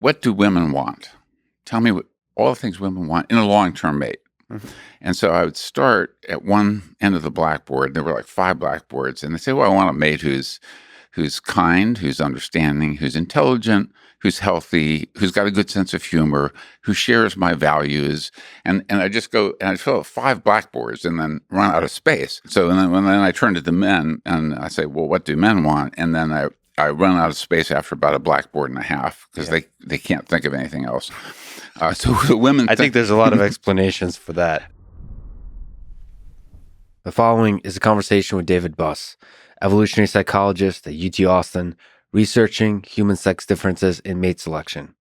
what do women want? Tell me what all the things women want in a long-term mate. Mhm. And so I would start at one end of the blackboard. There were like 5 blackboards, and they say, "Well, I want a mate who's kind, who's understanding, who's intelligent, who's healthy, who's got a good sense of humor, who shares my values." And I just go and I fill out 5 blackboards and then run out of space. So and then I turn to the men and I say, "Well, what do men want?" And then I run out of space after about a blackboard and a half because they can't think of anything else. So the women, I think there's a lot of explanations for that. The following is a conversation with David Buss, evolutionary psychologist at UT Austin, researching human sex differences in mate selection.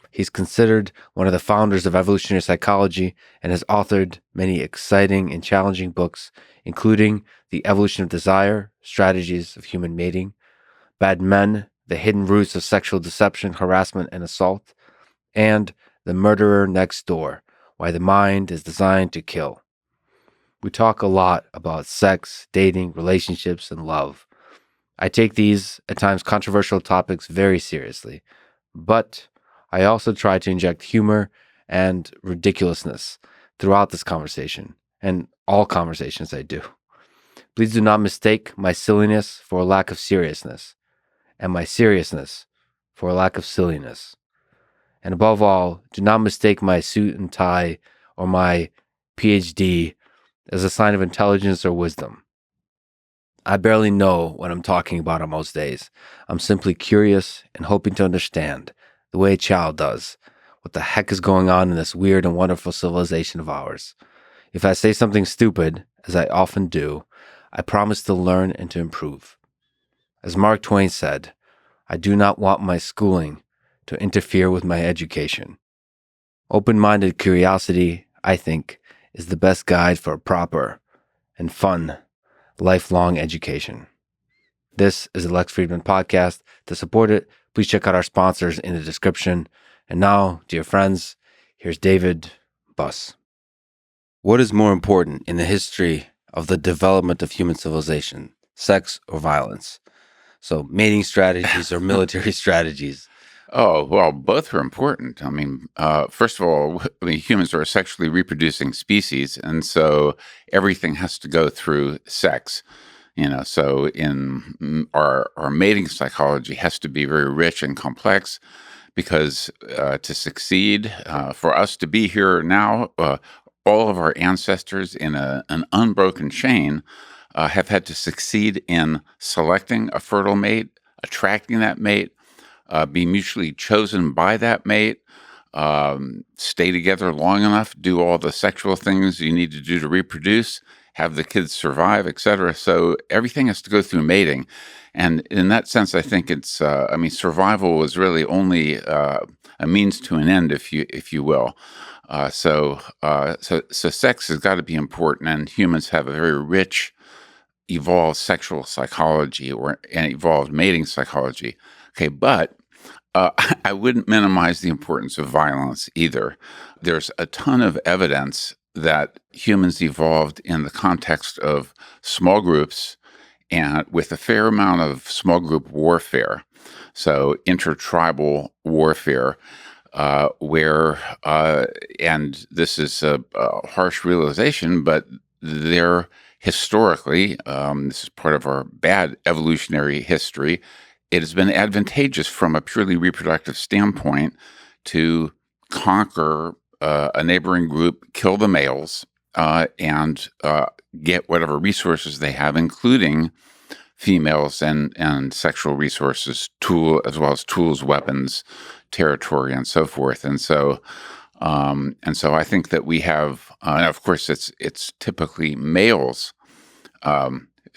He's considered one of the founders of evolutionary psychology and has authored many exciting and challenging books, including The Evolution of Desire, Strategies of Human Mating, Bad Men, The Hidden Roots of Sexual Deception, Harassment, and Assault, and The Murderer Next Door, Why the Mind is Designed to Kill. We talk a lot about sex, dating, relationships, and love. I take these, at times controversial topics very seriously, but I also try to inject humor and ridiculousness throughout this conversation, and all conversations I do. Please do not mistake my silliness for a lack of seriousness, and my seriousness for a lack of silliness. And above all, do not mistake my suit and tie or my PhD as a sign of intelligence or wisdom. I barely know what I'm talking about on most days. I'm simply curious and hoping to understand, the way a child does, what the heck is going on in this weird and wonderful civilization of ours. If I say something stupid, as I often do, I promise to learn and to improve. As Mark Twain said, I do not want my schooling to interfere with my education. Open-minded curiosity, I think, is the best guide for a proper and fun lifelong education. This is the Lex Fridman podcast. To support it, please check out our sponsors in the description. And now, dear friends, here's David Buss. What is more important in the history of the development of human civilization, sex or violence? So mating strategies or military strategies? Oh, well, both are important. I mean, first of all, humans are a sexually reproducing species, and so everything has to go through sex. So in our mating psychology has to be very rich and complex because to succeed, for us to be here now, all of our ancestors in an unbroken chain have had to succeed in selecting a fertile mate, attracting that mate, be mutually chosen by that mate, stay together long enough, do all the sexual things you need to do to reproduce, have the kids survive, etc. So everything has to go through mating. And in that sense, I think it's, survival is really only a means to an end, if you will. So sex has got to be important, and humans have a very rich, evolved sexual psychology and evolved mating psychology. Okay, but I wouldn't minimize the importance of violence either. There's a ton of evidence that humans evolved in the context of small groups and with a fair amount of small group warfare, so intertribal warfare, and this is a harsh realization, but they're historically, this is part of our bad evolutionary history, it has been advantageous from a purely reproductive standpoint to conquer a neighboring group, kill the males, and get whatever resources they have, including females and sexual resources, as well as tools, weapons, territory, and so forth. And so I think that we have, and of course, it's typically males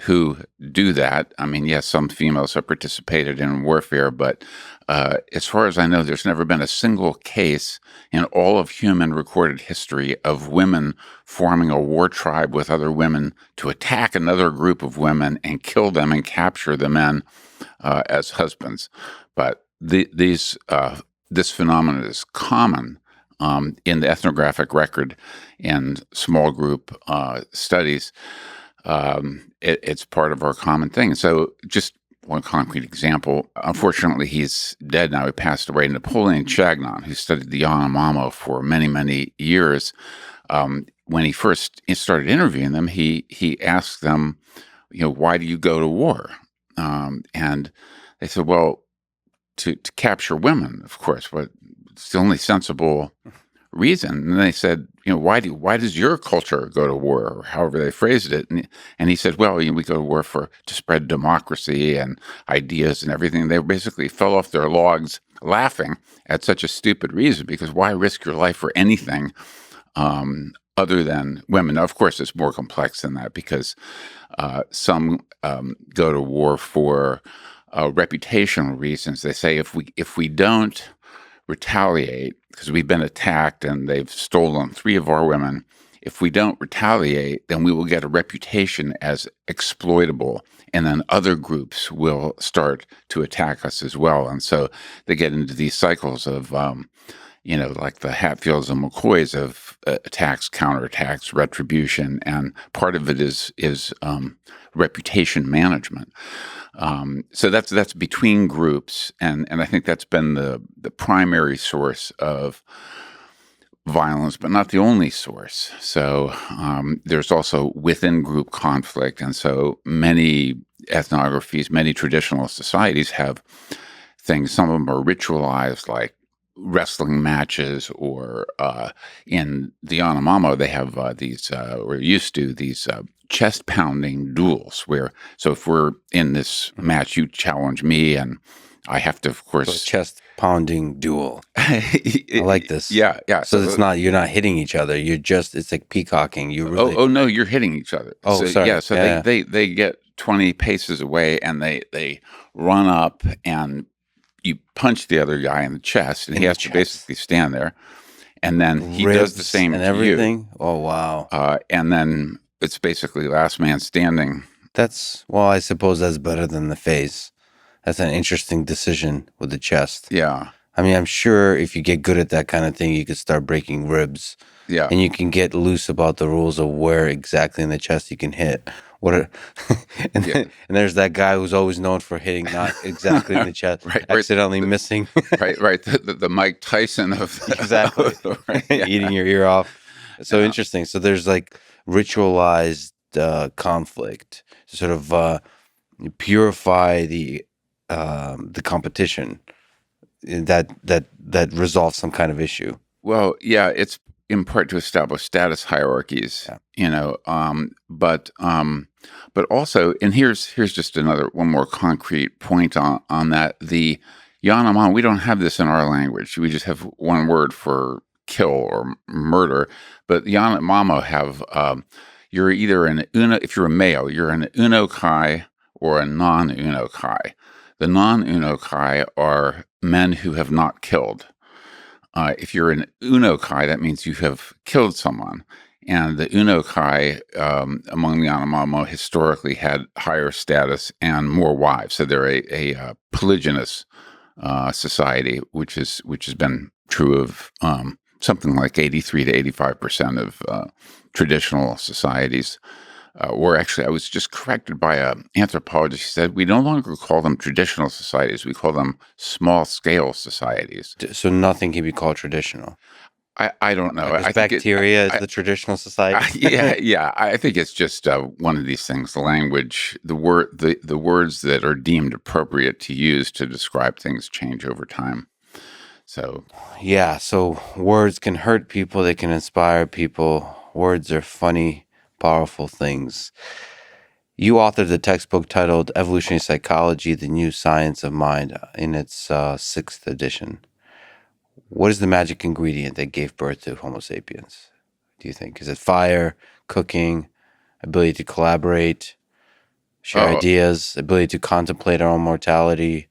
who do that. I mean, yes, some females have participated in warfare, but as far as I know, there's never been a single case in all of human recorded history of women forming a war tribe with other women to attack another group of women and kill them and capture the men as husbands. But this phenomenon is common in the ethnographic record and small group studies. It's part of our common thing. So just one concrete example. Unfortunately, he's dead now. He passed away. Napoleon Chagnon, who studied the Yanomamo for many, many years, when he first started interviewing them, he asked them, why do you go to war? And they said, well, to capture women, of course. But it's the only sensible reason. And they said, why does your culture go to war, or however they phrased it? And he said, well, we go to war to spread democracy and ideas and everything. They basically fell off their logs laughing at such a stupid reason, because why risk your life for anything other than women? Now, of course, it's more complex than that, because some go to war for reputational reasons. They say if we don't retaliate, because we've been attacked and they've stolen 3 of our women, if we don't retaliate, then we will get a reputation as exploitable, and then other groups will start to attack us as well. And so they get into these cycles of like the Hatfields and McCoys of attacks, counterattacks, retribution, and part of it is reputation management. So that's between groups, and I think that's been the primary source of violence, but not the only source. So there's also within group conflict, and so many ethnographies, many traditional societies have things. Some of them are ritualized, like wrestling matches, or in the Yanomamo, they have these, or used to, these chest pounding duels, so if we're in this match, you challenge me, and I have to, of course. So chest pounding duel. I like this. Yeah. So you're not hitting each other. It's like peacocking. You really. Oh no, you're hitting each other. Oh, sorry. Yeah. So they get 20 paces away, and they run up, and you punch the other guy in the chest, and he has to basically stand there, and then he does the same and to everything. You. Oh wow! And then it's basically last man standing. I suppose that's better than the face. That's an interesting decision with the chest. Yeah. I mean, I'm sure if you get good at that kind of thing, you could start breaking ribs. Yeah. And you can get loose about the rules of where exactly in the chest you can hit. And there's that guy who's always known for hitting not exactly in the chest, accidentally missing. right. The Mike Tyson of exactly eating your ear off. So interesting. So there's like ritualized conflict to sort of purify the competition that resolves some kind of issue. Well, yeah, it's in part to establish status hierarchies, but also, and here's just one more concrete point on that. The Yanomamo, we don't have this in our language. We just have one word for kill or murder, but the Yanomamo have, you're either if you're a male, you're an unokai or a non-unokai. The non-unokai are men who have not killed. If you're an unokai, that means you have killed someone. And the unokai among the Yanomamo historically had higher status and more wives. So they're a polygynous society, which has been true of something like 83 to 85% of traditional societies. Or actually, I was just corrected by an anthropologist. He said, we no longer call them traditional societies. We call them small-scale societies. So nothing can be called traditional? I don't know. Like bacteria is the traditional society? Yeah. I think it's just one of these things. The language, the words that are deemed appropriate to use to describe things change over time. So words can hurt people. They can inspire people. Words are funny, powerful things. You authored the textbook titled Evolutionary Psychology, The New Science of Mind in its 6th edition. What is the magic ingredient that gave birth to Homo sapiens, do you think? Is it fire, cooking, ability to collaborate, share ideas, ability to contemplate our own mortality,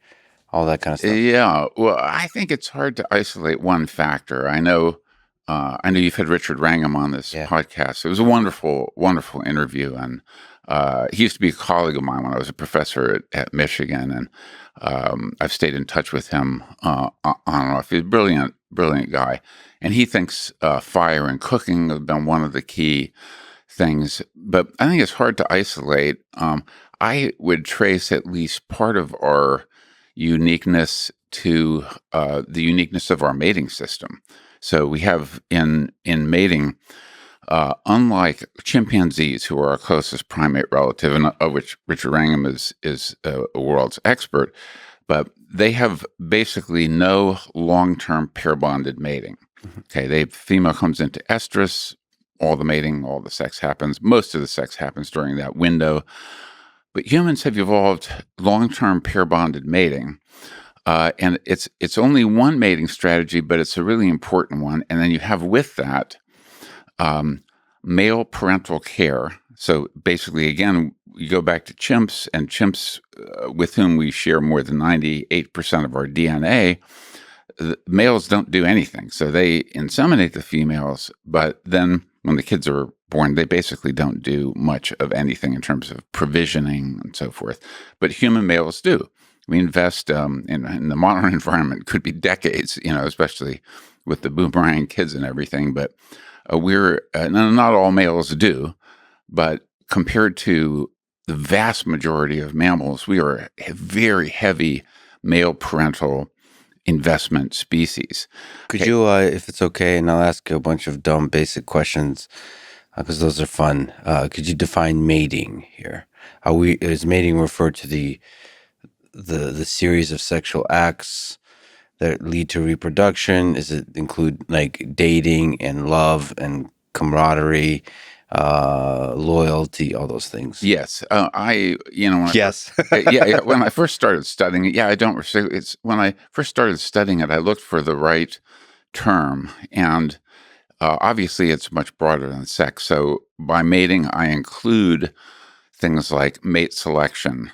all that kind of stuff? Yeah, well, I think it's hard to isolate one factor. I know you've had Richard Wrangham on this podcast. It was a wonderful, wonderful interview, and he used to be a colleague of mine when I was a professor at Michigan, and I've stayed in touch with him on and off. He's a brilliant, brilliant guy, and he thinks fire and cooking have been one of the key things. But I think it's hard to isolate. I would trace at least part of our uniqueness to the uniqueness of our mating system. So we have in mating, unlike chimpanzees, who are our closest primate relative, and of which Richard Wrangham is a world's expert, but they have basically no long-term pair bonded mating. Okay, female comes into estrus, all the mating, all the sex happens. Most of the sex happens during that window. But humans have evolved long-term pair bonded mating, and it's only one mating strategy, but it's a really important one. And then you have with that male parental care. So basically, again, you go back to chimps, and chimps with whom we share more than 98% of our DNA. The males don't do anything. So they inseminate the females, but then when the kids are born, they basically don't do much of anything in terms of provisioning and so forth. But human males do. We invest in the modern environment, could be decades, especially with the boomerang kids and everything. But not all males do, but compared to the vast majority of mammals, we are a very heavy male parental investment species. Could you, if it's okay, and I'll ask you a bunch of dumb, basic questions because those are fun. Could you define mating here? Is mating referred to the series of sexual acts that lead to reproduction? Does it include like dating and love and camaraderie, loyalty, all those things? Yes, Yes. When I first started studying it, I don't. It's when I first started studying it, I looked for the right term, and obviously, it's much broader than sex. So by mating, I include things like mate selection,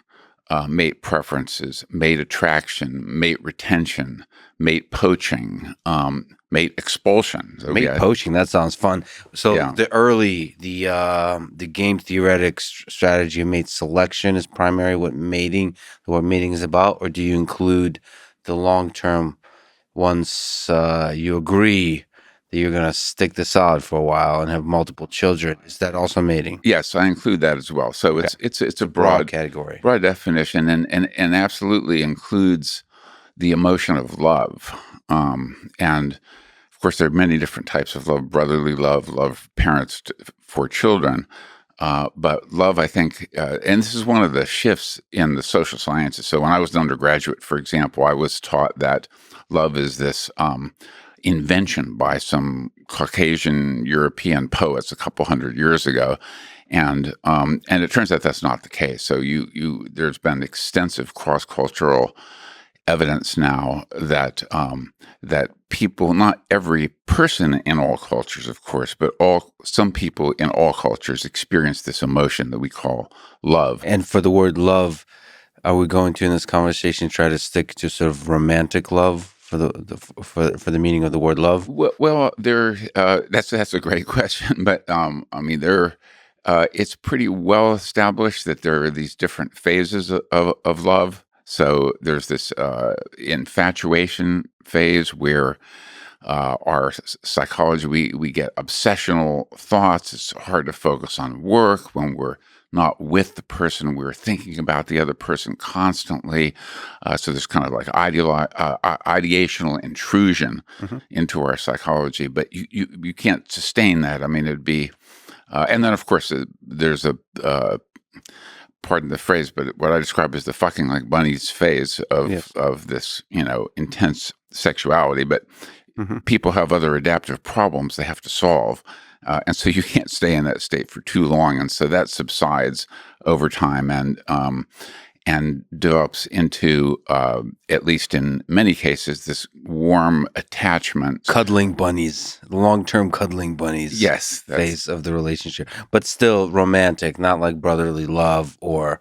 mate preferences, mate attraction, mate retention, mate poaching, mate expulsion. So mate poaching, that sounds fun. So the game theoretic strategy of mate selection is primary what mating is about, or do you include the long-term once you agree that you're going to stick this out for a while and have multiple children? Is that also mating? Yes, I include that as well. So it's a broad category, broad definition, and absolutely includes the emotion of love. And of course, there are many different types of love: brotherly love parents for children. But love, I think, and this is one of the shifts in the social sciences. So when I was an undergraduate, for example, I was taught that love is this invention by some Caucasian European poets a couple hundred years ago, and it turns out that's not the case. So there's been extensive cross-cultural evidence now that that people, not every person in all cultures, of course, but some people in all cultures experience this emotion that we call love. And for the word love, are we going to in this conversation try to stick to sort of romantic love for the meaning of the word love? Well, that's a great question, but it's pretty well established that there are these different phases of love. So there's this infatuation phase where our psychology, we get obsessional thoughts. It's hard to focus on work when we're not with the person. We're thinking about the other person constantly. So there's kind of like ideational intrusion into our psychology, but you can't sustain that. I mean, it'd be, and then of course there's a, pardon the phrase, but what I describe as the fucking like bunnies phase of this, intense sexuality. But people have other adaptive problems they have to solve. And so you can't stay in that state for too long. And so that subsides over time and develops into, at least in many cases, this warm attachment. Cuddling bunnies, long-term cuddling bunnies. Yes. Phase of the relationship, but still romantic, not like brotherly love or,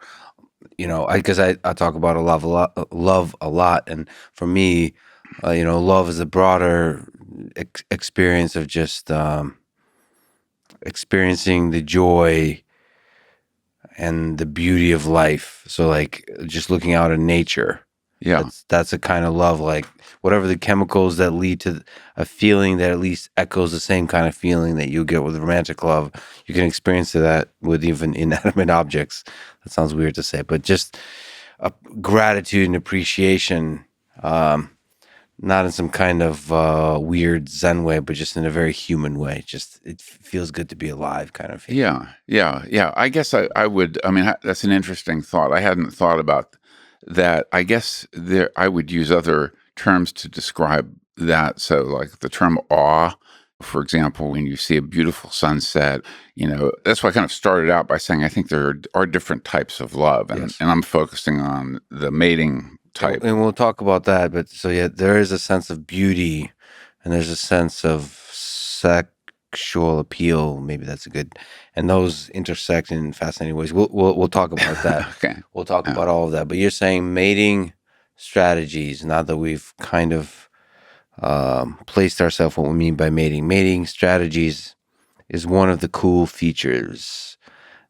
because I talk about love a lot. And for me, love is a broader experience of just experiencing the joy and the beauty of life. So like just looking out in nature Yeah. That's a kind of love, like whatever the chemicals that lead to a feeling that at least echoes the same kind of feeling that you get with romantic love. You can experience that with even inanimate objects. That sounds weird to say, but just a gratitude and appreciation, not in some kind of weird Zen way, but just in a very human way. Just it feels good to be alive, kind of feeling. Yeah. I guess I would. I mean, that's an interesting thought. I hadn't thought about that. I guess I would use other terms to describe that. So, like the term awe, for example, when you see a beautiful sunset, that's why I kind of started out by saying I think there are different types of love, and Yes. and I'm focusing on the mating type. And we'll talk about that. But so yeah, there is a sense of beauty, and there's a sense of sexual appeal. Maybe that's a good, and those intersect in fascinating ways. We'll talk about that. Okay. We'll talk about all of that. But you're saying mating strategies. Now that we've kind of placed ourselves what we mean by mating strategies is one of the cool features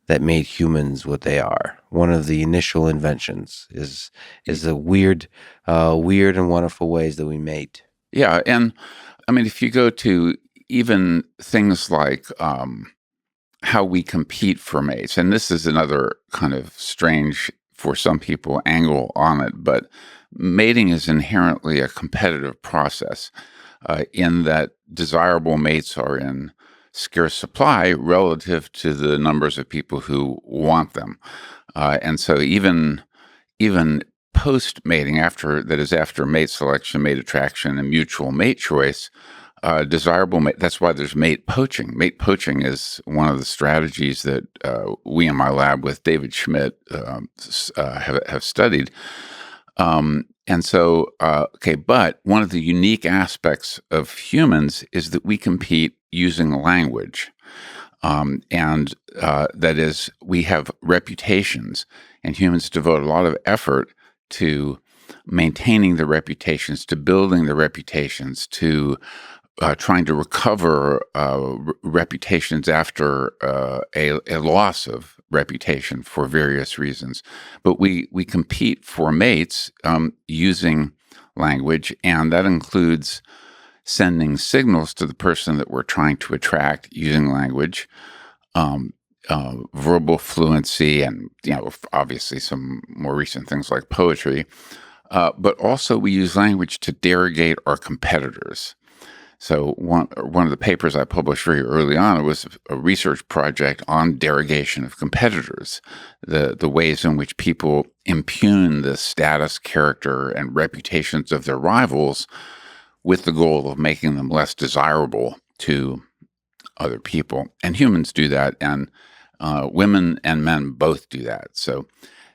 that made humans what they are. One of the initial inventions is the weird and wonderful ways that we mate. Yeah, and I mean, if you go to even things like how we compete for mates, and this is another kind of strange, for some people, angle on it, but mating is inherently a competitive process in that desirable mates are in scarce supply relative to the numbers of people who want them. And so even post mating, after mate selection, mate attraction, and mutual mate choice, desirable mate. That's why there's mate poaching. Mate poaching is one of the strategies that we in my lab with David Schmidt have studied. And so, but one of the unique aspects of humans is that we compete using language. And that is, we have reputations, and humans devote a lot of effort to maintaining the reputations, to building the reputations, to trying to recover reputations after a loss of reputation for various reasons. But we compete for mates using language, and that includes sending signals to the person that we're trying to attract using language, verbal fluency, and obviously some more recent things like poetry. But also we use language to derogate our competitors. So one of the papers I published very early on was a research project on derogation of competitors, the ways in which people impugn the status, character, and reputations of their rivals with the goal of making them less desirable to other people. And humans do that, and women and men both do that. So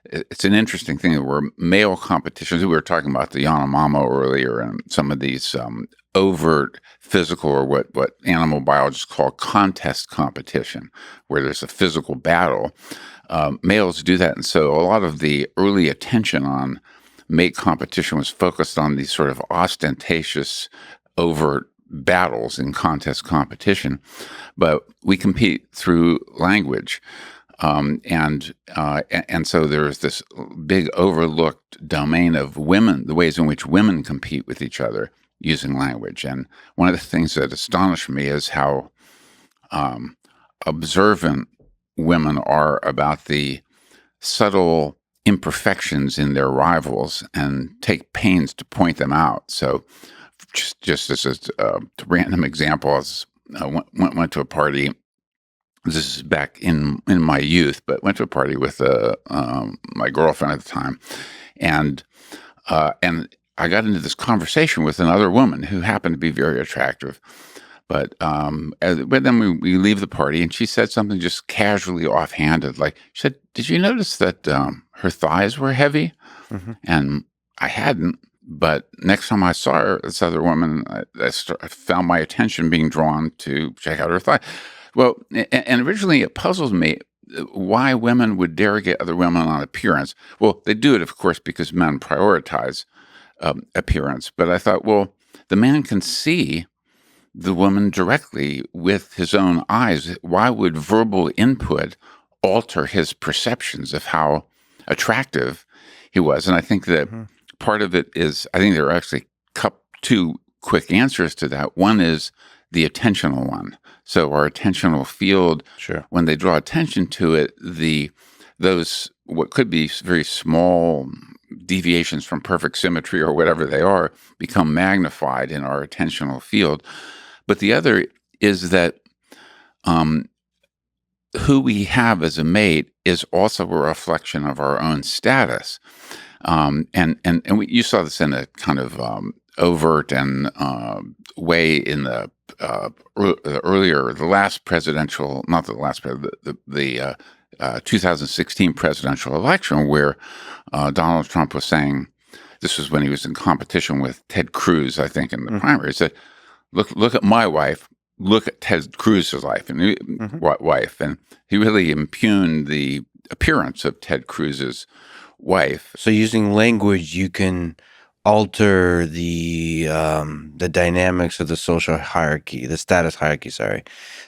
it's an interesting thing that we're male competitions. We were talking about the Yanomamo earlier, and some of these overt physical, or what animal biologists call contest competition, where there's a physical battle. Males do that. And so a lot of the early attention on mate competition was focused on these sort of ostentatious, overt battles in contest competition. But we compete through language. And so there's this big overlooked domain of women, the ways in which women compete with each other using language. And one of the things that astonished me is how observant women are about the subtle imperfections in their rivals and take pains to point them out. So just as a random example, I went to a party. This is back in my youth, but went to a party with my girlfriend at the time, and I got into this conversation with another woman who happened to be very attractive. But then we leave the party, and she said something just casually offhanded, like she said, "Did you notice that her thighs were heavy?" Mm-hmm. And I hadn't. But next time I saw her, this other woman, I found my attention being drawn to check out her thigh. Well, and originally it puzzled me why women would derogate other women on appearance. Well, they do it, of course, because men prioritize appearance. But I thought, well, the man can see the woman directly with his own eyes. Why would verbal input alter his perceptions of how attractive he was? And I think that part of it is, I think there are actually two quick answers to that. One is the attentional one. So our attentional field, Sure. when they draw attention to it, those what could be very small deviations from perfect symmetry or whatever they are become magnified in our attentional field. But the other is that who we have as a mate is also a reflection of our own status. You saw this in a kind of overt and way in the last presidential, not the last, the 2016 presidential election, where Donald Trump was saying, this was when he was in competition with Ted Cruz, I think, in the primary. He said, look at my wife, look at Ted Cruz's wife, and he really impugned the appearance of Ted Cruz's wife. So using language, you can alter the dynamics of the social hierarchy, the status hierarchy, sorry.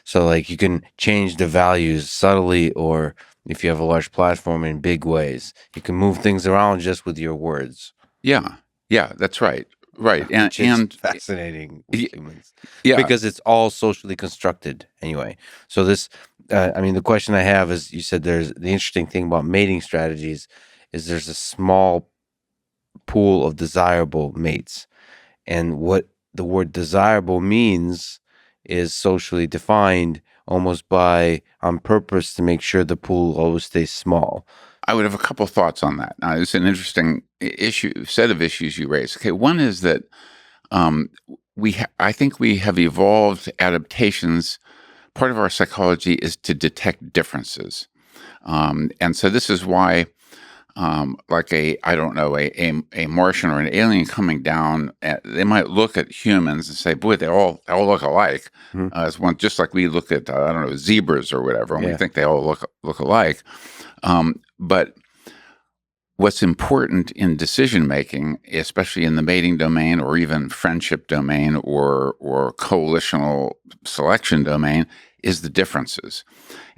So like you can change the values subtly, or if you have a large platform, in big ways. You can move things around just with your words. Yeah, that's right. Right. Which is fascinating with humans. Yeah. Because it's all socially constructed anyway. So this, the question I have is, you said there's the interesting thing about mating strategies is there's a small pool of desirable mates. And what the word desirable means is socially defined almost by on purpose to make sure the pool always stays small. I would have a couple of thoughts on that. It's an interesting set of issues you raised. Okay, one is that I think we have evolved adaptations. Part of our psychology is to detect differences, and so this is why, like a Martian or an alien coming down, they might look at humans and say, "Boy, they all look alike." As one, just like we look at zebras or whatever, and we think they all look alike. But what's important in decision making, especially in the mating domain or even friendship domain or coalitional selection domain, is the differences.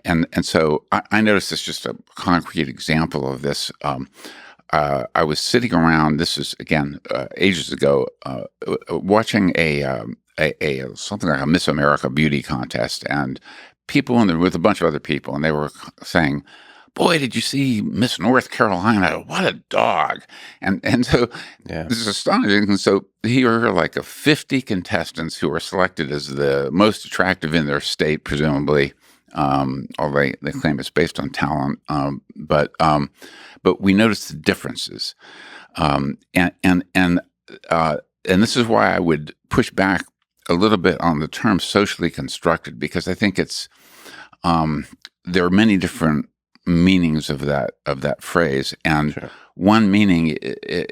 And so I noticed this, just a concrete example of this. I was sitting around, this is again ages ago, watching a something like a Miss America beauty contest, and people in there with a bunch of other people, and they were saying, "Boy, did you see Miss North Carolina? What a dog!" And so this is astonishing. And so here are like 50 contestants who are selected as the most attractive in their state, presumably. Although they claim it's based on talent, but we notice the differences, and this is why I would push back a little bit on the term socially constructed, because I think it's there are many different meanings of that phrase, and one meaning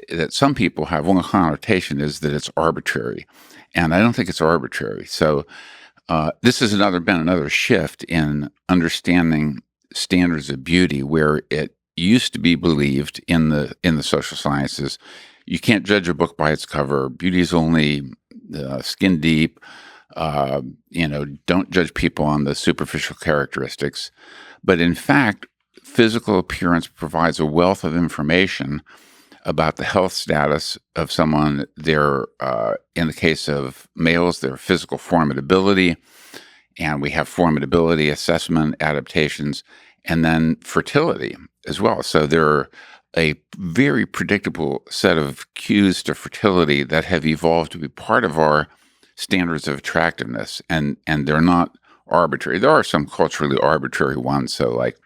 that some people have, one connotation, is that it's arbitrary, and I don't think it's arbitrary. So this has been another shift in understanding standards of beauty, where it used to be believed in the social sciences, you can't judge a book by its cover. Beauty is only skin deep. Don't judge people on the superficial characteristics. But in fact, physical appearance provides a wealth of information about the health status of someone, their, in the case of males, their physical formidability, and we have formidability assessment adaptations, and then fertility as well. So there are a very predictable set of cues to fertility that have evolved to be part of our standards of attractiveness, and they're not arbitrary. There are some culturally arbitrary ones. So like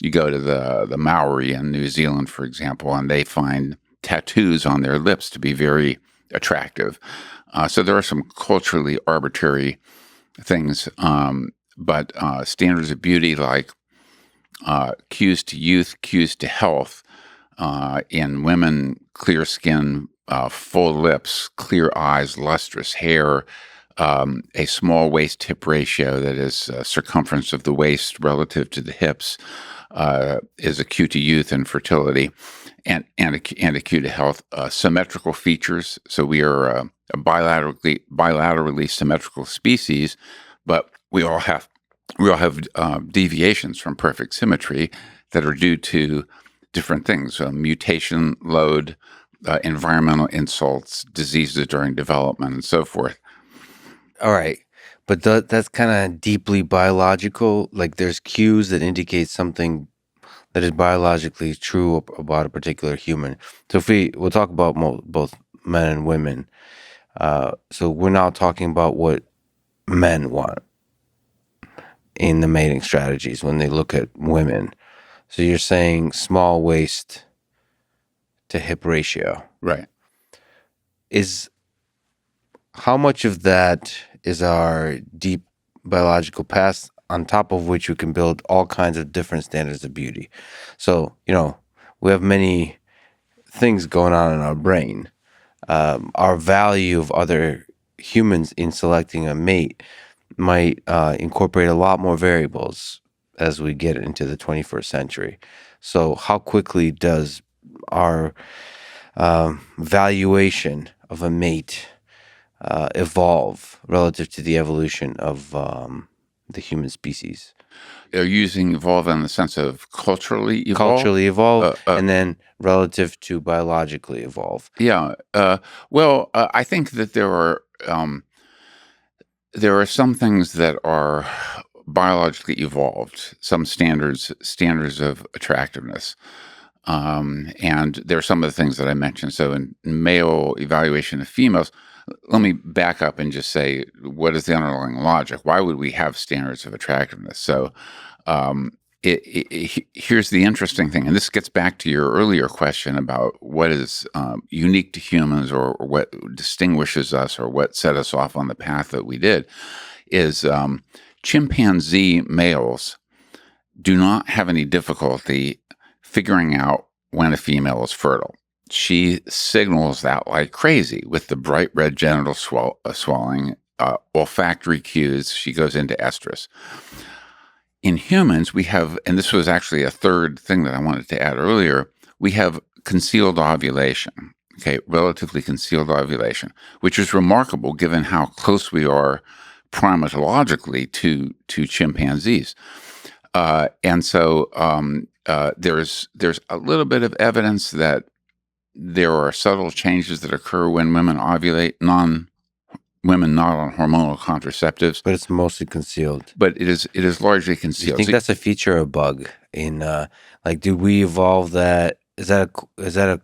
you go to the Maori in New Zealand, for example, and they find tattoos on their lips to be very attractive. So there are some culturally arbitrary things, but standards of beauty like cues to youth, cues to health, in women, clear skin, full lips, clear eyes, lustrous hair, a small waist-hip ratio, that is circumference of the waist relative to the hips, is a cue to youth and fertility, and a cue to health. Symmetrical features. So we are a bilaterally symmetrical species, but we all have deviations from perfect symmetry that are due to different things: mutation load, environmental insults, diseases during development, and so forth. All right. But that's kind of deeply biological. Like there's cues that indicate something that is biologically true about a particular human. So if we'll talk about both men and women. So we're now talking about what men want in the mating strategies when they look at women. So you're saying small waist to hip ratio. Right. How much of that is our deep biological past, on top of which we can build all kinds of different standards of beauty? So, we have many things going on in our brain. Our value of other humans in selecting a mate might incorporate a lot more variables as we get into the 21st century. So how quickly does our valuation of a mate evolve relative to the evolution of the human species? Are you using evolve in the sense of culturally evolve? Culturally evolve, and then relative to biologically evolve. Yeah. I think that there are some things that are biologically evolved, some standards of attractiveness. And there are some of the things that I mentioned. So in male evaluation of females, let me back up and just say, what is the underlying logic? Why would we have standards of attractiveness? So here's the interesting thing, and this gets back to your earlier question about what is unique to humans, or what distinguishes us, or what set us off on the path that we did, is chimpanzee males do not have any difficulty figuring out when a female is fertile. She signals that like crazy with the bright red genital swelling, olfactory cues. She goes into estrus. In humans, we have, and this was actually a third thing that I wanted to add earlier, we have concealed ovulation, relatively concealed ovulation, which is remarkable given how close we are primatologically to chimpanzees. And so there's a little bit of evidence that there are subtle changes that occur when women ovulate, women not on hormonal contraceptives, but it's mostly concealed. But it is largely concealed. Do you think that's a feature or a bug? In do we evolve that? Is that a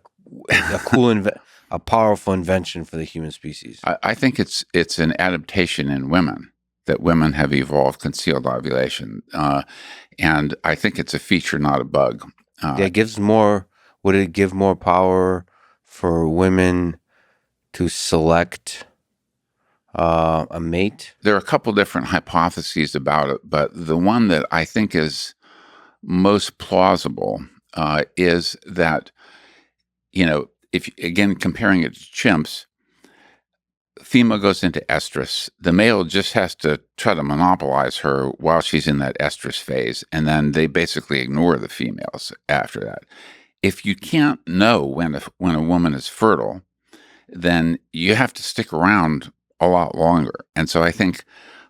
cool a powerful invention for the human species? I think it's an adaptation in women, that women have evolved concealed ovulation, and I think it's a feature, not a bug. It gives more. Would it give more power for women to select a mate? There are a couple different hypotheses about it, but the one that I think is most plausible is that, if again comparing it to chimps, female goes into estrus. The male just has to try to monopolize her while she's in that estrus phase, and then they basically ignore the females after that. If you can't know when a woman is fertile, then you have to stick around a lot longer. And so I think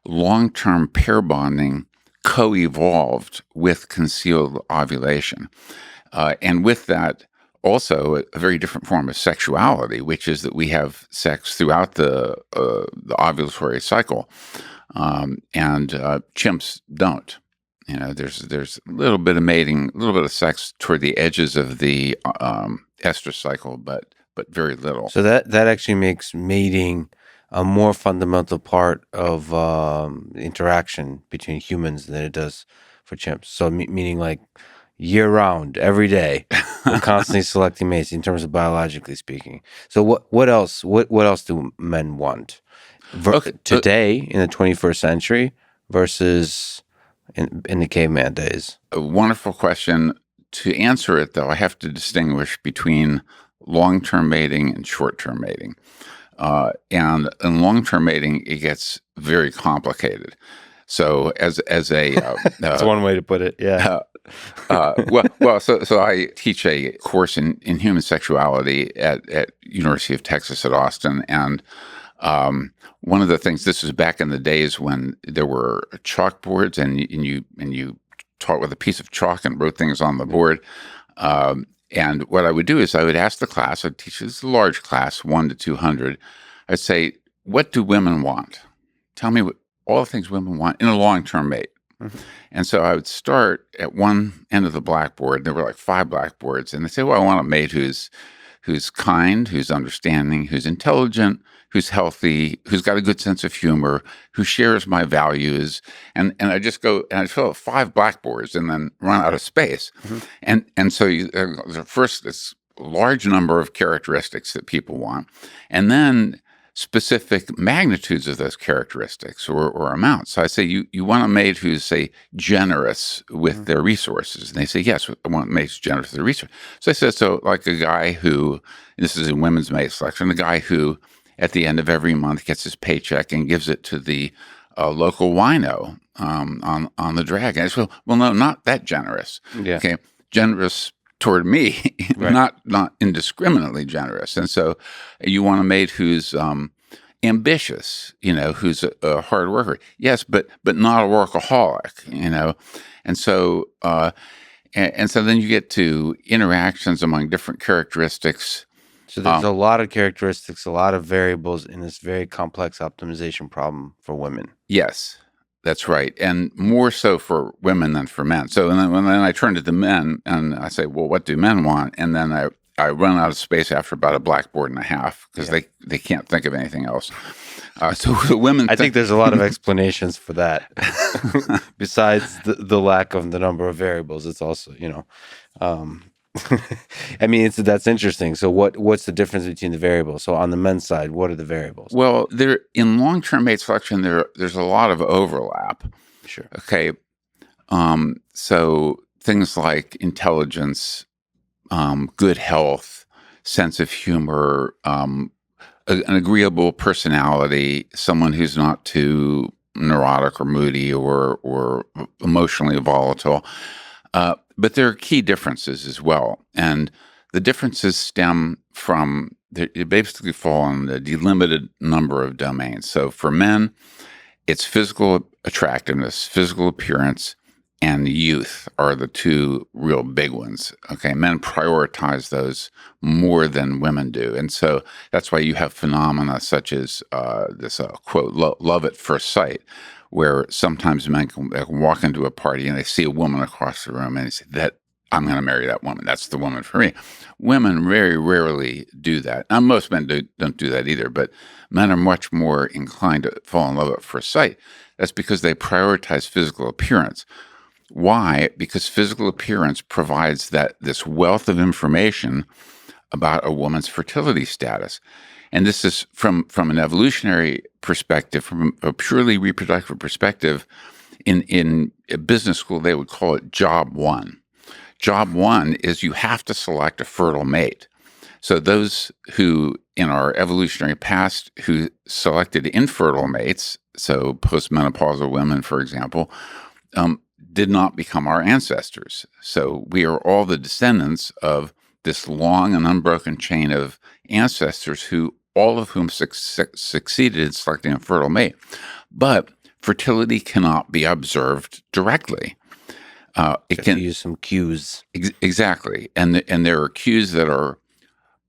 long-term pair bonding co-evolved with concealed ovulation. And with that, also a very different form of sexuality, which is that we have sex throughout the ovulatory cycle, and chimps don't. There's a little bit of mating, a little bit of sex toward the edges of the estrus cycle, but very little. So that actually makes mating a more fundamental part of interaction between humans than it does for chimps. So meaning like year round, every day, we're constantly selecting mates in terms of biologically speaking. So what else do men want today in the 21st century versus in the caveman days? A wonderful question. To answer it, though, I have to distinguish between long-term mating and short-term mating. And in long-term mating, it gets very complicated. So as a that's one way to put it. Yeah. So I teach a course in human sexuality at University of Texas at Austin, and one of the things, this was back in the days when there were chalkboards, and you taught with a piece of chalk and wrote things on the board. And what I would do is I would ask the class, I'd teach this large class, 1 to 200. I'd say, what do women want? Tell me all the things women want in a long-term mate. Mm-hmm. And so I would start at one end of the blackboard. There were like 5 blackboards. And they say, well, I want a mate who's kind, who's understanding, who's intelligent, who's healthy, who's got a good sense of humor, who shares my values. And I just go and I fill up 5 blackboards and then run out of space. Mm-hmm. And so first, this large number of characteristics that people want, and then specific magnitudes of those characteristics or amounts. So I say, you want a mate who's, say, generous with mm-hmm. their resources. And they say, yes, I want a mate who's generous with their resources. So I said, so like a guy who, this is in women's mate selection, a guy who at the end of every month gets his paycheck and gives it to the local wino on the drag. And I said, well, no, not that generous. Yeah. Okay, generous toward me, right. not indiscriminately generous. And so you want a mate who's ambitious, who's a hard worker. Yes, but not a workaholic, And so and so then you get to interactions among different characteristics. So there's a lot of characteristics, a lot of variables in this very complex optimization problem for women. Yes. That's right. And more so for women than for men. So and then I turn to the men and I say, well, what do men want? And then I run out of space after about a blackboard and a half because they can't think of anything else. So the women... I think there's a lot of explanations for that. Besides the lack of the number of variables, it's also, I mean, that's interesting. So what's the difference between the variables? So on the men's side, what are the variables? Well, in long-term mate selection, there's a lot of overlap. Sure. Okay. So things like intelligence, good health, sense of humor, an agreeable personality, someone who's not too neurotic or moody or emotionally volatile. But there are key differences as well. And the differences stem from, they basically fall in the delimited number of domains. So for men, it's physical attractiveness, physical appearance, and youth are the 2 real big ones. Okay, men prioritize those more than women do. And so that's why you have phenomena such as this quote, love at first sight, where sometimes men can walk into a party and they see a woman across the room and they say, that I'm going to marry that woman. That's the woman for me. Women very rarely do that. Now, most men don't do that either, but men are much more inclined to fall in love at first sight. That's because they prioritize physical appearance. Why? Because physical appearance provides this wealth of information about a woman's fertility status. And this is from an evolutionary perspective, from a purely reproductive perspective. In a business school, they would call it job 1. Job 1 is you have to select a fertile mate. So those who, in our evolutionary past, who selected infertile mates, so postmenopausal women, for example, did not become our ancestors. So we are all the descendants of this long and unbroken chain of ancestors all of whom succeeded in selecting a fertile mate. But fertility cannot be observed directly. It can use some cues. Exactly. And there are cues that are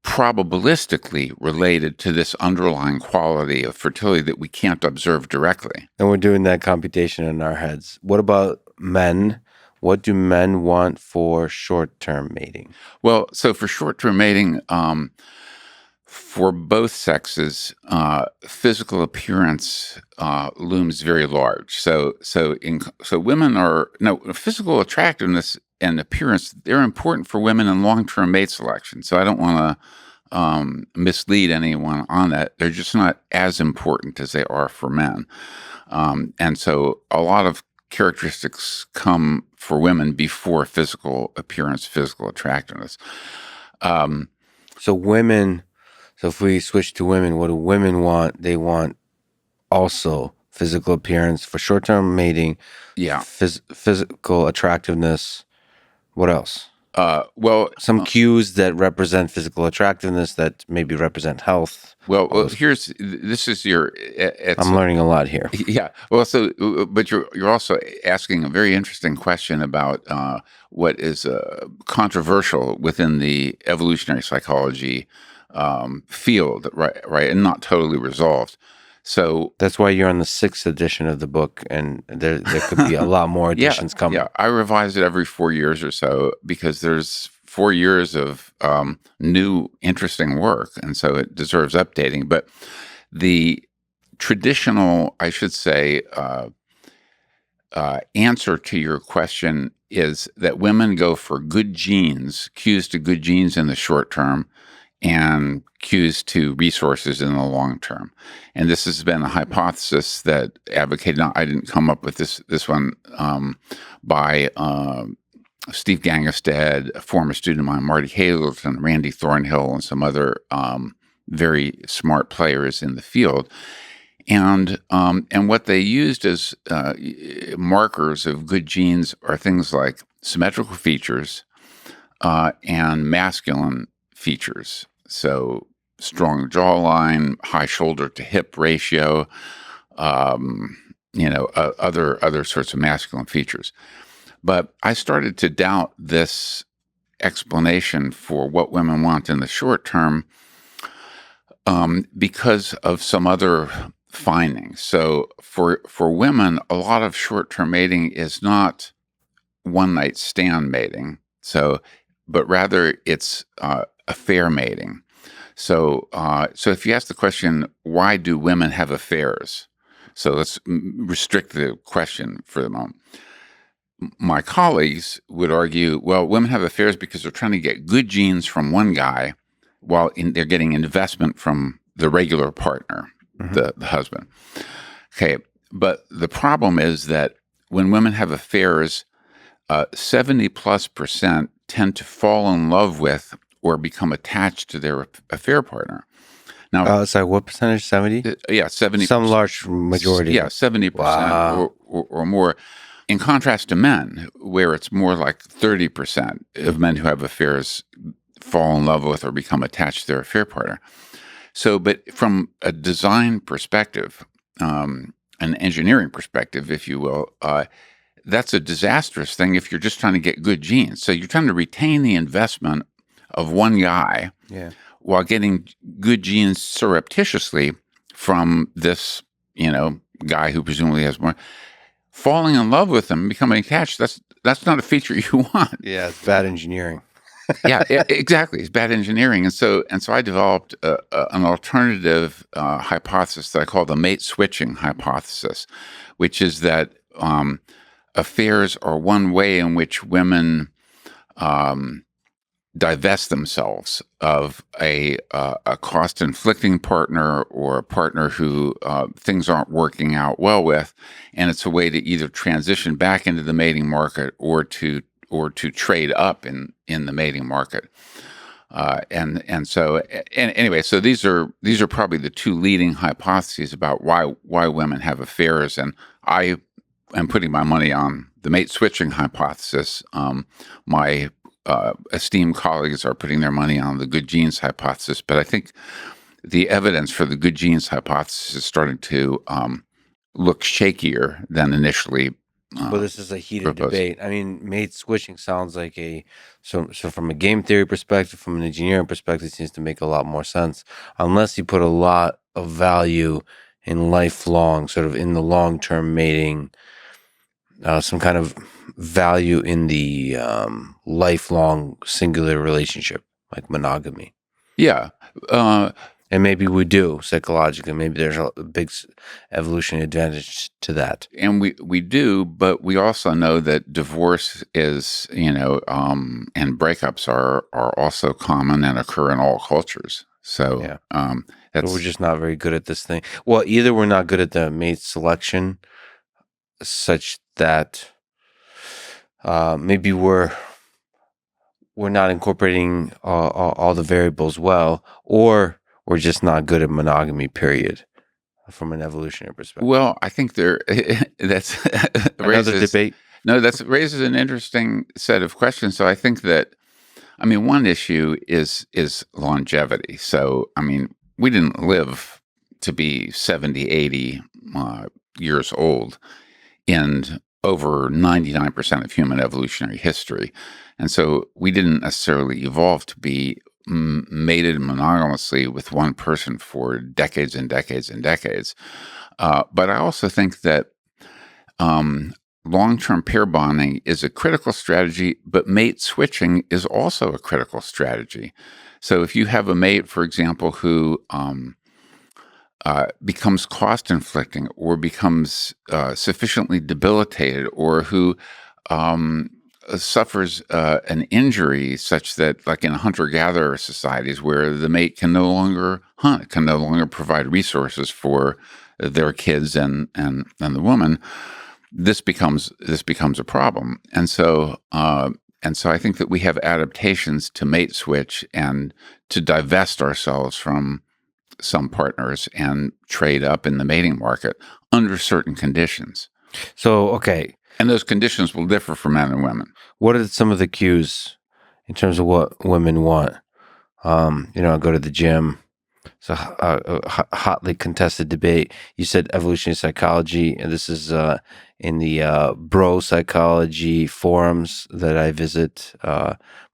probabilistically related to this underlying quality of fertility that we can't observe directly. And we're doing that computation in our heads. What about men? What do men want for short-term mating? Well, so for short-term mating, for both sexes, physical appearance looms very large. So women physical attractiveness and appearance, they're important for women in long-term mate selection. So I don't want to mislead anyone on that. They're just not as important as they are for men. And so a lot of characteristics come for women before physical appearance, physical attractiveness. So if we switch to women, what do women want? They want also physical appearance for short-term mating. Yeah. Physical attractiveness. What else? Well, Some cues that represent physical attractiveness that maybe represent health. this is your. I'm learning a lot here. Yeah. Well, but you're also asking a very interesting question about what is controversial within the evolutionary psychology field, right, and not totally resolved. So that's why you're on the 6th edition of the book, and there could be a lot more editions coming. Yeah, I revise it every 4 years or so because there's 4 years of new, interesting work, and so it deserves updating. But the traditional, I should say, answer to your question is that women go for good genes, cues to good genes in the short term, and cues to resources in the long term. And this has been a hypothesis that advocated. Now, I didn't come up with this one by Steve Gangestad, a former student of mine, Marty Hazleton, Randy Thornhill, and some other very smart players in the field. And what they used as markers of good genes are things like symmetrical features and masculine features. So strong jawline, high shoulder to hip ratio, other sorts of masculine features. But I started to doubt this explanation for what women want in the short term because of some other findings. So for women, a lot of short-term mating is not one-night stand mating. But rather it's affair mating. So if you ask the question, why do women have affairs? So let's restrict the question for the moment. My colleagues would argue, well, women have affairs because they're trying to get good genes from one guy while they're getting investment from the regular partner, the husband. Okay, but the problem is that when women have affairs, 70+% tend to fall in love with or become attached to their affair partner. Now, sorry, what percentage? 70? Yeah, 70. Some large majority. Yeah, 70% or more. In contrast to men, where it's more like 30% of men who have affairs fall in love with or become attached to their affair partner. So, but from a design perspective, an engineering perspective, if you will, that's a disastrous thing if you're just trying to get good genes. So you're trying to retain the investment of one guy while getting good genes surreptitiously from this, guy who presumably has more. Falling in love with them, becoming attached, that's not a feature you want. Yeah, it's bad engineering. Yeah, exactly. It's bad engineering. And so I developed an alternative hypothesis that I call the mate switching hypothesis, which is that affairs are one way in which women divest themselves of a cost-inflicting partner or a partner who things aren't working out well with, and it's a way to either transition back into the mating market or to trade up in the mating market. Anyway, so these are probably the two leading hypotheses about why women have affairs, and I am putting my money on the mate switching hypothesis. My esteemed colleagues are putting their money on the good genes hypothesis, but I think the evidence for the good genes hypothesis is starting to look shakier than initially. Well, this is a heated debate. I mean, mate switching sounds like so from a game theory perspective, from an engineering perspective, it seems to make a lot more sense, unless you put a lot of value in lifelong, sort of in the long-term mating, some kind of value in the lifelong singular relationship, like monogamy. Yeah. And maybe we do psychologically. Maybe there's a big evolutionary advantage to that. And we do, but we also know that divorce is, and breakups are also common and occur in all cultures. So we're just not very good at this thing. Well, either we're not good at the mate selection, such that maybe we're not incorporating all the variables well, or we're just not good at monogamy, period, from an evolutionary perspective. Well, I think that's another debate. No, that raises an interesting set of questions. So I think that, I mean, one issue is longevity. So, I mean, we didn't live to be 70, 80 years old in over 99% of human evolutionary history. And so we didn't necessarily evolve to be mated monogamously with one person for decades and decades and decades. But I also think that long-term pair bonding is a critical strategy, but mate switching is also a critical strategy. So if you have a mate, for example, who becomes cost-inflicting or becomes sufficiently debilitated, or who suffers an injury such that, like in hunter-gatherer societies, where the mate can no longer hunt, can no longer provide resources for their kids and the woman, this becomes a problem. And so I think that we have adaptations to mate switch and to divest ourselves from some partners and trade up in the mating market under certain conditions. So, okay. And those conditions will differ for men and women. What are some of the cues in terms of what women want? I go to the gym. It's a hotly contested debate. You said evolutionary psychology, and this is in the bro psychology forums that I visit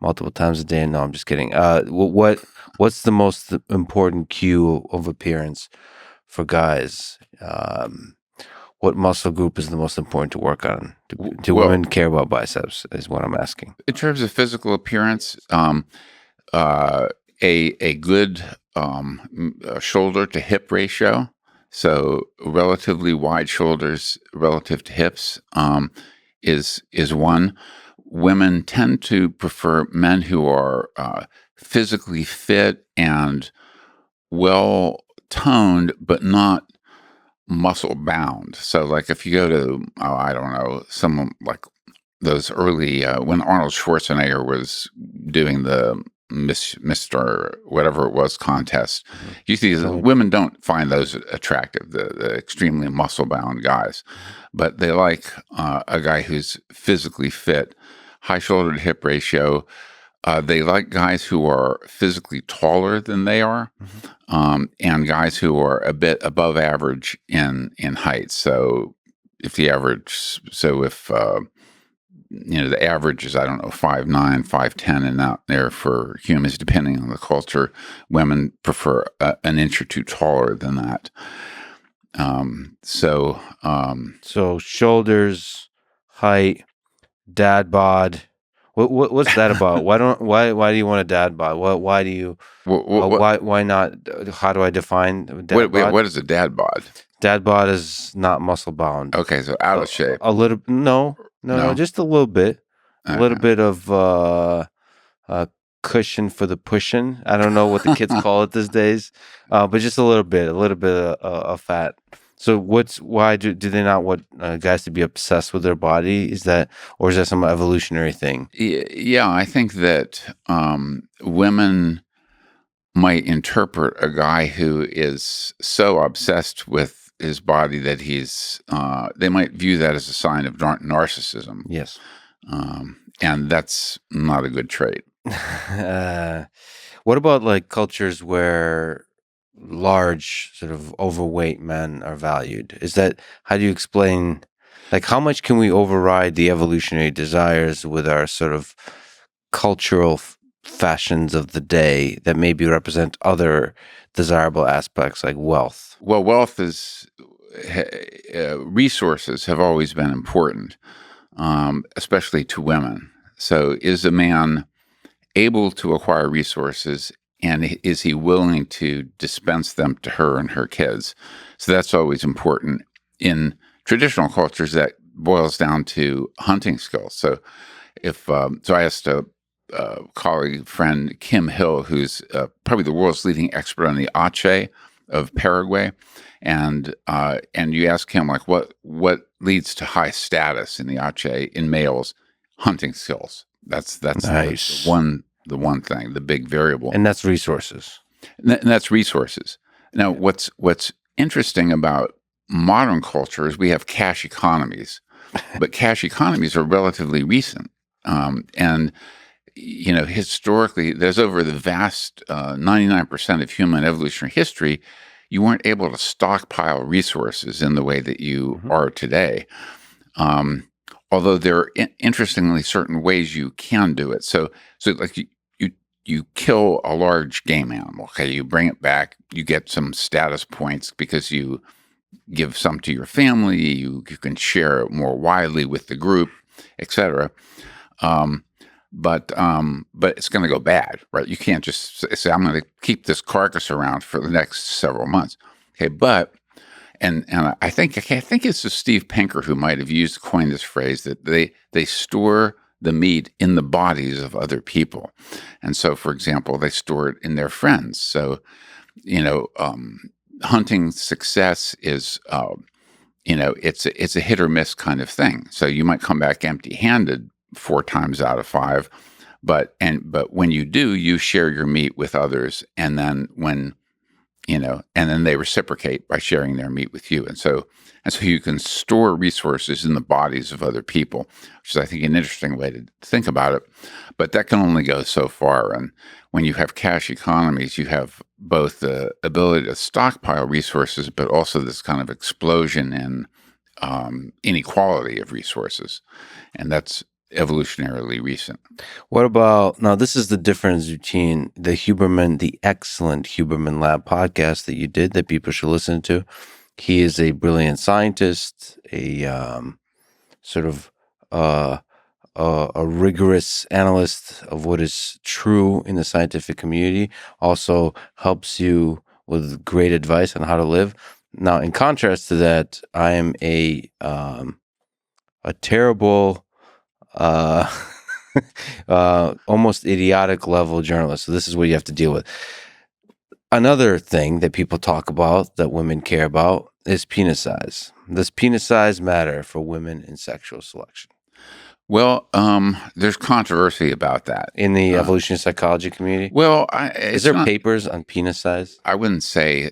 multiple times a day. No, I'm just kidding. What's the most important cue of appearance for guys? What muscle group is the most important to work on? Do women care about biceps? Is what I'm asking. In terms of physical appearance, a good shoulder to hip ratio, so relatively wide shoulders relative to hips, is one. Women tend to prefer men who are physically fit and well toned, but not muscle bound. So, like if you go to, I don't know, someone like those early when Arnold Schwarzenegger was doing the Mr. whatever it was contest, you see women don't find those attractive, the extremely muscle bound guys, but they like a guy who's physically fit, high shoulder to hip ratio. They like guys who are physically taller than they are, and guys who are a bit above average in height. So if the average is, I don't know, 5'9", 5'10", and out there for humans, depending on the culture, women prefer an inch or two taller than that. So shoulders, height, dad bod. What's that about? Why do you want a dad bod? Why do you? Why not? How do I define dad bod? What is a dad bod? Dad bod is not muscle bound. Okay, so out of shape. A little. No, just a little bit. A little bit of cushion for the pushing. I don't know what the kids call it these days, but just a little bit of fat. So why do they not want guys to be obsessed with their body? Is that some evolutionary thing? Yeah, I think that women might interpret a guy who is so obsessed with his body that they might view that as a sign of narcissism. Yes. And that's not a good trait. What about like cultures where large, sort of overweight men are valued? How do you explain, like, how much can we override the evolutionary desires with our sort of cultural fashions of the day that maybe represent other desirable aspects like wealth? Well, wealth is resources have always been important, especially to women. So is a man able to acquire resources, and is he willing to dispense them to her and her kids? So that's always important. In traditional cultures, that boils down to hunting skills. So I asked a colleague friend, Kim Hill, who's probably the world's leading expert on the Ache of Paraguay, and you ask him, like, what leads to high status in the Ache in males? Hunting skills. That's nice. The one thing, the big variable, and that's resources. And that's resources. Now, what's interesting about modern culture is we have cash economies. but cash economies are relatively recent. And historically, there's over the vast 99% of human evolutionary history, you weren't able to stockpile resources in the way that you are today. Although there are interestingly certain ways you can do it. So like you kill a large game animal. Okay, you bring it back. You get some status points because you give some to your family. You can share it more widely with the group, etc. But it's going to go bad, right? You can't just say, I'm going to keep this carcass around for the next several months. Okay, but and I think it's Steve Pinker who might have coined this phrase that they store the meat in the bodies of other people, and so, for example, they store it in their friends. So, hunting success is, it's a hit or miss kind of thing. So you might come back empty-handed 4 times out of 5, but when you do, you share your meat with others, and then and then they reciprocate by sharing their meat with you, and so you can store resources in the bodies of other people, which is, I think, an interesting way to think about it. But that can only go so far, and when you have cash economies, you have both the ability to stockpile resources, but also this kind of explosion in inequality of resources, and that's evolutionarily recent. What about, now this is the difference between the excellent Huberman Lab podcast that you did that people should listen to. He is a brilliant scientist, a sort of a rigorous analyst of what is true in the scientific community, also helps you with great advice on how to live. Now, in contrast to that, I am a terrible, almost idiotic level journalist. So this is what you have to deal with. Another thing that people talk about that women care about is penis size. Does penis size matter for women in sexual selection? Well, there's controversy about that in the evolutionary psychology community. Well, is there papers on penis size? I wouldn't say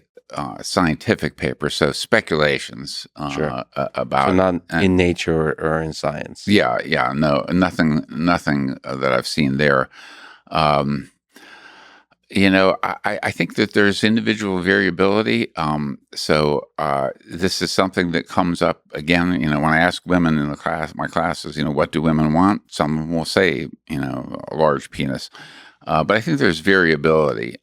scientific papers, so speculations sure. about so not in nature or in science. Yeah, no, nothing that I've seen there. I think that there's individual variability. So this is something that comes up again. When I ask women in my classes, what do women want? Some of them will say, a large penis. But I think there's variability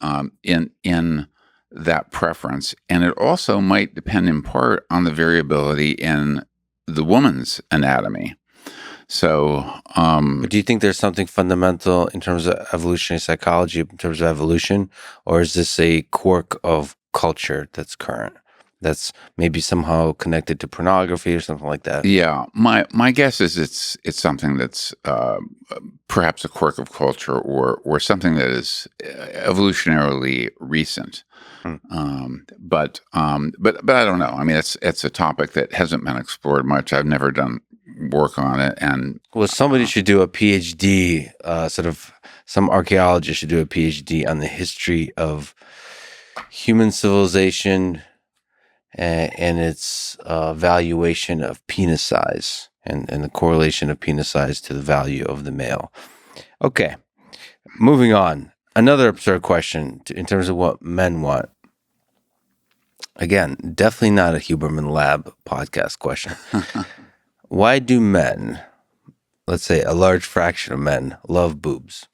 in that preference, and it also might depend in part on the variability in the woman's anatomy. So, but do you think there's something fundamental in terms of evolutionary psychology, in terms of evolution, or is this a quirk of culture that's current, that's maybe somehow connected to pornography or something like that? Yeah, my guess is it's something that's perhaps a quirk of culture or something that is evolutionarily recent. But I don't know. I mean, it's a topic that hasn't been explored much. I've never done work on it, and somebody should do a PhD. Some archaeologist should do a PhD on the history of human civilization and its valuation of penis size and the correlation of penis size to the value of the male. Okay, moving on. Another absurd question in terms of what men want. Again, definitely not a Huberman Lab podcast question. Why do men, let's say a large fraction of men, love boobs?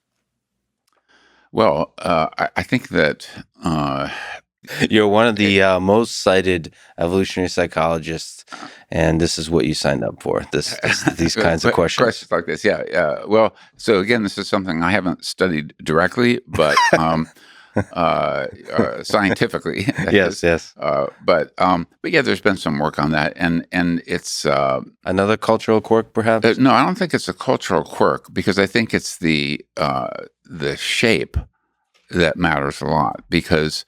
Well, I think that you're one of the most cited evolutionary psychologists, and this is what you signed up for. These kinds of questions. Questions like this, yeah. Well, so again, this is something I haven't studied directly, but scientifically, yes. But yeah, there's been some work on that, and it's another cultural quirk, perhaps. No, I don't think it's a cultural quirk, because I think it's the shape that matters a lot, because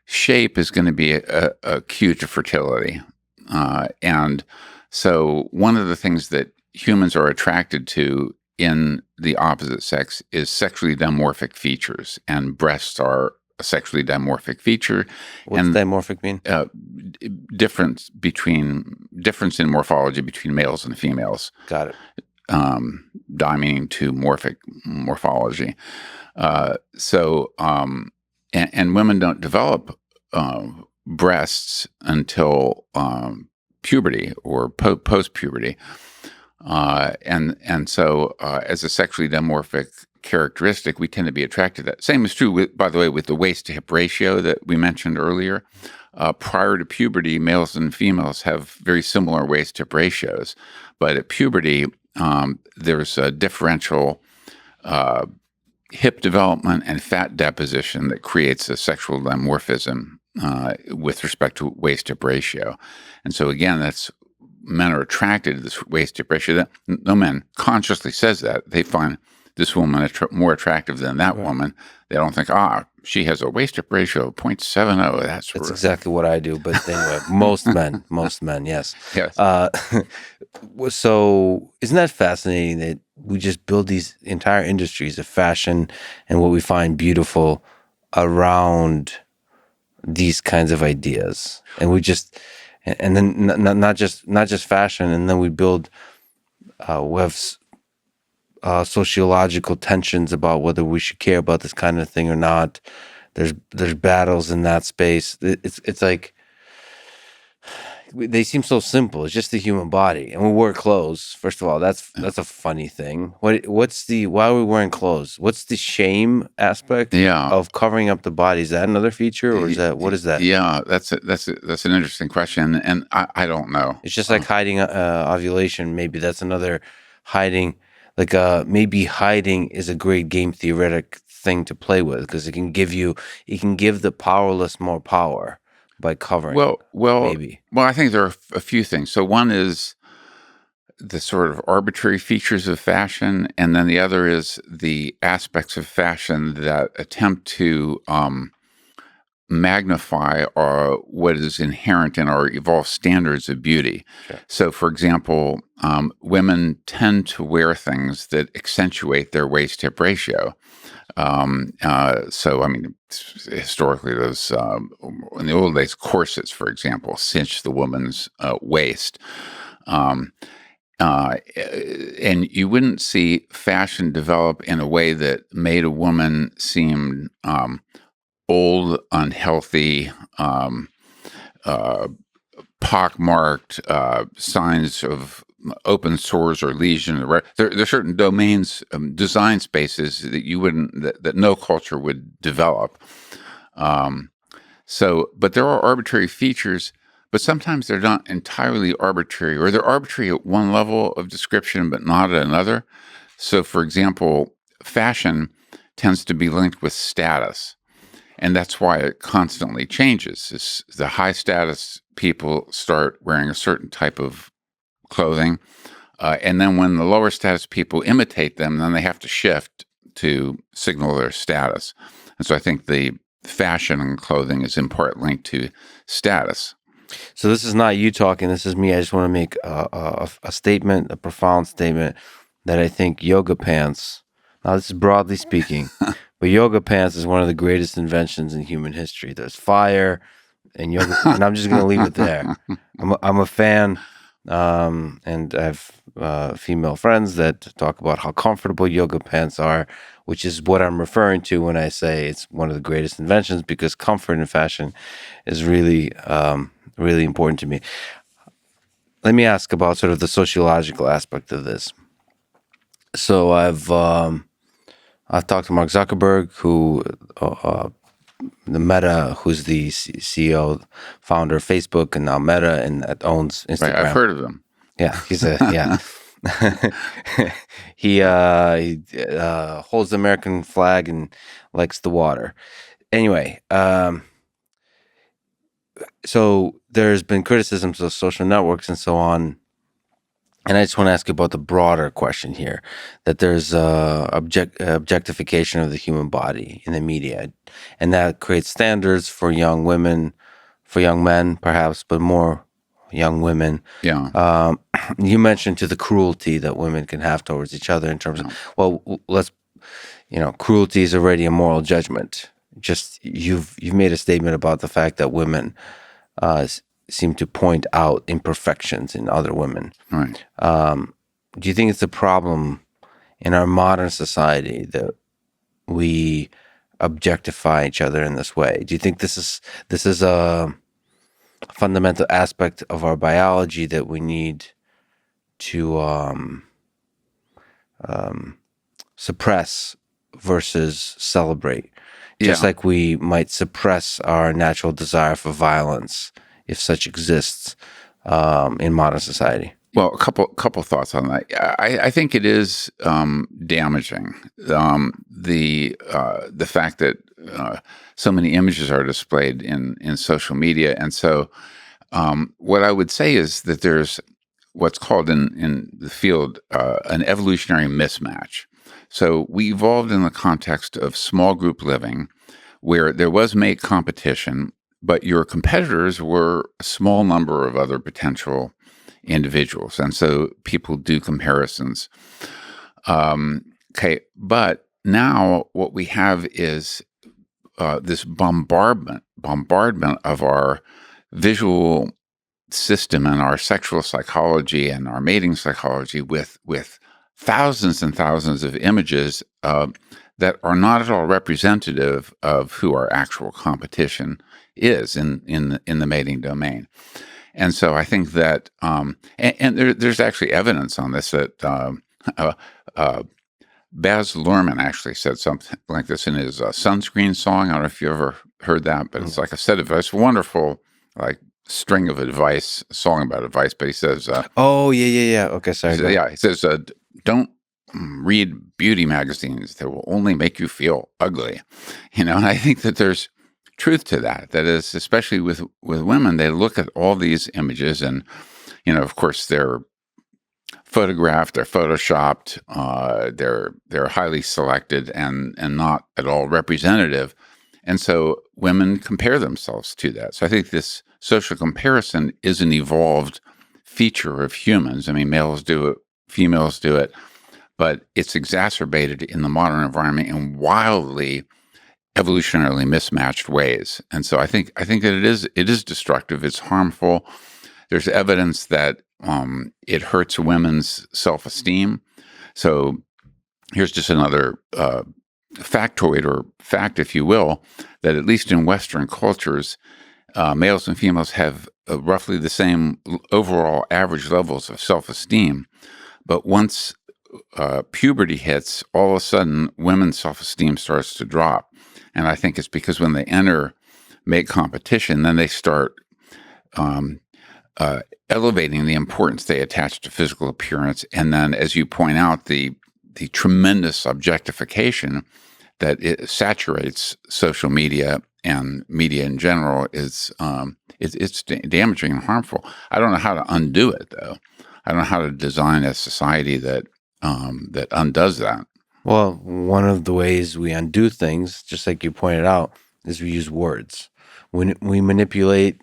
shape is going to be a cue to fertility, and so one of the things that humans are attracted to in the opposite sex is sexually dimorphic features, and breasts are a sexually dimorphic feature. What's dimorphic mean? Difference in morphology between males and females. Got it. Di meaning to morphic morphology. And women don't develop breasts until puberty or post-puberty. And so as a sexually dimorphic characteristic, we tend to be attracted to that. Same is true, by the way, with the waist-to-hip ratio that we mentioned earlier. Prior to puberty, males and females have very similar waist-to-hip ratios. But at puberty, there's a differential hip development and fat deposition that creates a sexual dimorphism with respect to waist-hip ratio. And so again, men are attracted to this waist-hip ratio. No man consciously says that. They find this woman more attractive than that woman. They don't think, she has a waist-hip ratio of 0.70. That's exactly what I do. But anyway, most men, yes. Yes. So isn't that fascinating that we just build these entire industries of fashion and what we find beautiful around these kinds of ideas, and we just, and then not just fashion, and then we build, we have sociological tensions about whether we should care about this kind of thing or not. There's battles in that space. It's like they seem so simple. It's just the human body, and we wear clothes. First of all, that's a funny thing. Why are we wearing clothes? What's the shame aspect of covering up the body? Is that another feature, or what is that? Yeah, that's an interesting question, and I don't know. It's just like hiding ovulation. Maybe that's another hiding. Like maybe hiding is a great game theoretic thing to play with because it can give the powerless more power by covering. Maybe. Well, I think there are a few things. So one is the sort of arbitrary features of fashion, and then the other is the aspects of fashion that attempt to magnify what is inherent in our evolved standards of beauty. Sure. So, for example, women tend to wear things that accentuate their waist-hip ratio. So, I mean, historically, those in the old days, corsets, for example, cinched the woman's waist. And you wouldn't see fashion develop in a way that made a woman seem old, unhealthy, pockmarked, signs of open sores or lesion. There are certain domains, design spaces that no culture would develop. But there are arbitrary features, but sometimes they're not entirely arbitrary, or they're arbitrary at one level of description, but not at another. So, for example, fashion tends to be linked with status. And that's why it constantly changes. The high status people start wearing a certain type of clothing. And then when the lower status people imitate them, then they have to shift to signal their status. And so I think the fashion and clothing is in part linked to status. So this is not you talking. This is me. I just want to make a statement, a profound statement that I think yoga pants, now this is broadly speaking, but yoga pants is one of the greatest inventions in human history. There's fire and yoga, and I'm just going to leave it there. I'm a fan, and I have female friends that talk about how comfortable yoga pants are, which is what I'm referring to when I say it's one of the greatest inventions, because comfort in fashion is really, really important to me. Let me ask about sort of the sociological aspect of this. So I've talked to Mark Zuckerberg, who the Meta, who's the CEO, founder of Facebook, and now Meta, and that owns Instagram. Right, I've heard of him. Yeah, he's he holds the American flag and likes the water. Anyway, so there's been criticisms of social networks and so on. And I just want to ask you about the broader question here, that there's objectification of the human body in the media, and that creates standards for young women, for young men perhaps, but more young women. Yeah. You mentioned to the cruelty that women can have towards each other in terms of, cruelty is already a moral judgment. just you've made a statement about the fact that women seem to point out imperfections in other women. Right. Do you think it's a problem in our modern society that we objectify each other in this way? Do you think this is a fundamental aspect of our biology that we need to suppress versus celebrate? Just like we might suppress our natural desire for violence, if such exists, in modern society. Well, a couple thoughts on that. I think it is damaging, the fact that so many images are displayed in social media, and so what I would say is that there's what's called in the field an evolutionary mismatch. So we evolved in the context of small group living, where there was mate competition, but your competitors were a small number of other potential individuals, and so people do comparisons. Okay, but now what we have is this bombardment of our visual system and our sexual psychology and our mating psychology with thousands and thousands of images that are not at all representative of who our actual competition is in the mating domain. And so I think that, and there's actually evidence on this that Baz Luhrmann actually said something like this in his Sunscreen song. I don't know if you ever heard that, but it's like a set of advice, wonderful, like string of advice, a song about advice. But he says, yeah. Okay, sorry. He says, don't read beauty magazines that will only make you feel ugly. And I think that there's truth to that. That is, especially with women, they look at all these images, and of course, they're photographed, they're photoshopped, they're highly selected and not at all representative, and so women compare themselves to that. So I think this social comparison is an evolved feature of humans. I mean, males do it, females do it, but it's exacerbated in the modern environment in wildly evolutionarily mismatched ways. And so I think that it is destructive. It's harmful. There's evidence that it hurts women's self-esteem. So here's just another factoid or fact, if you will, that at least in Western cultures, males and females have roughly the same overall average levels of self-esteem. But once puberty hits, all of a sudden, women's self-esteem starts to drop. And I think it's because when they enter mate competition, then they start elevating the importance they attach to physical appearance. And then, as you point out, the tremendous objectification that it saturates social media and media in general is it's damaging and harmful. I don't know how to undo it, though. I don't know how to design a society that undoes that. Well, one of the ways we undo things, just like you pointed out, is we use words. When we manipulate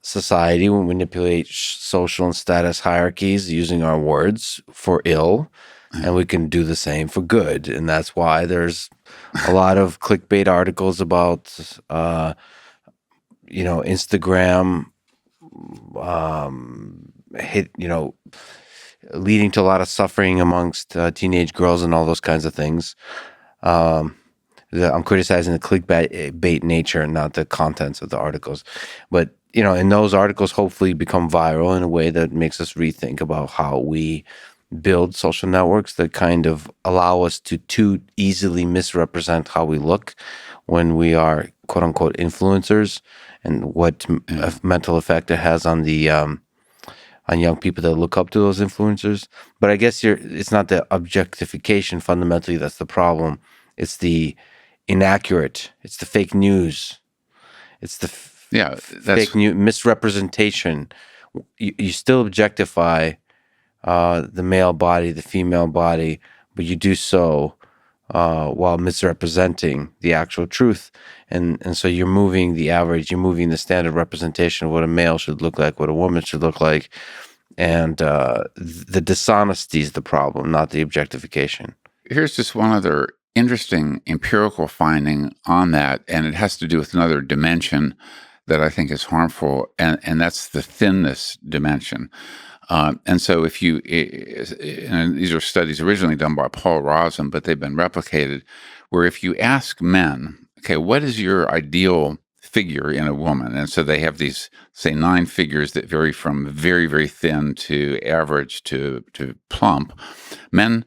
society, we manipulate social and status hierarchies using our words for ill, and we can do the same for good. And that's why there's a lot of clickbait articles about, Instagram, leading to a lot of suffering amongst teenage girls and all those kinds of things. I'm criticizing the clickbait nature, not the contents of the articles. But, and those articles hopefully become viral in a way that makes us rethink about how we build social networks that kind of allow us to too easily misrepresent how we look when we are quote unquote influencers, and what mental effect it has on the on young people that look up to those influencers. But I guess it's not the objectification fundamentally that's the problem. It's the inaccurate. It's the fake news. It's the fake news misrepresentation. You still objectify the male body, the female body, but you do so while misrepresenting the actual truth. And so you're moving the average, you're moving the standard representation of what a male should look like, what a woman should look like. And the dishonesty is the problem, not the objectification. Here's just one other interesting empirical finding on that, and it has to do with another dimension that I think is harmful, and that's the thinness dimension. And so if you, and these are studies originally done by Paul Rosen, but they've been replicated, where if you ask men, okay, what is your ideal figure in a woman? And so they have these, say, 9 figures that vary from very, very thin to average to plump. Men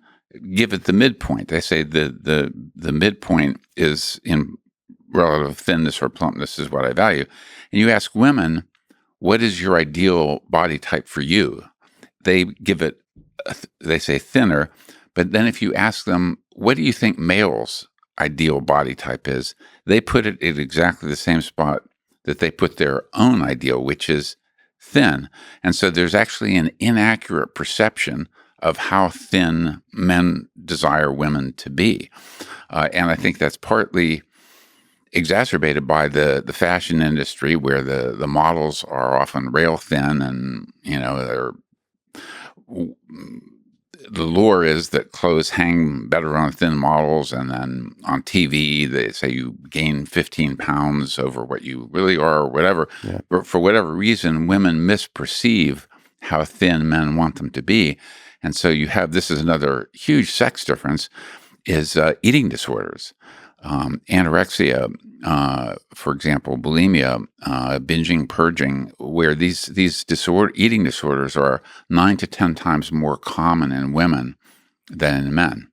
give it the midpoint. They say the midpoint is in relative thinness or plumpness is what I value. And you ask women, what is your ideal body type for you? They give it, they say thinner, but then if you ask them, what do you think males' ideal body type is? They put it in exactly the same spot that they put their own ideal, which is thin. And so there's actually an inaccurate perception of how thin men desire women to be. And I think that's partly exacerbated by the fashion industry, where the models are often rail thin, and the lure is that clothes hang better on thin models, and then on TV they say you gain 15 pounds over what you really are, or whatever. Yeah. But for whatever reason, women misperceive how thin men want them to be, and so you have, this is another huge sex difference, is eating disorders. Anorexia, for example, bulimia, binging, purging, where these eating disorders are 9 to 10 times more common in women than in men.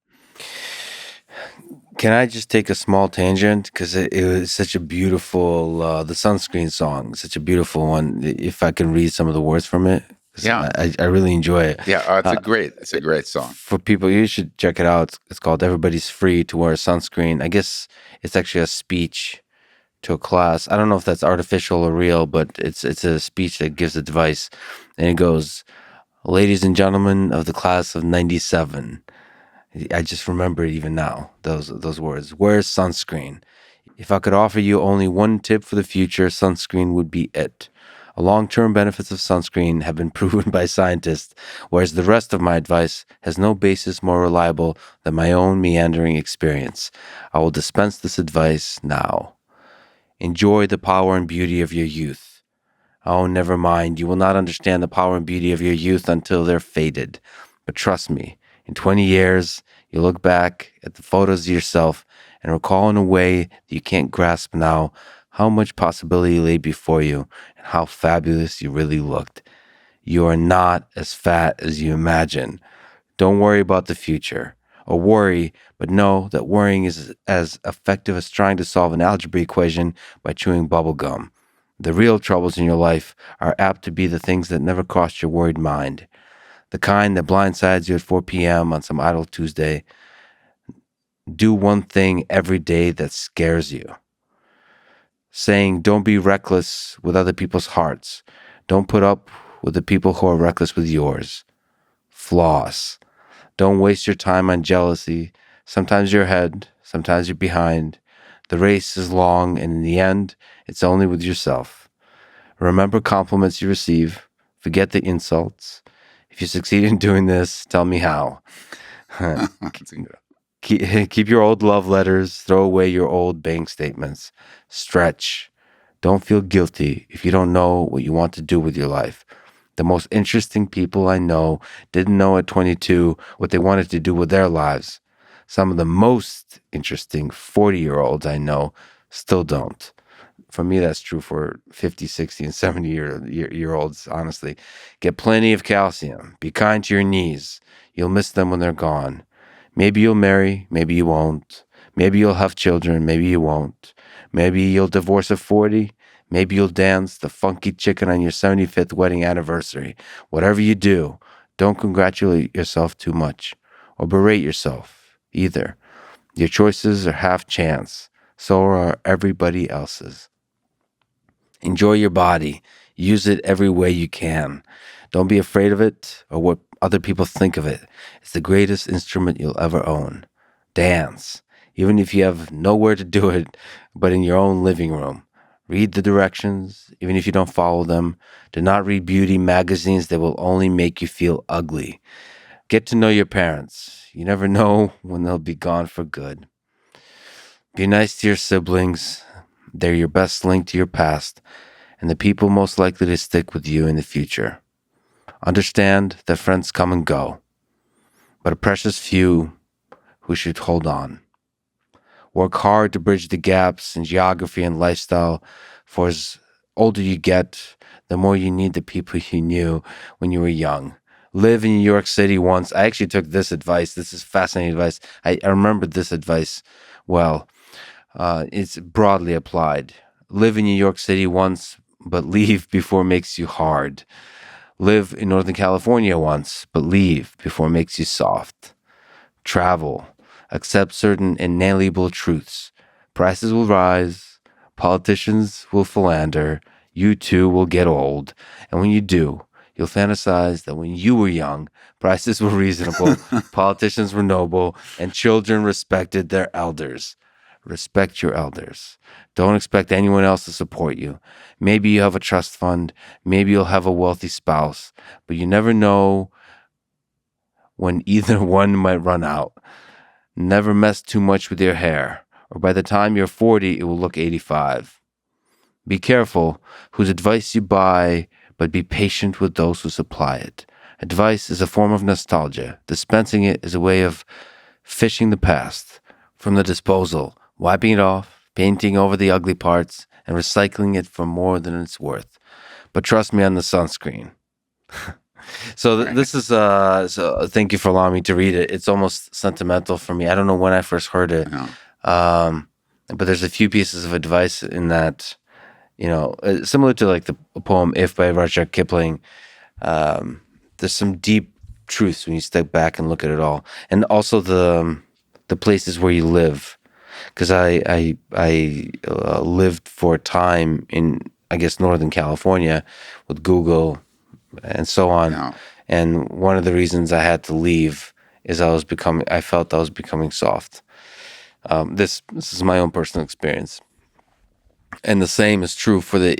Can I just take a small tangent? Because it was such a beautiful, the Sunscreen song, such a beautiful one. If I can read some of the words from it. Yeah, I really enjoy it. Yeah, it's a great song. For people, you should check it out. It's called "Everybody's Free to Wear a Sunscreen." I guess it's actually a speech to a class. I don't know if that's artificial or real, but it's a speech that gives advice, and it goes, "Ladies and gentlemen of the class of '97." I just remember it even now. Those words. Wear sunscreen. If I could offer you only one tip for the future, sunscreen would be it. Long-term benefits of sunscreen have been proven by scientists, whereas the rest of my advice has no basis more reliable than my own meandering experience. I will dispense this advice now. Enjoy the power and beauty of your youth. Oh, never mind. You will not understand the power and beauty of your youth until they're faded. But trust me, in 20 years, you'll look back at the photos of yourself and recall in a way that you can't grasp now how much possibility lay before you and how fabulous you really looked. You are not as fat as you imagine. Don't worry about the future. Or worry, but know that worrying is as effective as trying to solve an algebra equation by chewing bubble gum. The real troubles in your life are apt to be the things that never crossed your worried mind. The kind that blindsides you at 4 p.m. on some idle Tuesday. Do one thing every day that scares you. Saying, don't be reckless with other people's hearts. Don't put up with the people who are reckless with yours. Floss. Don't waste your time on jealousy. Sometimes you're ahead, sometimes you're behind. The race is long, and in the end, it's only with yourself. Remember compliments you receive. Forget the insults. If you succeed in doing this, tell me how. Keep your old love letters. Throw away your old bank statements. Stretch. Don't feel guilty if you don't know what you want to do with your life. The most interesting people I know didn't know at 22 what they wanted to do with their lives. Some of the most interesting 40-year-olds I know still don't. For me, that's true for 50, 60, and 70-year-olds, honestly. Get plenty of calcium. Be kind to your knees. You'll miss them when they're gone. Maybe you'll marry, maybe you won't. Maybe you'll have children, maybe you won't. Maybe you'll divorce at 40. Maybe you'll dance the funky chicken on your 75th wedding anniversary. Whatever you do, don't congratulate yourself too much or berate yourself either. Your choices are half chance. So are everybody else's. Enjoy your body. Use it every way you can. Don't be afraid of it or what other people think of it. It's the greatest instrument you'll ever own. Dance, even if you have nowhere to do it but in your own living room. Read the directions, even if you don't follow them. Do not read beauty magazines that will only make you feel ugly. Get to know your parents. You never know when they'll be gone for good. Be nice to your siblings. They're your best link to your past and the people most likely to stick with you in the future. Understand that friends come and go, but a precious few who should hold on. Work hard to bridge the gaps in geography and lifestyle, for as older you get, the more you need the people you knew when you were young. Live in New York City once. I actually took this advice. This is fascinating advice. I remember this advice well. It's broadly applied. Live in New York City once, but leave before it makes you hard. Live in Northern California once, but leave before it makes you soft. Travel. Accept certain inalienable truths. Prices will rise. Politicians will philander. You too will get old. And when you do, you'll fantasize that when you were young, prices were reasonable, politicians were noble, and children respected their elders. Respect your elders. Don't expect anyone else to support you. Maybe you have a trust fund. Maybe you'll have a wealthy spouse. But you never know when either one might run out. Never mess too much with your hair, or by the time you're 40, it will look 85. Be careful whose advice you buy, but be patient with those who supply it. Advice is a form of nostalgia. Dispensing it is a way of fishing the past from the disposal, wiping it off, painting over the ugly parts, and recycling it for more than it's worth. But trust me on the sunscreen. So this is so thank you for allowing me to read it. It's almost sentimental for me. I don't know when I first heard it. But there's a few pieces of advice in that, similar to like the poem If by Rudyard Kipling. There's some deep truths when you step back and look at it all. And also the places where you live. Because I lived for a time in, I guess, Northern California with Google and so on. Yeah. And one of the reasons I had to leave is I felt I was becoming soft. This is my own personal experience. And the same is true for the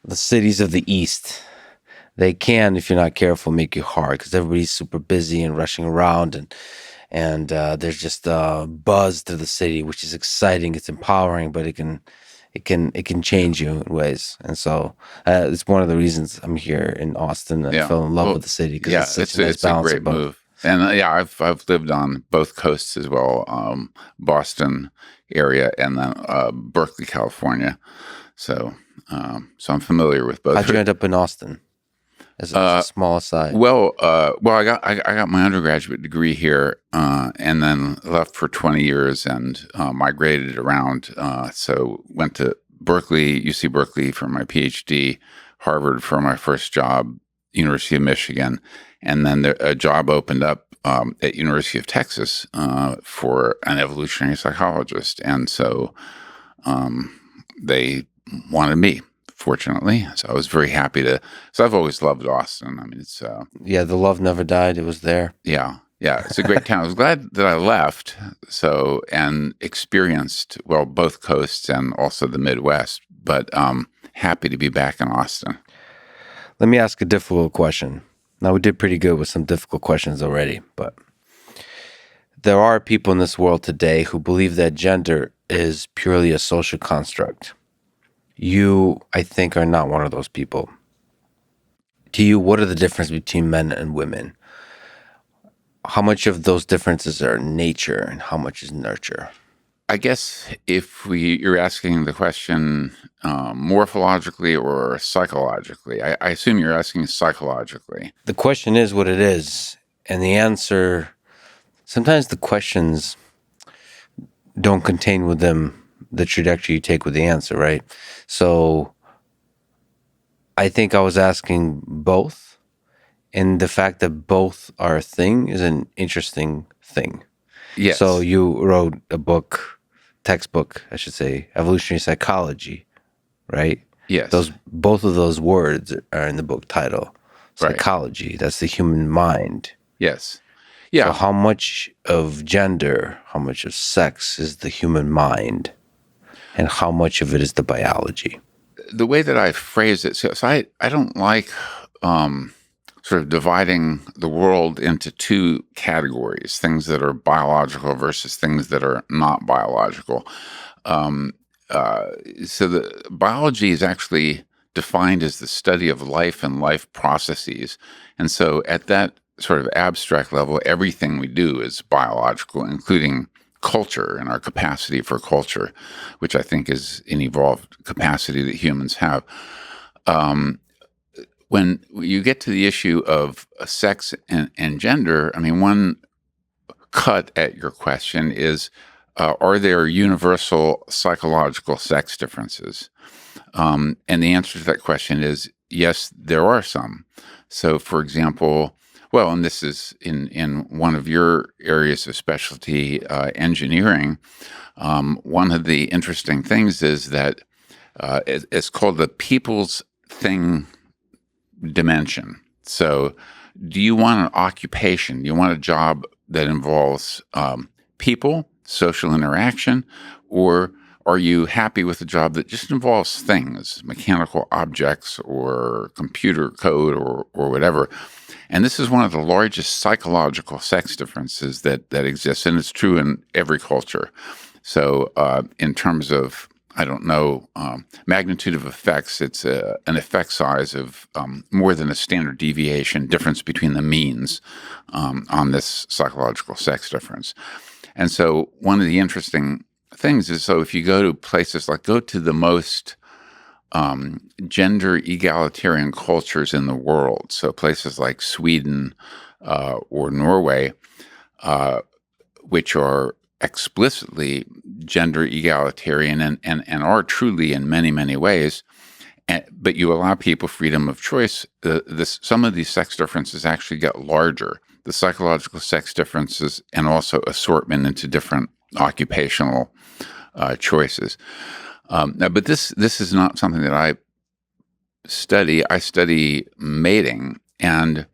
cities of the East. They can, if you're not careful, make you hard because everybody's super busy and rushing around, and there's just a buzz to the city, which is exciting. It's empowering, but it can change you in ways. And so it's one of the reasons I'm here in Austin. I fell in love with the city because it's such a nice balance. It's a great move. And I've lived on both coasts as well, Boston area and then Berkeley, California. So I'm familiar with both. How'd you end up in Austin? As a small aside. Well, I got my undergraduate degree here, and then left for 20 years and migrated around. So went to Berkeley, UC Berkeley for my PhD, Harvard for my first job, University of Michigan, and then a job opened up at University of Texas for an evolutionary psychologist, and so they wanted me. Fortunately, so I was very happy to. So I've always loved Austin. I mean, it's the love never died. It was there. Yeah, it's a great town. I was glad that I left. So and experienced both coasts and also the Midwest. But happy to be back in Austin. Let me ask a difficult question. Now we did pretty good with some difficult questions already, but there are people in this world today who believe that gender is purely a social construct. You, I think, are not one of those people. To you, what are the differences between men and women? How much of those differences are nature and how much is nurture? I guess if you're asking the question morphologically or psychologically, I assume you're asking psychologically. The question is what it is, and the answer, sometimes the questions don't contain with them the trajectory you take with the answer, right? So I think I was asking both, and the fact that both are a thing is an interesting thing. Yes. So you wrote a textbook, I should say, Evolutionary Psychology, right? Yes. Both of those words are in the book title. Psychology, right. That's the human mind. Yes. Yeah. So how much of gender, how much of sex is the human mind? And how much of it is the biology? The way that I phrase it, so I don't like. So sort of dividing the world into two categories: things that are biological versus things that are not biological. Um, so the biology is actually defined as the study of life and life processes. And so at that sort of abstract level, everything we do is biological, including culture and our capacity for culture, which I think is an evolved capacity that humans have. When you get to the issue of sex and gender, I mean, one cut at your question is, are there universal psychological sex differences? And the answer to that question is yes, there are some. So, for example, well, and this is in one of your areas of specialty, engineering. One of the interesting things is that it's called the people's thing dimension. So, do you want an occupation? Do you want a job that involves people, social interaction, or are you happy with a job that just involves things, mechanical objects or computer code or whatever? And this is one of the largest psychological sex differences that exists, and it's true in every culture. So in terms of, I don't know, magnitude of effects, it's an effect size of more than a standard deviation difference between the means on this psychological sex difference. And so one of the interesting things is, so if you go to places like, go to the most gender egalitarian cultures in the world, so places like Sweden or Norway, which are explicitly gender egalitarian and are truly in many, many ways, but you allow people freedom of choice, some of these sex differences actually get larger. The psychological sex differences and also assortment into different occupational choices. But this is not something that I study. I study mating, and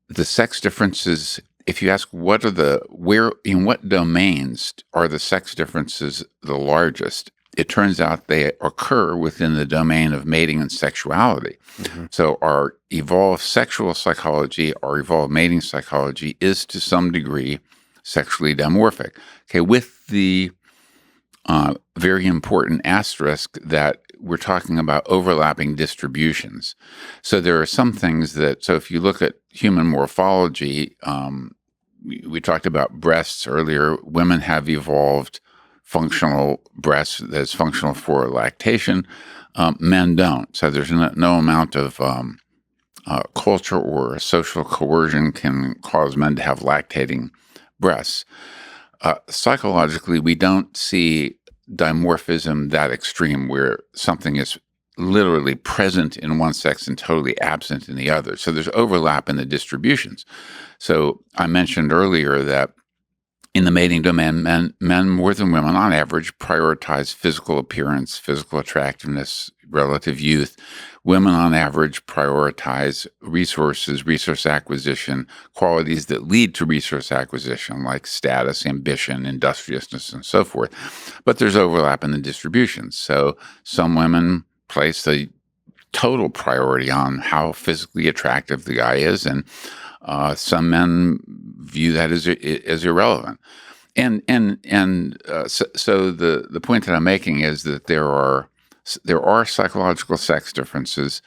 the sex differences. If you ask where in what domains are the sex differences the largest, it turns out they occur within the domain of mating and sexuality. Mm-hmm. So our evolved sexual psychology, our evolved mating psychology is to some degree sexually dimorphic. Okay, with the very important asterisk that we're talking about overlapping distributions. So there are some things that, so if you look at human morphology, we talked about breasts earlier. Women have evolved functional breasts that's functional for lactation. Men don't. So there's no amount of culture or social coercion can cause men to have lactating breasts. Psychologically, we don't see dimorphism that extreme where something is literally present in one sex and totally absent in the other. So there's overlap in the distributions. So I mentioned earlier that in the mating domain, men more than women on average prioritize physical appearance, physical attractiveness, relative youth. Women on average prioritize resources, resource acquisition, qualities that lead to resource acquisition, like status, ambition, industriousness, and so forth. But there's overlap in the distributions. So some women place a total priority on how physically attractive the guy is, and some men view that as irrelevant. So the point that I'm making is that there are psychological sex differences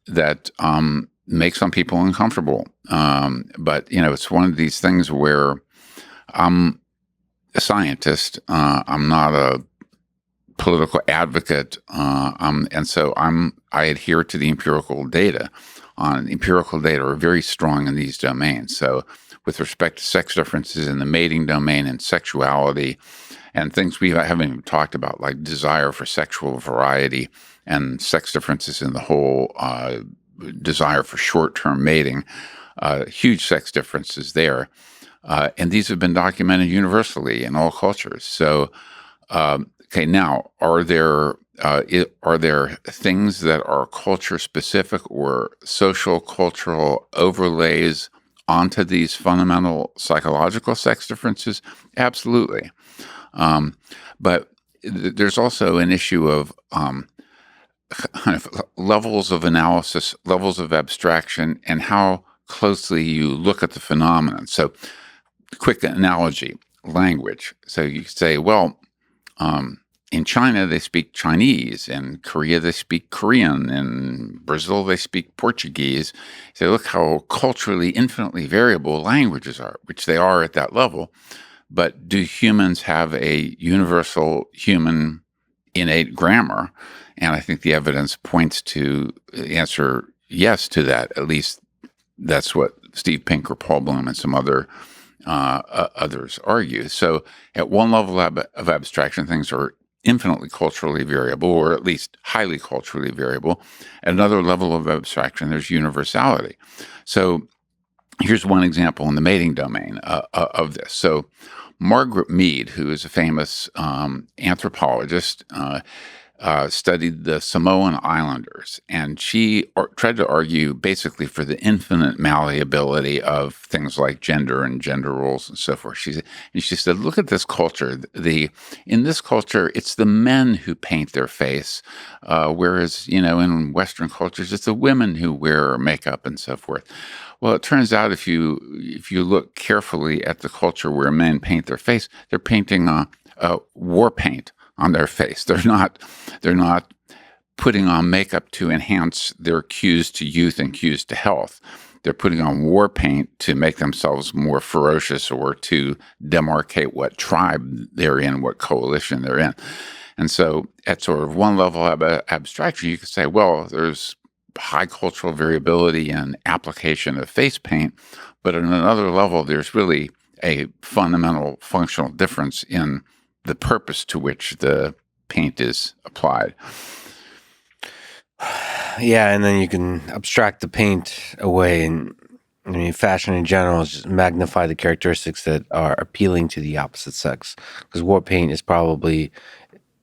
that make some people uncomfortable. But it's one of these things where I'm a scientist. I'm not a political advocate, and so I adhere to the empirical data. Empirical data are very strong in these domains. So with respect to sex differences in the mating domain and sexuality, and things we haven't even talked about, like desire for sexual variety and sex differences in the whole desire for short-term mating, huge sex differences there. And these have been documented universally in all cultures. So, okay, now, are there things that are culture-specific or social cultural overlays onto these fundamental psychological sex differences? Absolutely. But there's also an issue of kind of levels of analysis, levels of abstraction, and how closely you look at the phenomenon. So, quick analogy: language. So you could say, well, in China, they speak Chinese. In Korea, they speak Korean. In Brazil, they speak Portuguese. So look how culturally infinitely variable languages are, which they are at that level. But do humans have a universal human innate grammar? And I think the evidence points to the answer yes to that. At least that's what Steve Pinker, Paul Bloom, and some others argue. So at one level of abstraction, things are infinitely culturally variable, or at least highly culturally variable. At another level of abstraction, there's universality. So here's one example in the mating domain of this. So Margaret Mead, who is a famous anthropologist, studied the Samoan Islanders, and she tried to argue basically for the infinite malleability of things like gender and gender roles and so forth. She said, look at this culture. In this culture, it's the men who paint their face, whereas in Western cultures, it's the women who wear makeup and so forth. Well, it turns out if you look carefully at the culture where men paint their face, they're painting war paint on their face. They're not putting on makeup to enhance their cues to youth and cues to health. They're putting on war paint to make themselves more ferocious or to demarcate what tribe they're in, what coalition they're in. And so at sort of one level of abstraction, you could say, well, there's high cultural variability in application of face paint, but at another level, there's really a fundamental functional difference in the purpose to which the paint is applied. Yeah, and then you can abstract the paint away, and I mean, fashion in general is just magnify the characteristics that are appealing to the opposite sex. Because war paint is probably,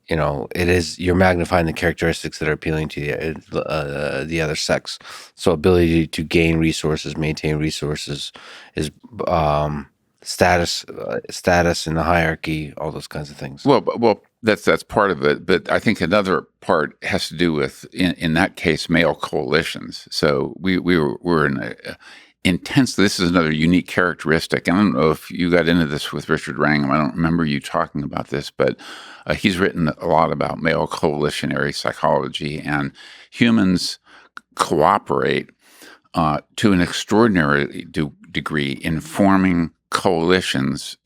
you're magnifying the characteristics that are appealing to the other sex. So ability to gain resources, maintain resources, is status in the hierarchy, all those kinds of things. Well, that's part of it, but I think another part has to do with in that case male coalitions. So we were in a intensely. This is another unique characteristic. I don't know if you got into this with Richard Wrangham. I don't remember you talking about this, but he's written a lot about male coalitionary psychology, and humans cooperate to an extraordinary degree in forming coalitions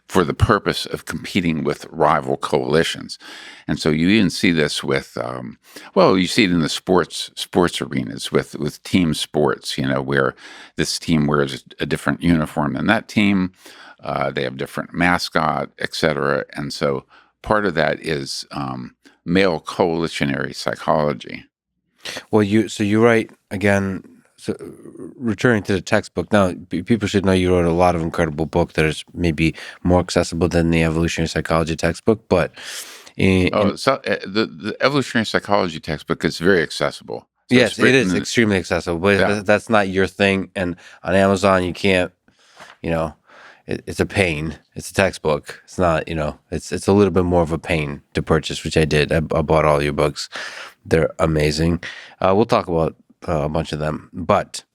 for the purpose of competing with rival coalitions. And so you even see this with, you see it in the sports arenas with team sports, where this team wears a different uniform than that team. They have different mascot, et cetera. And so part of that is male coalitionary psychology. Well, you write again. So, returning to the textbook, now people should know you wrote a lot of incredible book that is maybe more accessible than the evolutionary psychology textbook. But the evolutionary psychology textbook is very accessible. So yes, it is extremely accessible, but that's not your thing. And on Amazon, you can't. It's a pain. It's a textbook. It's not. It's a little bit more of a pain to purchase, which I did. I bought all your books. They're amazing. We'll talk about a bunch of them. But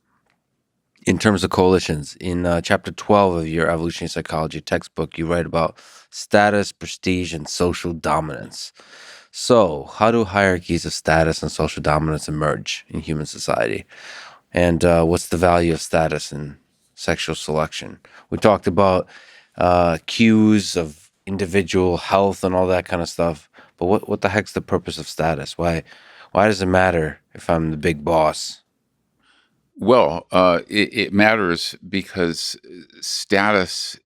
in terms of coalitions, in chapter 12 of your evolutionary psychology textbook, you write about status, prestige, and social dominance. So how do hierarchies of status and social dominance emerge in human society? And what's the value of status in sexual selection? We talked about cues of individual health and all that kind of stuff. But what the heck's the purpose of status? Why does it matter if I'm the big boss? Well, it matters because status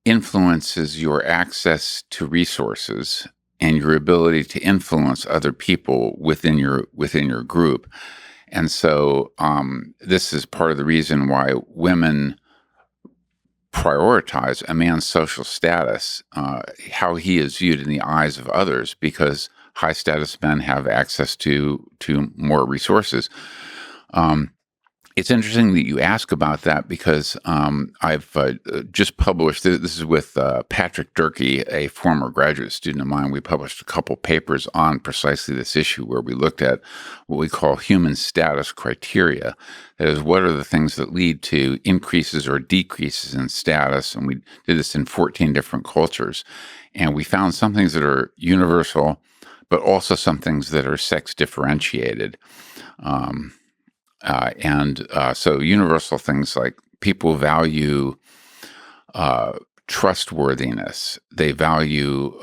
influences your access to resources and your ability to influence other people within your group. And so this is part of the reason why women prioritize a man's social status, how he is viewed in the eyes of others, because high status men have access to more resources. It's interesting that you ask about that because I've just published, this is with Patrick Durkee, a former graduate student of mine. We published a couple papers on precisely this issue where we looked at what we call human status criteria. That is, what are the things that lead to increases or decreases in status? And we did this in 14 different cultures. And we found some things that are universal, but also some things that are sex differentiated. So universal things like people value trustworthiness. They value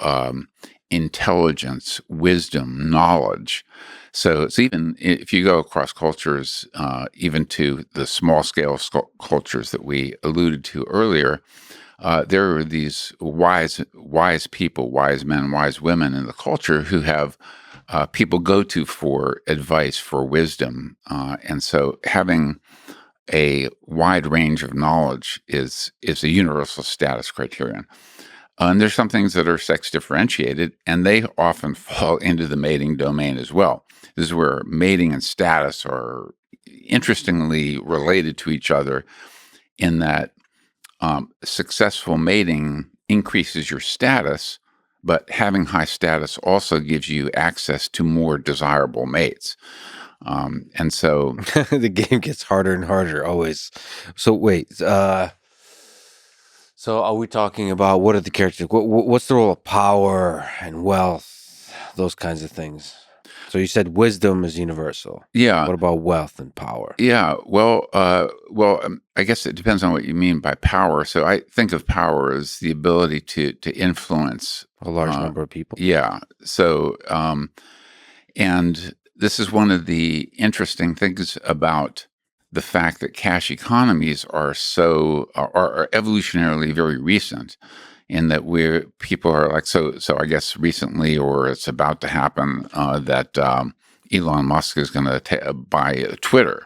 intelligence, wisdom, knowledge. So it's even if you go across cultures, even to the small scale cultures that we alluded to earlier, there are these wise people, wise men, wise women in the culture who have people go to for advice, for wisdom. And so having a wide range of knowledge is a universal status criterion. And there's some things that are sex differentiated, and they often fall into the mating domain as well. This is where mating and status are interestingly related to each other in that successful mating increases your status, but having high status also gives you access to more desirable mates. And so The game gets harder and harder always. So wait, so are we talking about what are the characters? What's the role of power and wealth, those kinds of things? So you said wisdom is universal. yeah, What about wealth and power? yeah. Well, I guess it depends on what you mean by power. So I think of power as the ability to influence A large number of people. Yeah. So, and this is one of the interesting things about the fact that cash economies are evolutionarily very recent, in that people are like so. I guess recently, or it's about to happen, that Elon Musk is going to buy Twitter.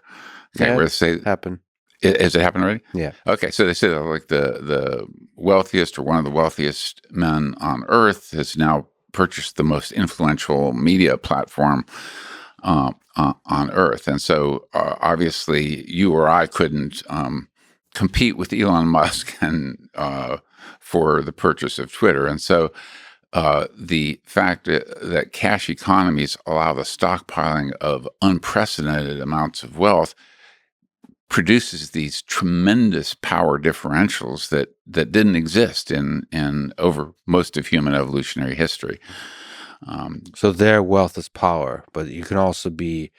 Okay, Yeah, where they say happen. has it happened already? Yeah. Okay, so they say that like the wealthiest or one of the wealthiest men on earth has now purchased the most influential media platform on earth, and so obviously you or I couldn't compete with Elon Musk and for the purchase of Twitter, and so. The fact that cash economies allow the stockpiling of unprecedented amounts of wealth produces these tremendous power differentials that didn't exist in over most of human evolutionary history. So their wealth is power, but you can also be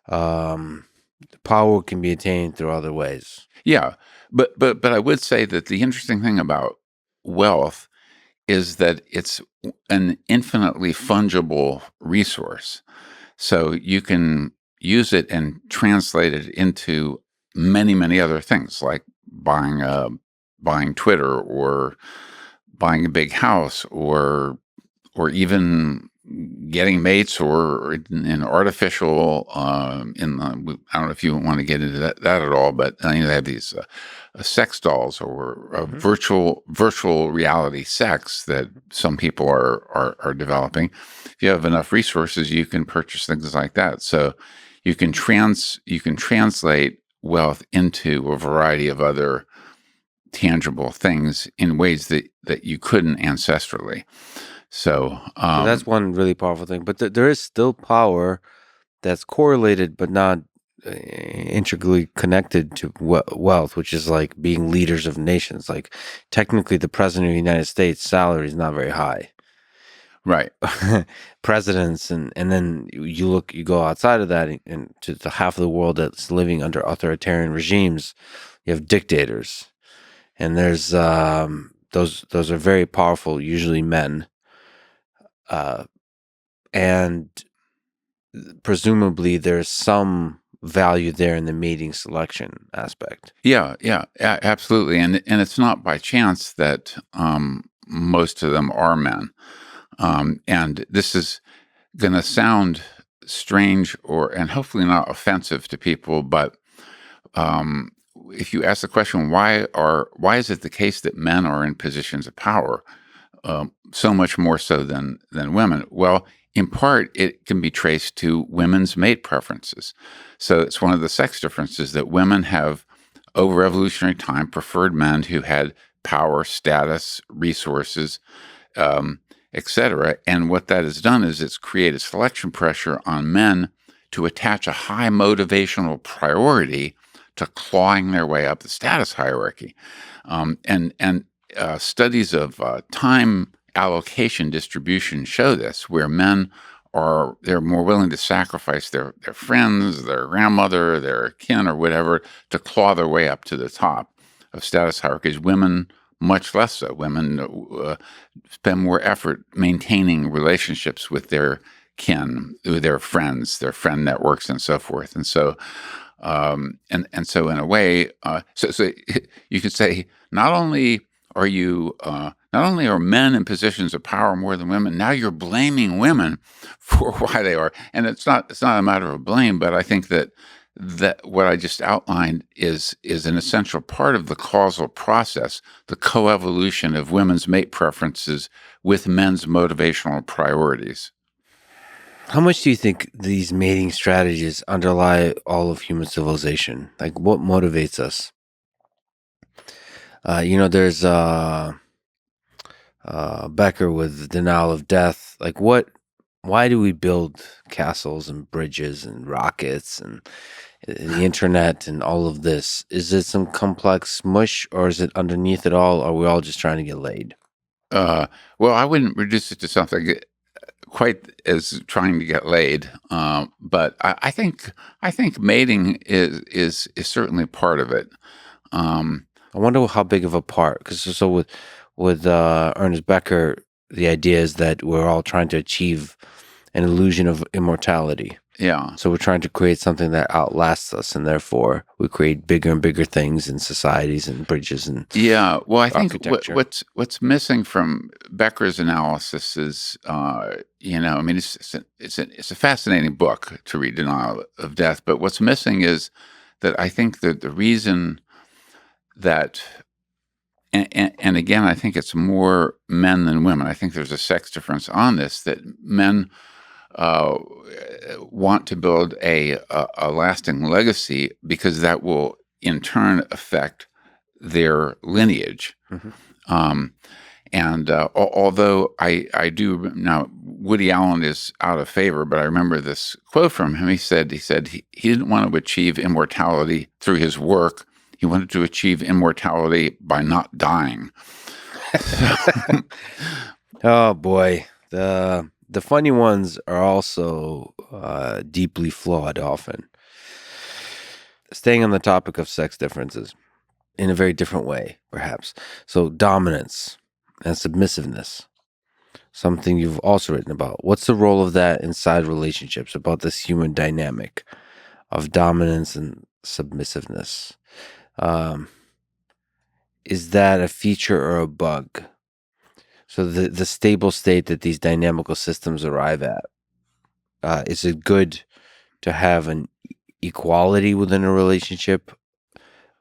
power can be attained through other ways. Yeah, but I would say that the interesting thing about wealth is that it's an infinitely fungible resource. So you can use it and translate it into many other things, like buying Twitter, or buying a big house, or even getting mates, or in artificial in the, I don't know if you want to get into that at all, but they have these sex dolls, or virtual reality sex that some people are developing. If you have enough resources, you can purchase things like that. So you can translate wealth into a variety of other tangible things in ways that you couldn't ancestrally. So So that's one really powerful thing. But there is still power that's correlated, but not intricately connected to wealth, which is like being leaders of nations. Like technically, the president of the United States' salary is not very high. right. Presidents, and then you go outside of that and to the half of the world that's living under authoritarian regimes, you have dictators, and there's those are very powerful, usually men, and presumably there's some value there in the mating selection aspect. Yeah, absolutely. And it's not by chance that most of them are men. And this is going to sound strange and hopefully not offensive to people, but if you ask the question, why is it the case that men are in positions of power so much more so than women? Well, In part, it can be traced to women's mate preferences. So it's one of the sex differences that women have, over evolutionary time, preferred men who had power, status, resources, etc. And what that has done is it's created selection pressure on men to attach a high motivational priority to clawing their way up the status hierarchy. And studies of time allocation distribution show this, where men they're more willing to sacrifice their friends, their grandmother, their kin, or whatever, to claw their way up to the top of status hierarchies. Women, much less so. Women spend more effort maintaining relationships with their kin, with their friends, their friend networks, and so forth. And so, so in a way, so you could say not only are men in positions of power more than women, now you're blaming women for why they are. And it's not a matter of blame, but I think that what I just outlined is an essential part of the causal process, the coevolution of women's mate preferences with men's motivational priorities. How much do you think these mating strategies underlie all of human civilization? Like, what motivates us? There's Becker with denial of death. Like, why do we build castles and bridges and rockets and the internet and all of this? Is it some complex mush, or is it underneath it all? Or are we all just trying to get laid? Well, I wouldn't reduce it to something quite as trying to get laid, but I think mating is certainly part of it. I wonder how big of a part, because so with Ernest Becker, the idea is that we're all trying to achieve an illusion of immortality. Yeah. So we're trying to create something that outlasts us, and therefore we create bigger and bigger things in societies and bridges and Well, I think what's missing from Becker's analysis is, it's a fascinating book to read, Denial of Death. But what's missing is that I think that the reason that, and again, I think it's more men than women. I think there's a sex difference on this, that men want to build a lasting legacy because that will in turn affect their lineage. Mm-hmm. Although I do now, Woody Allen is out of favor, but I remember this quote from him. He said he didn't want to achieve immortality through his work. He wanted to achieve immortality by not dying. Oh boy, the funny ones are also deeply flawed often. Staying on the topic of sex differences in a very different way, perhaps. So dominance and submissiveness, something you've also written about. What's the role of that inside relationships, about this human dynamic of dominance and submissiveness? Is that a feature or a bug? So the stable state that these dynamical systems arrive at, is it good to have an equality within a relationship,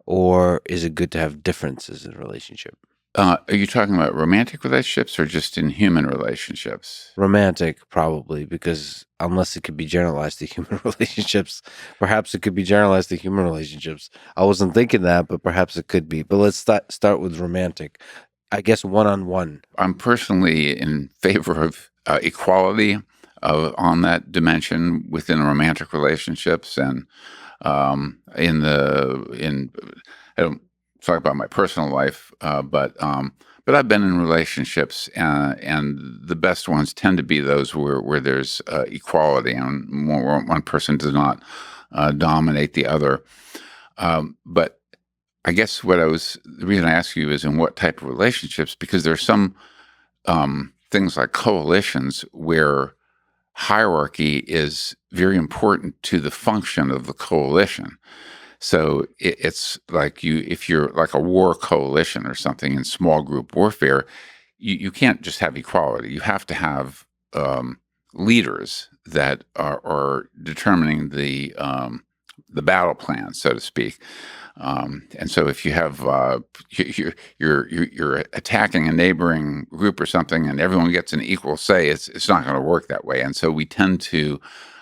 or is it good to have differences in a relationship? Are you talking about romantic relationships or just in human relationships? Romantic, probably, because unless it could be generalized to human relationships, perhaps it could be generalized to human relationships. I wasn't thinking that, but perhaps it could be. But let's start with romantic. I guess one-on-one. I'm personally in favor of equality on that dimension within romantic relationships, and I don't talk about my personal life, but I've been in relationships, and the best ones tend to be those where there's equality and one person does not dominate the other. But I guess the reason I ask you is in what type of relationships, because there's some things like coalitions where hierarchy is very important to the function of the coalition. So it's like if you're like a war coalition or something in small group warfare, you can't just have equality. You have to have leaders that are determining the the battle plan, so to speak. And so if you have you're attacking a neighboring group or something, and everyone gets an equal say, it's not going to work that way. And so we tend to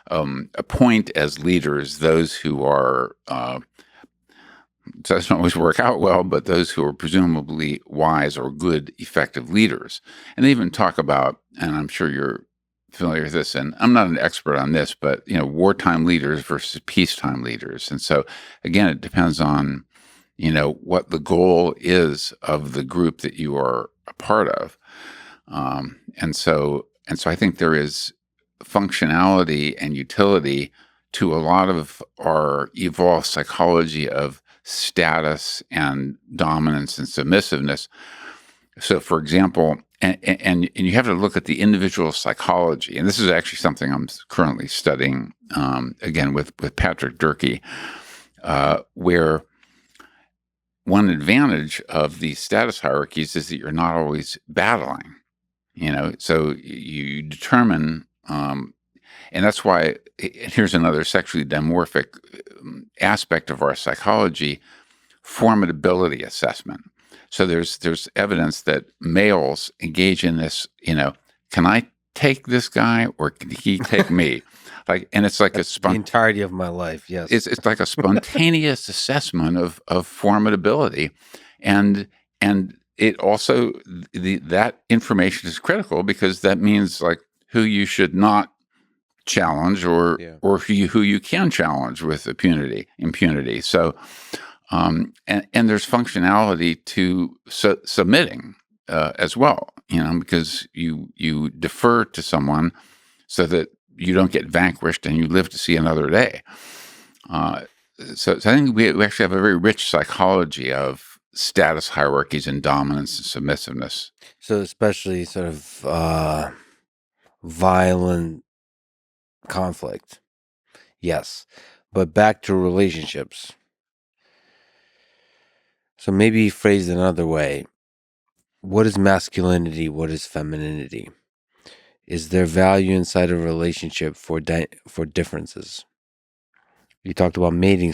appoint as leaders those who are. It doesn't always work out well, but those who are presumably wise or good, effective leaders. And they even talk about, and I'm sure you're familiar with this, and I'm not an expert on this, but wartime leaders versus peacetime leaders. And so again, it depends on what the goal is of the group that you are a part of. And so I think there is functionality and utility to a lot of our evolved psychology of status and dominance and submissiveness. So, for example, and you have to look at the individual psychology, and this is actually something I'm currently studying again with Patrick Durkee, where one advantage of these status hierarchies is that you're not always battling. So you determine, and that's why. Here's another sexually dimorphic aspect of our psychology: formidability assessment. So there's evidence that males engage in this. Can I take this guy or can he take me? And it's like the entirety of my life. Yes, it's like a spontaneous assessment of formidability, and it also that information is critical because that means like who you should not challenge or who you can challenge with impunity. So and there's functionality to submitting as well, because you defer to someone so that you don't get vanquished and you live to see another day. So I think we actually have a very rich psychology of status hierarchies and dominance and submissiveness. So especially sort of violent conflict. Yes. But back to relationships. So maybe phrased another way. What is masculinity? What is femininity? Is there value inside a relationship for differences? You talked about mating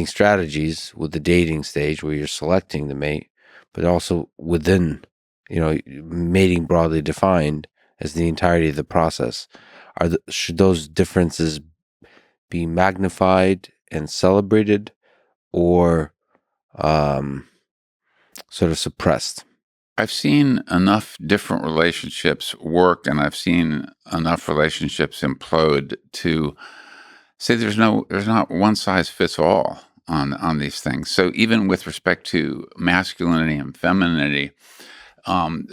strategies with the dating stage where you're selecting the mate, but also within, mating broadly defined as the entirety of the process. Should those differences be magnified and celebrated, or sort of suppressed? I've seen enough different relationships work, and I've seen enough relationships implode to say there's not one size fits all on these things. So even with respect to masculinity and femininity,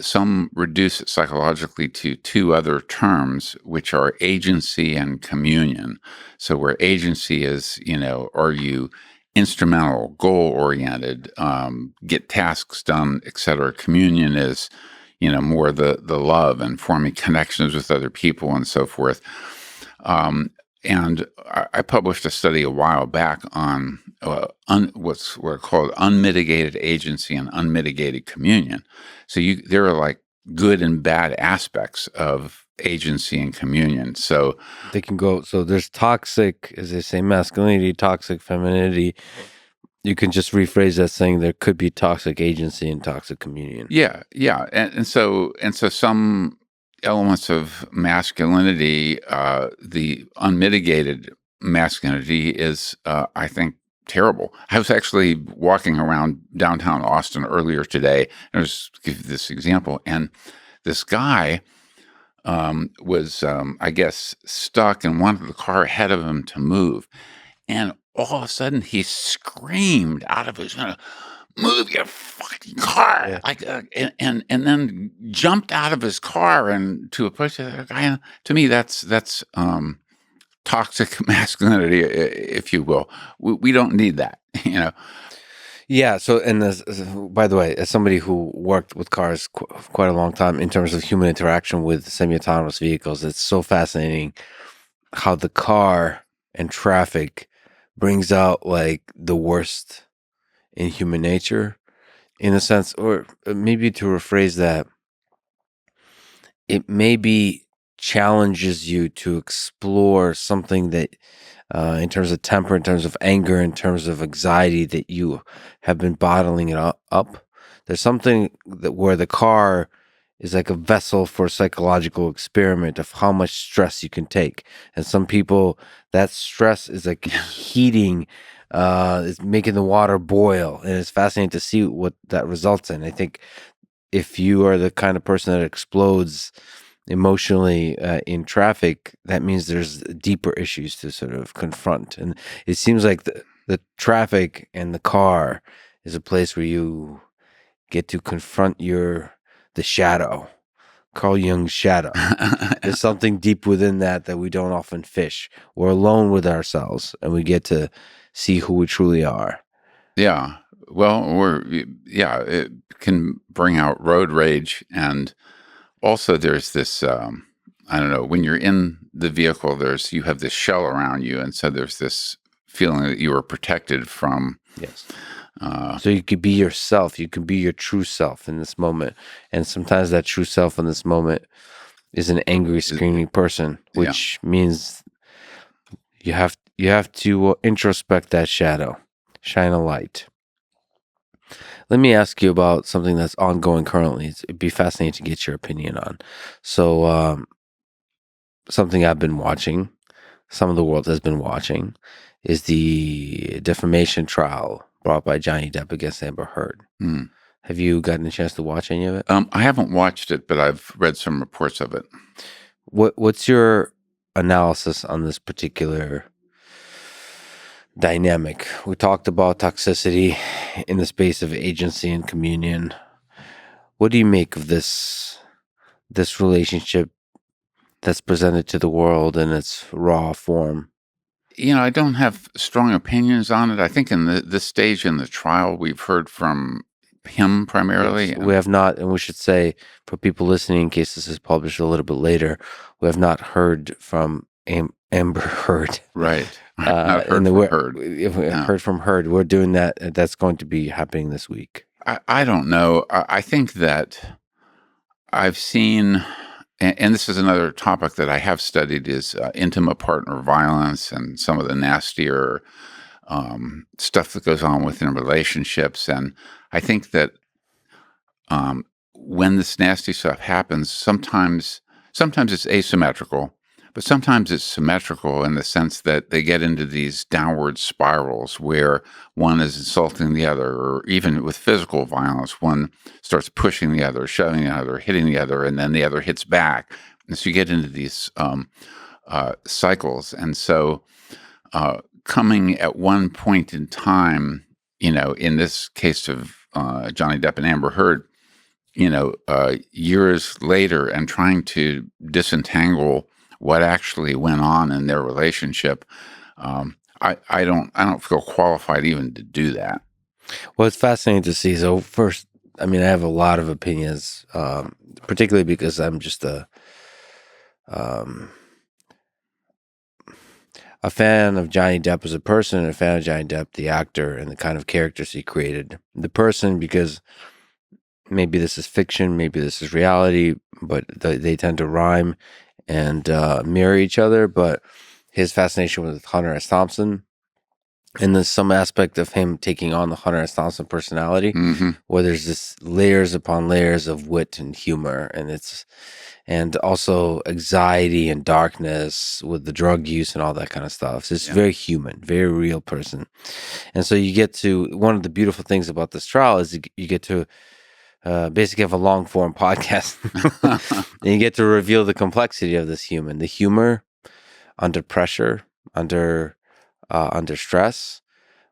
some reduce it psychologically to two other terms, which are agency and communion. So where agency is, are you instrumental, goal-oriented, get tasks done, etc. Communion is, more the love and forming connections with other people and so forth. And I published a study a while back on what's called unmitigated agency and unmitigated communion. So there are like good and bad aspects of agency and communion. So they can go. So there's toxic, as they say, masculinity, toxic femininity. You can just rephrase that saying there could be toxic agency and toxic communion. Yeah, and so some elements of masculinity, the unmitigated masculinity is, I think, terrible. I was actually walking around downtown Austin earlier today, and I'll just give this example. And this guy was, I guess, stuck and wanted the car ahead of him to move. And all of a sudden, he screamed out of his move your fucking car, and then jumped out of his car and to approach the other guy. And to me, that's toxic masculinity, if you will. We don't need that, Yeah. So, and by the way, as somebody who worked with cars quite a long time in terms of human interaction with semi-autonomous vehicles, it's so fascinating how the car and traffic brings out like the worst in human nature, in a sense, or maybe to rephrase that, it may be challenges you to explore something that, in terms of temper, in terms of anger, in terms of anxiety, that you have been bottling it up. There's something that where the car is like a vessel for a psychological experiment of how much stress you can take. And some people, that stress is like heating, is making the water boil. And it's fascinating to see what that results in. I think if you are the kind of person that explodes emotionally in traffic, that means there's deeper issues to sort of confront. And it seems like the traffic and the car is a place where you get to confront the shadow, Carl Jung's shadow. There's something deep within that we don't often fish. We're alone with ourselves, and we get to see who we truly are. Yeah. Well, it can bring out road rage. And also there's this, I don't know, when you're in the vehicle, you have this shell around you. And so there's this feeling that you are protected from. Yes. So you could be yourself. You can be your true self in this moment. And sometimes that true self in this moment is an angry, screaming person, which means you have to introspect that shadow, shine a light. Let me ask you about something that's ongoing currently. It'd be fascinating to get your opinion on. So, something I've been watching, some of the world has been watching, is the defamation trial brought by Johnny Depp against Amber Heard. Mm. Have you gotten a chance to watch any of it? I haven't watched it, but I've read some reports of it. What's your analysis on this particular dynamic? We talked about toxicity in the space of agency and communion. What do you make of this relationship that's presented to the world in its raw form? I don't have strong opinions on it. I think in this stage in the trial, we've heard from him primarily. Yes, we have not, and we should say for people listening, in case this is published a little bit later, we have not heard from Amber Heard. Right. Not heard from Heard. If we heard from Heard, we're doing that. That's going to be happening this week. I don't know. I think that I've seen, and this is another topic that I have studied, is intimate partner violence and some of the nastier stuff that goes on within relationships. And I think that when this nasty stuff happens, sometimes it's asymmetrical, but sometimes it's symmetrical in the sense that they get into these downward spirals where one is insulting the other, or even with physical violence, one starts pushing the other, shoving the other, hitting the other, and then the other hits back. And so you get into these cycles. And so coming at one point in time, in this case of Johnny Depp and Amber Heard, years later, and trying to disentangle what actually went on in their relationship, I don't feel qualified even to do that. Well, it's fascinating to see. So first, I mean, I have a lot of opinions, particularly because I'm just a fan of Johnny Depp as a person, and a fan of Johnny Depp, the actor, and the kind of characters he created. The person, because maybe this is fiction, maybe this is reality, but they tend to rhyme and mirror each other. But his fascination with Hunter S. Thompson, and there's some aspect of him taking on the Hunter S. Thompson personality, where there's this layers upon layers of wit and humor, and also anxiety and darkness with the drug use and all that kind of stuff. So it's very human, very real person. And so you get to, one of the beautiful things about this trial is you get to basically have a long form podcast and you get to reveal the complexity of this human, the humor under pressure, under stress,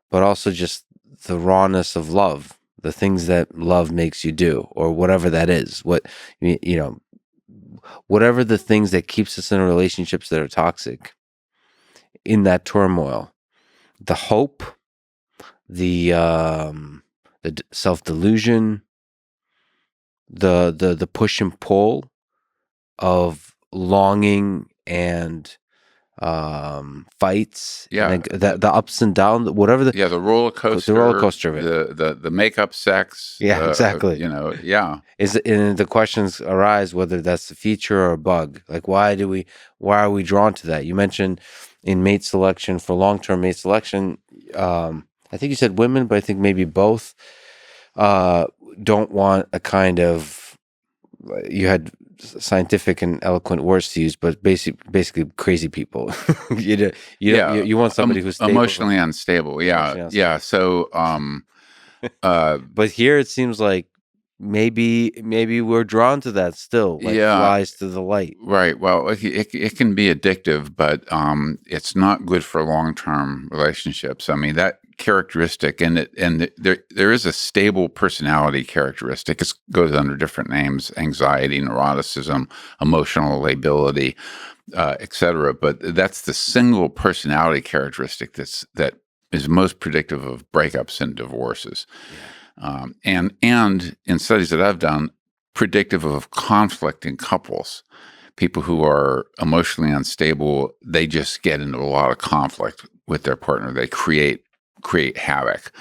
but also just the rawness of love, the things that love makes you do, or whatever that is, whatever the things that keeps us in relationships that are toxic, in that turmoil, the hope, the self-delusion, the push and pull of longing and fights, Yeah, and then the ups and downs, whatever yeah, the roller the roller coaster, coaster of it. the makeup sex, Yeah, exactly. yeah, Is and the questions arise whether that's a feature or a bug. Like, why are we drawn to that? You mentioned in mate selection, for long-term mate selection, I think you said women, but I think maybe both uh, don't want a kind of, you had scientific and eloquent words to use, but basically crazy people. yeah, You want somebody who's stable, emotionally unstable. Yeah, emotionally yeah. unstable. So, uh, But here it seems like maybe we're drawn to that still, like yeah, flies to the light. right. Well, it can be addictive, but it's not good for long term relationships. I mean, that characteristic, there is a stable personality characteristic. It goes under different names: anxiety, neuroticism, emotional lability, etc. But that's the single personality characteristic that is most predictive of breakups and divorces. And in studies that I've done, predictive of conflict in couples. People who are emotionally unstable, they just get into a lot of conflict with their partner. They create havoc.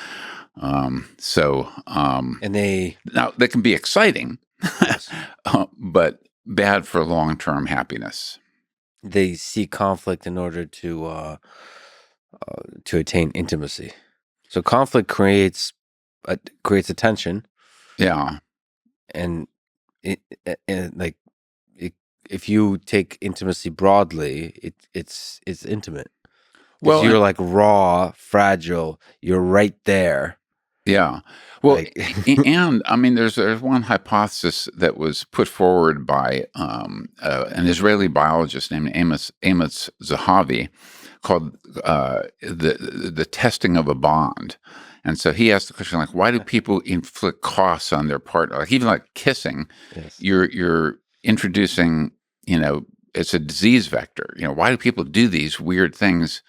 And they, Now they can be exciting, yes, but bad for long term happiness. they see conflict in order to attain intimacy. So conflict creates a tension, Yeah. and it, and like it, if you take intimacy broadly, it's intimate because Well, you're like raw, fragile. You're right there. yeah. Well, Like, and I mean, there's one hypothesis that was put forward by an Israeli biologist named Amos Zahavi, called the testing of a bond. And so he asked the question, like, why do people inflict costs on their partner? Like, even like kissing, yes, you're introducing, it's a disease vector. Why do people do these weird things?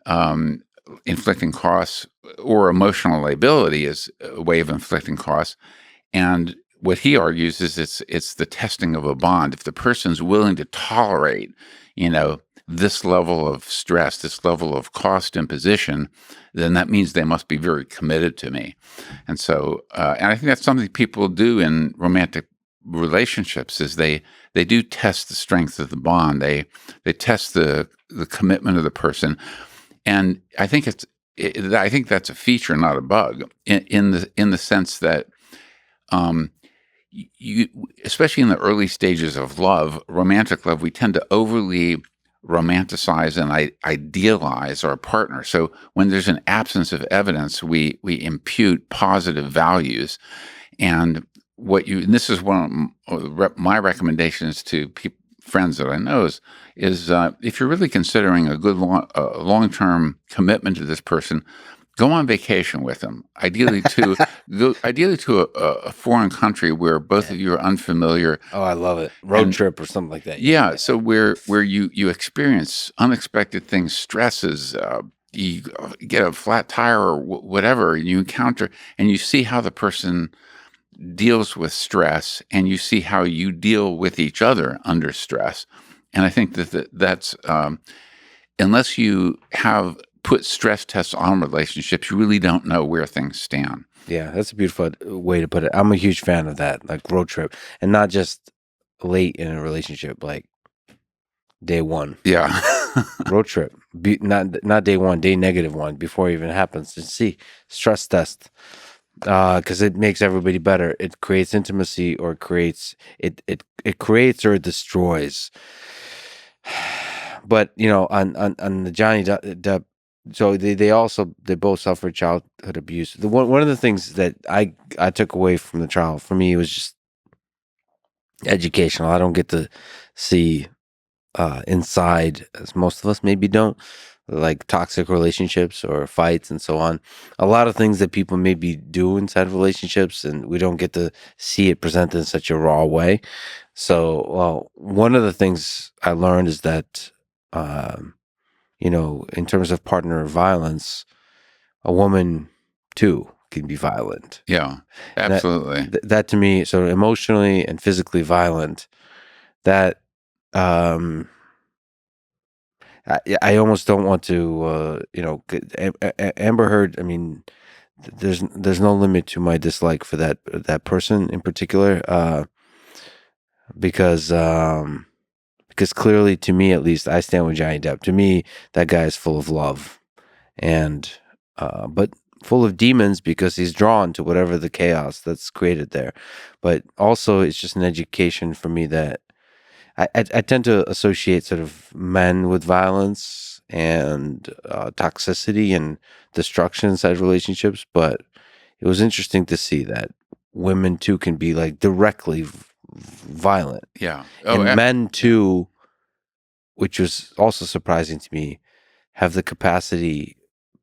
Um, Inflicting costs or emotional liability is a way of inflicting costs. And what he argues is it's the testing of a bond. If the person's willing to tolerate, this level of stress, this level of cost imposition, then that means they must be very committed to me. And so, and I think that's something people do in romantic relationships is they do test the strength of the bond. They test the commitment of the person, and I think that's a feature, not a bug, in the sense that um, you, especially in the early stages of love, romantic love, we tend to overly romanticize and idealize our partner. So when there's an absence of evidence, we impute positive values. And and this is one of my recommendations to friends that I know is if you're really considering a good long-term commitment to this person, go on vacation with them. Ideally to a foreign country where both yeah. of you are unfamiliar. Oh, I love it. Road trip or something like that. Yeah, so where you experience unexpected things, stresses, you get a flat tire or whatever, and you encounter, and you see how the person deals with stress, and you see how you deal with each other under stress. And I think that's unless you have put stress tests on relationships, you really don't know where things stand. Yeah, that's a beautiful way to put it. I'm a huge fan of that, like road trip, and not just late in a relationship, like day one. Yeah. Road trip, not day one, day negative one, before it even happens. To see stress test, because it makes everybody better. It creates intimacy, or it creates or it destroys. But on the Johnny Depp, so they both suffered childhood abuse. One of the things that I took away from the trial, for me, was just educational. I don't get to see inside, as most of us maybe don't, like toxic relationships or fights and so on. A lot of things that people maybe do inside relationships, and we don't get to see it presented in such a raw way. So, well, one of the things I learned is that, in terms of partner violence, a woman too can be violent. Yeah, And absolutely. that to me, so emotionally and physically violent, that um I almost don't want to, Amber Heard. I mean, there's no limit to my dislike for that person in particular, because clearly, to me at least, I stand with Johnny Depp. To me, that guy is full of love, and but full of demons because he's drawn to whatever the chaos that's created there. But also, it's just an education for me that I tend to associate sort of men with violence and toxicity and destruction inside relationships. But it was interesting to see that women too can be like directly violent, Yeah. and men too, which was also surprising to me, have the capacity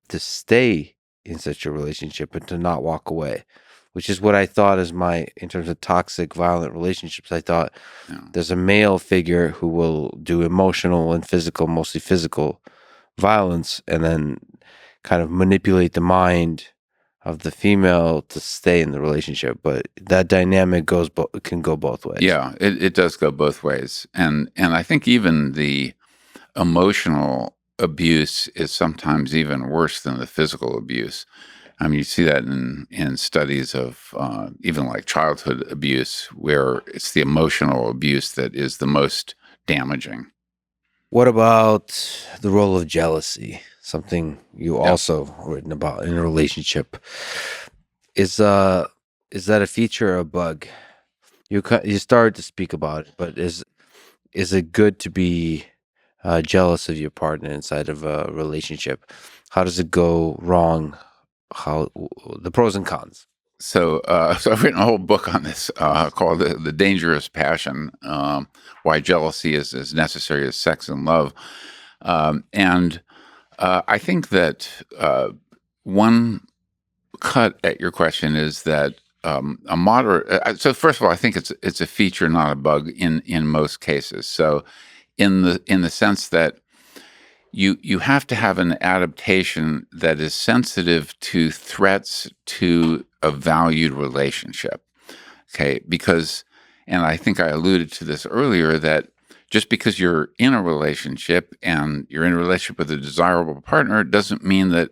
to stay in such a relationship and to not walk away, which is what I thought is in terms of toxic, violent relationships. I thought there's a male figure who will do emotional and physical, mostly physical violence, and then kind of manipulate the mind of the female to stay in the relationship. But that dynamic can go both ways. Yeah, it does go both ways. And I think even the emotional abuse is sometimes even worse than the physical abuse. I mean, you see that in studies of even like childhood abuse, where it's the emotional abuse that is the most damaging. What about the role of jealousy? Something you also written about in a relationship. Is that a feature or a bug? You started to speak about it, but is it good to be jealous of your partner inside of a relationship? How does it go wrong? How the pros and cons? So, so I've written a whole book on this called "The Dangerous Passion: Why Jealousy is as Necessary as Sex and Love." And I think that one cut at your question is that a moderate. So, first of all, I think it's a feature, not a bug, in most cases. So, in the sense that you have to have an adaptation that is sensitive to threats to a valued relationship. Okay, because, and I think I alluded to this earlier, that just because you're in a relationship and you're in a relationship with a desirable partner doesn't mean that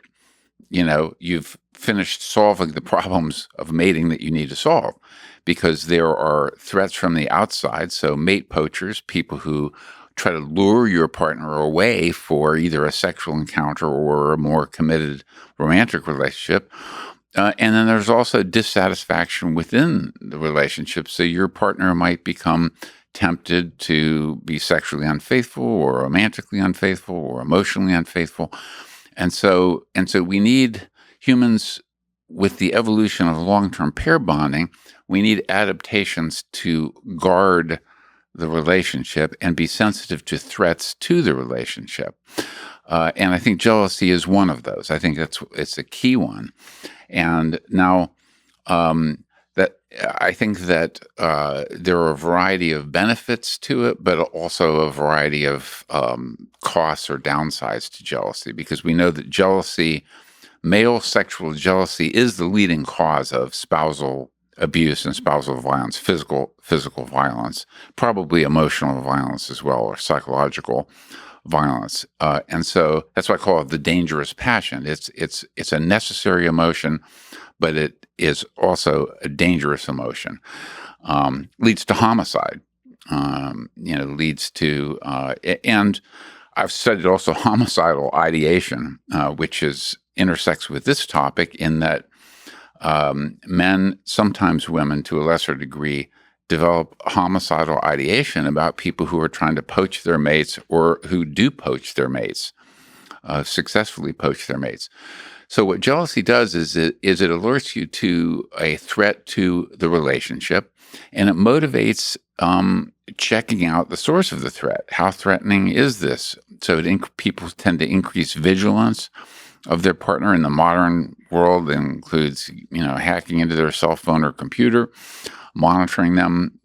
you've finished solving the problems of mating that you need to solve, because there are threats from the outside. So mate poachers, people who try to lure your partner away for either a sexual encounter or a more committed romantic relationship. And then there's also dissatisfaction within the relationship. So your partner might become tempted to be sexually unfaithful or romantically unfaithful or emotionally unfaithful. And so we need humans, with the evolution of long-term pair bonding, we need adaptations to guard the relationship and be sensitive to threats to the relationship. And I think jealousy is one of those. I think it's a key one. And now that I think that there are a variety of benefits to it, but also a variety of costs or downsides to jealousy, because we know that jealousy, male sexual jealousy, is the leading cause of spousal abuse and spousal violence, physical violence, probably emotional violence as well, or psychological violence. And so that's why I call it the dangerous passion. It's a necessary emotion, but it is also a dangerous emotion. Leads to homicide. Leads to and I've studied also homicidal ideation, which intersects with this topic, in that men, sometimes women to a lesser degree, develop homicidal ideation about people who are trying to poach their mates or who do poach their mates, successfully poach their mates. So what jealousy does is it alerts you to a threat to the relationship, and it motivates checking out the source of the threat. How threatening is this? So people tend to increase vigilance of their partner. In the modern world, it includes hacking into their cell phone or computer, monitoring them,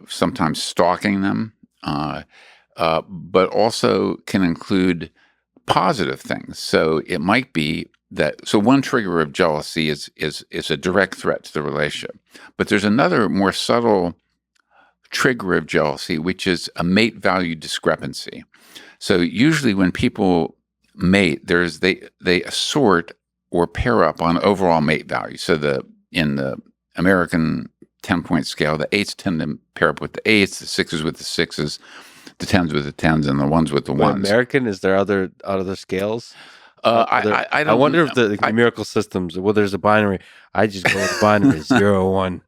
sometimes stalking them, but also can include positive things. So it might be that, so one trigger of jealousy is a direct threat to the relationship, but there's another more subtle trigger of jealousy, which is a mate value discrepancy. So usually when people mate, they assort or pair up on overall mate value. So in the American 10-point scale, the 8s tend to pair up with the 8s, the 6s with the 6s, the 10s with the 10s, and the 1s with the 1s. American, is there other scales? I I wonder if the numerical systems. Well, there's a binary. I just go with binary 0, 1.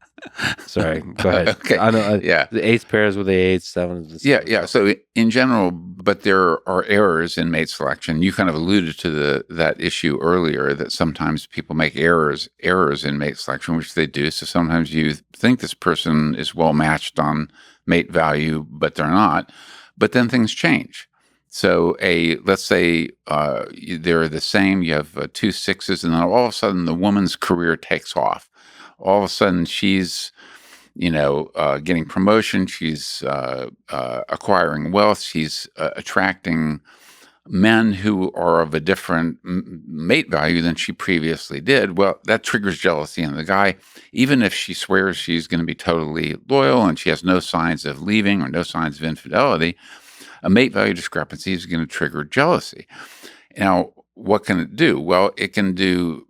Sorry, go ahead. Okay. I know. Yeah. The 8s pairs with the 8s, 7s. With the 7s. Yeah. So in general, but there are errors in mate selection. You kind of alluded to that issue earlier, that sometimes people make errors in mate selection, which they do. So sometimes you think this person is well matched on mate value, but they're not. But then things change. So let's say they're the same. You have 2 6s, and then all of a sudden the woman's career takes off. All of a sudden she's, getting promotion. She's acquiring wealth. She's attracting men who are of a different mate value than she previously did. Well, that triggers jealousy in the guy, even if she swears she's going to be totally loyal and she has no signs of leaving or no signs of infidelity. A mate value discrepancy is going to trigger jealousy. Now, what can it do? Well, it can do,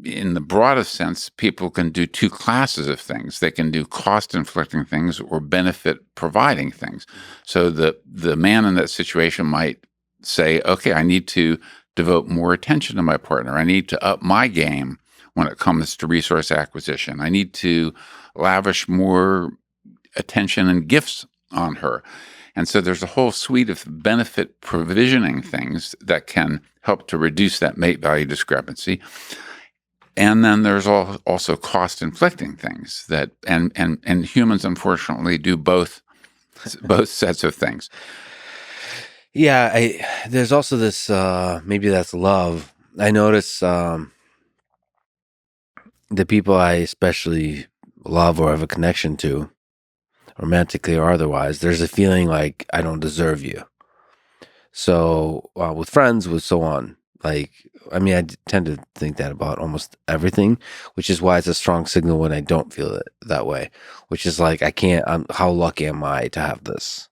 in the broadest sense, people can do 2 classes of things. They can do cost-inflicting things or benefit-providing things. So the man in that situation might say, okay, I need to devote more attention to my partner. I need to up my game when it comes to resource acquisition. I need to lavish more attention and gifts on her. And so there's a whole suite of benefit provisioning things that can help to reduce that mate value discrepancy. And then there's also cost-inflicting things that, and humans unfortunately do both sets of things. Yeah, there's also this, maybe that's love. I notice the people I especially love or have a connection to, romantically or otherwise, there's a feeling like I don't deserve you. So with friends, with so on, I tend to think that about almost everything, which is why it's a strong signal when I don't feel it that way, which is like, how lucky am I to have this?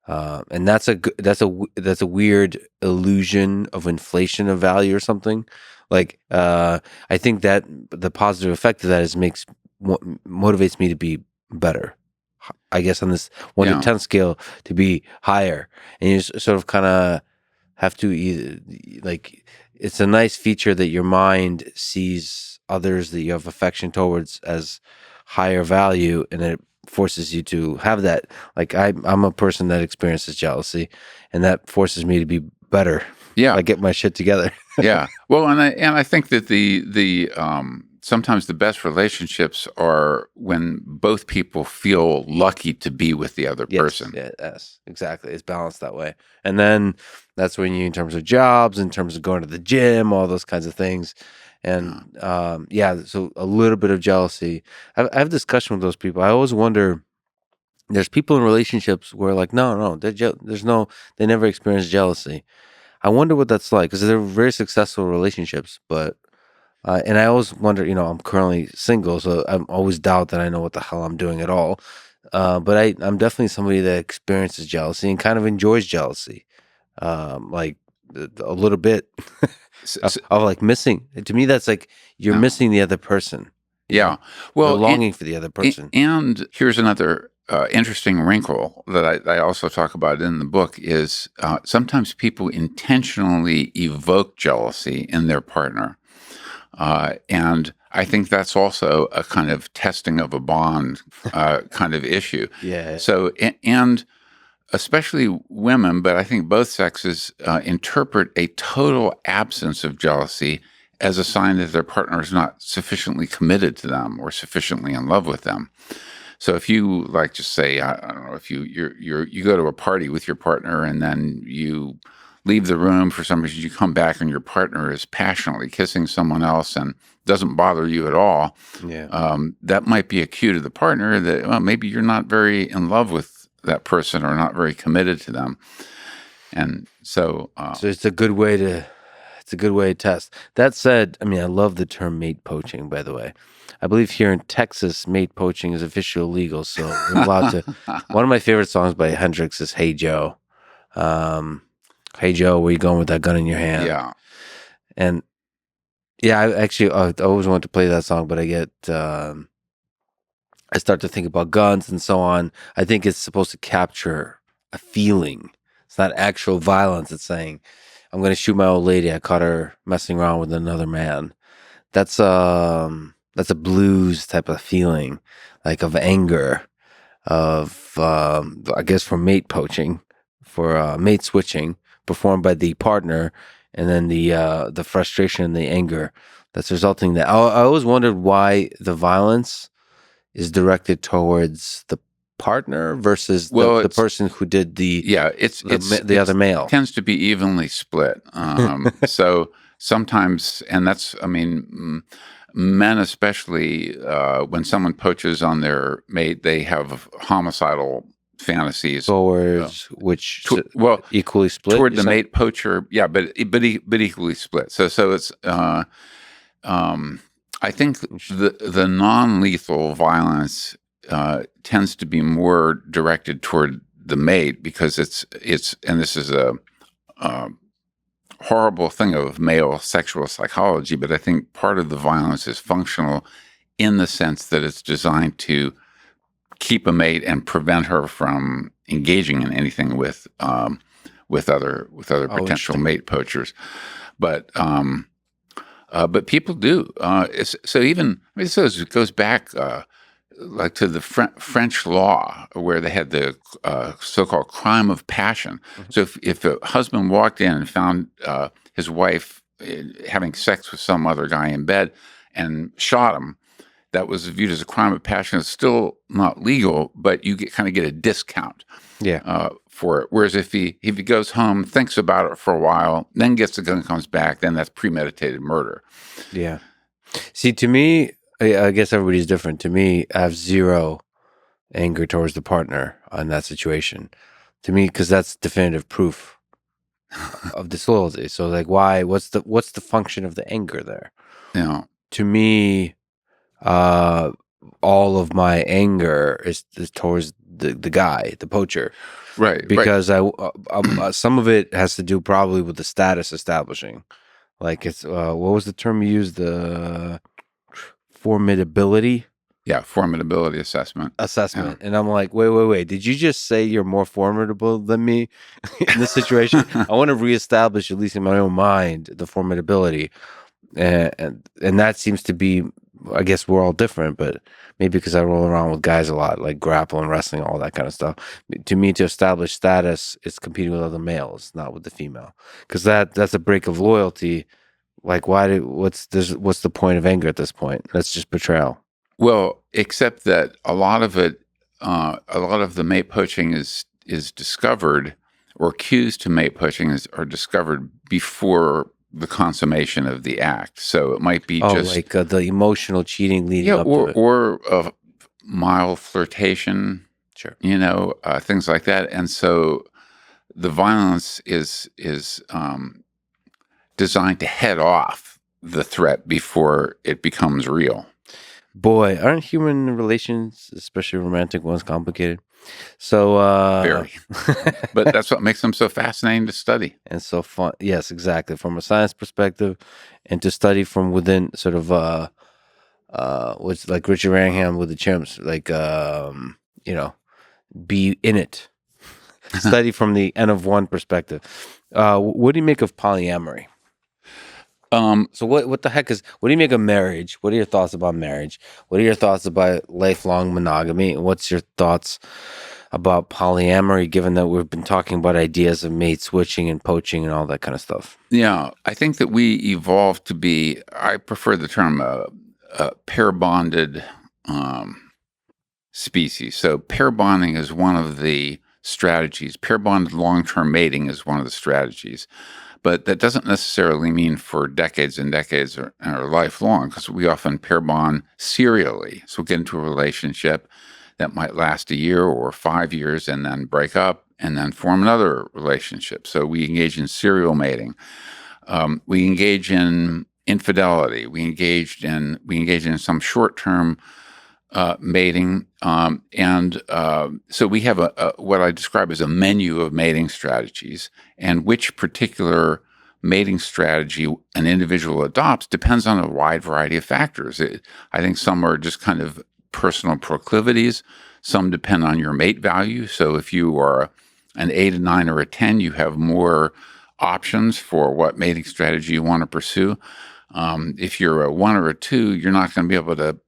And that's a weird illusion of inflation of value or something. I think that the positive effect of that is motivates me to be better. I guess on this 1 to 10 scale, to be higher, and you sort of kind of have to it's a nice feature that your mind sees others that you have affection towards as higher value, and it forces you to have that. I'm a person that experiences jealousy, and that forces me to be better. Yeah, I get my shit together. Yeah, well, and I think that the sometimes the best relationships are when both people feel lucky to be with the other person. Yes, exactly. It's balanced that way. And then that's when in terms of jobs, in terms of going to the gym, all those kinds of things. And so a little bit of jealousy. I have discussion with those people. I always wonder, there's people in relationships where no, they never experience jealousy. I wonder what that's like, because they're very successful relationships, but and I always wonder, I'm currently single, so I always doubt that I know what the hell I'm doing at all. But I'm definitely somebody that experiences jealousy and kind of enjoys jealousy, a little bit of missing. To me, that's like you're missing the other person. Yeah, well, you're longing for the other person. And here's another interesting wrinkle that I also talk about in the book is sometimes people intentionally evoke jealousy in their partner. And I think that's also a kind of testing of a bond kind of issue. Yeah. So, and especially women, but I think both sexes interpret a total absence of jealousy as a sign that their partner is not sufficiently committed to them or sufficiently in love with them. So if you just say, I don't know, if you go to a party with your partner and then you leave the room for some reason, you come back and your partner is passionately kissing someone else and doesn't bother you at all. Yeah. That might be a cue to the partner that maybe you're not very in love with that person or not very committed to them. And so so it's a good way to It's a good way to test. That said, I mean, I love the term mate poaching, by the way. I believe here in Texas, mate poaching is officially illegal. So we're allowed to. One of my favorite songs by Hendrix is Hey Joe. Hey Joe, where you going with that gun in your hand? Yeah. And yeah, I always wanted to play that song, but I start to think about guns and so on. I think it's supposed to capture a feeling. It's not actual violence. It's saying, I'm going to shoot my old lady. I caught her messing around with another man. That's a blues type of feeling, like of anger, of I guess for mate poaching, for mate switching, performed by the partner, and then the frustration and the anger that's resulting. That I always wondered why the violence is directed towards the partner versus the person who did the other male. It tends to be evenly split. So sometimes, and that's, I mean, men especially, when someone poaches on their mate, they have homicidal fantasies towards which equally split toward the mate poacher. Yeah, but equally split. So it's. I think the non-lethal violence tends to be more directed toward the mate because it's and this is a horrible thing of male sexual psychology, but I think part of the violence is functional in the sense that it's designed to keep a mate and prevent her from engaging in anything with other potential mate poachers, but people do. So even it goes back like to the French law where they had the so-called crime of passion. Mm-hmm. So if a husband walked in and found his wife having sex with some other guy in bed and shot him, that was viewed as a crime of passion. It's still not legal, but you kind of get a discount. Yeah. For it. Whereas if he goes home, thinks about it for a while, then gets the gun, comes back, then that's premeditated murder. Yeah. See, to me, I guess everybody's different. To me, I have zero anger towards the partner on that situation. To me, because that's definitive proof of disloyalty. So, like, why? What's the function of the anger there? Yeah. To me, all of my anger is towards the guy, the poacher. Right. Because some of it has to do probably with the status establishing. Like it's what was the term you used? The formidability. Yeah, formidability assessment. Yeah. And I'm like, wait. Did you just say you're more formidable than me in this situation? I want to reestablish, at least in my own mind, the formidability. And that seems to be, I guess we're all different, but maybe because I roll around with guys a lot, like grappling, wrestling, all that kind of stuff. To me, to establish status, it's competing with other males, not with the female, because that's a break of loyalty. Like, what's the point of anger at this point? That's just betrayal. Well, except that a lot of it, a lot of the mate poaching is discovered, or cues to mate poaching are discovered before the consummation of the act. So it might be just like the emotional cheating leading up to it. Or a mild flirtation, sure, things like that. And so the violence is designed to head off the threat before it becomes real. Boy, aren't human relations, especially romantic ones, complicated? So very, but that's what makes them so fascinating to study and so fun. Yes, exactly. From a science perspective, and to study from within, sort of what's like Richard Wrangham with the chimps, like be in it. Study from the N of one perspective. What do you make of polyamory? So what the heck what do you make of marriage? What are your thoughts about marriage? What are your thoughts about lifelong monogamy? And what's your thoughts about polyamory, given that we've been talking about ideas of mate switching and poaching and all that kind of stuff? Yeah, I think that we evolved to be, I prefer the term pair bonded species. So pair bonding is one of the strategies. Pair bonded long-term mating is one of the strategies. But that doesn't necessarily mean for decades and decades or lifelong, because we often pair bond serially. So we'll get into a relationship that might last a year or 5 years and then break up and then form another relationship. So we engage in serial mating. We engage in infidelity. We engage in some short-term mating, and so we have what I describe as a menu of mating strategies, and which particular mating strategy an individual adopts depends on a wide variety of factors. I think some are just kind of personal proclivities. Some depend on your mate value. So if you are an 8, a 9, or a 10, you have more options for what mating strategy you want to pursue. If you're a 1 or a 2, you're not going to be able to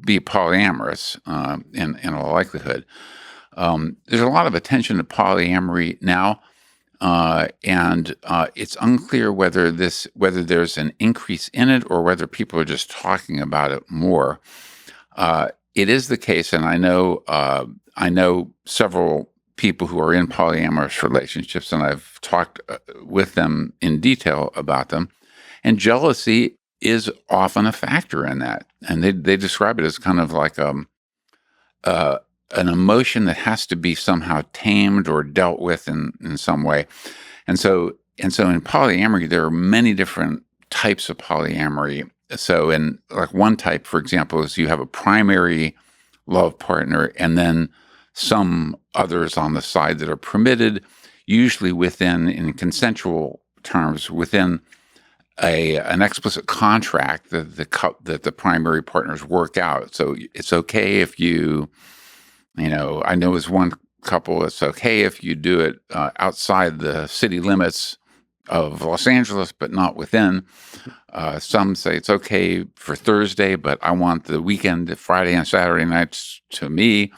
be polyamorous in all likelihood. There's a lot of attention to polyamory now, and it's unclear whether there's an increase in it or whether people are just talking about it more. It is the case, and I know several people who are in polyamorous relationships, and I've talked with them in detail about them. And jealousy is often a factor in that, and they describe it as kind of like an emotion that has to be somehow tamed or dealt with in some way. And so in polyamory, there are many different types of polyamory. So in like one type, for example, is you have a primary love partner and then some others on the side that are permitted, usually in consensual terms, within an explicit contract that the primary partners work out. So it's okay if I know as one couple, it's okay if you do it outside the city limits of Los Angeles, but not within. Some say it's okay for Thursday, but I want the weekend, Friday and Saturday nights to me.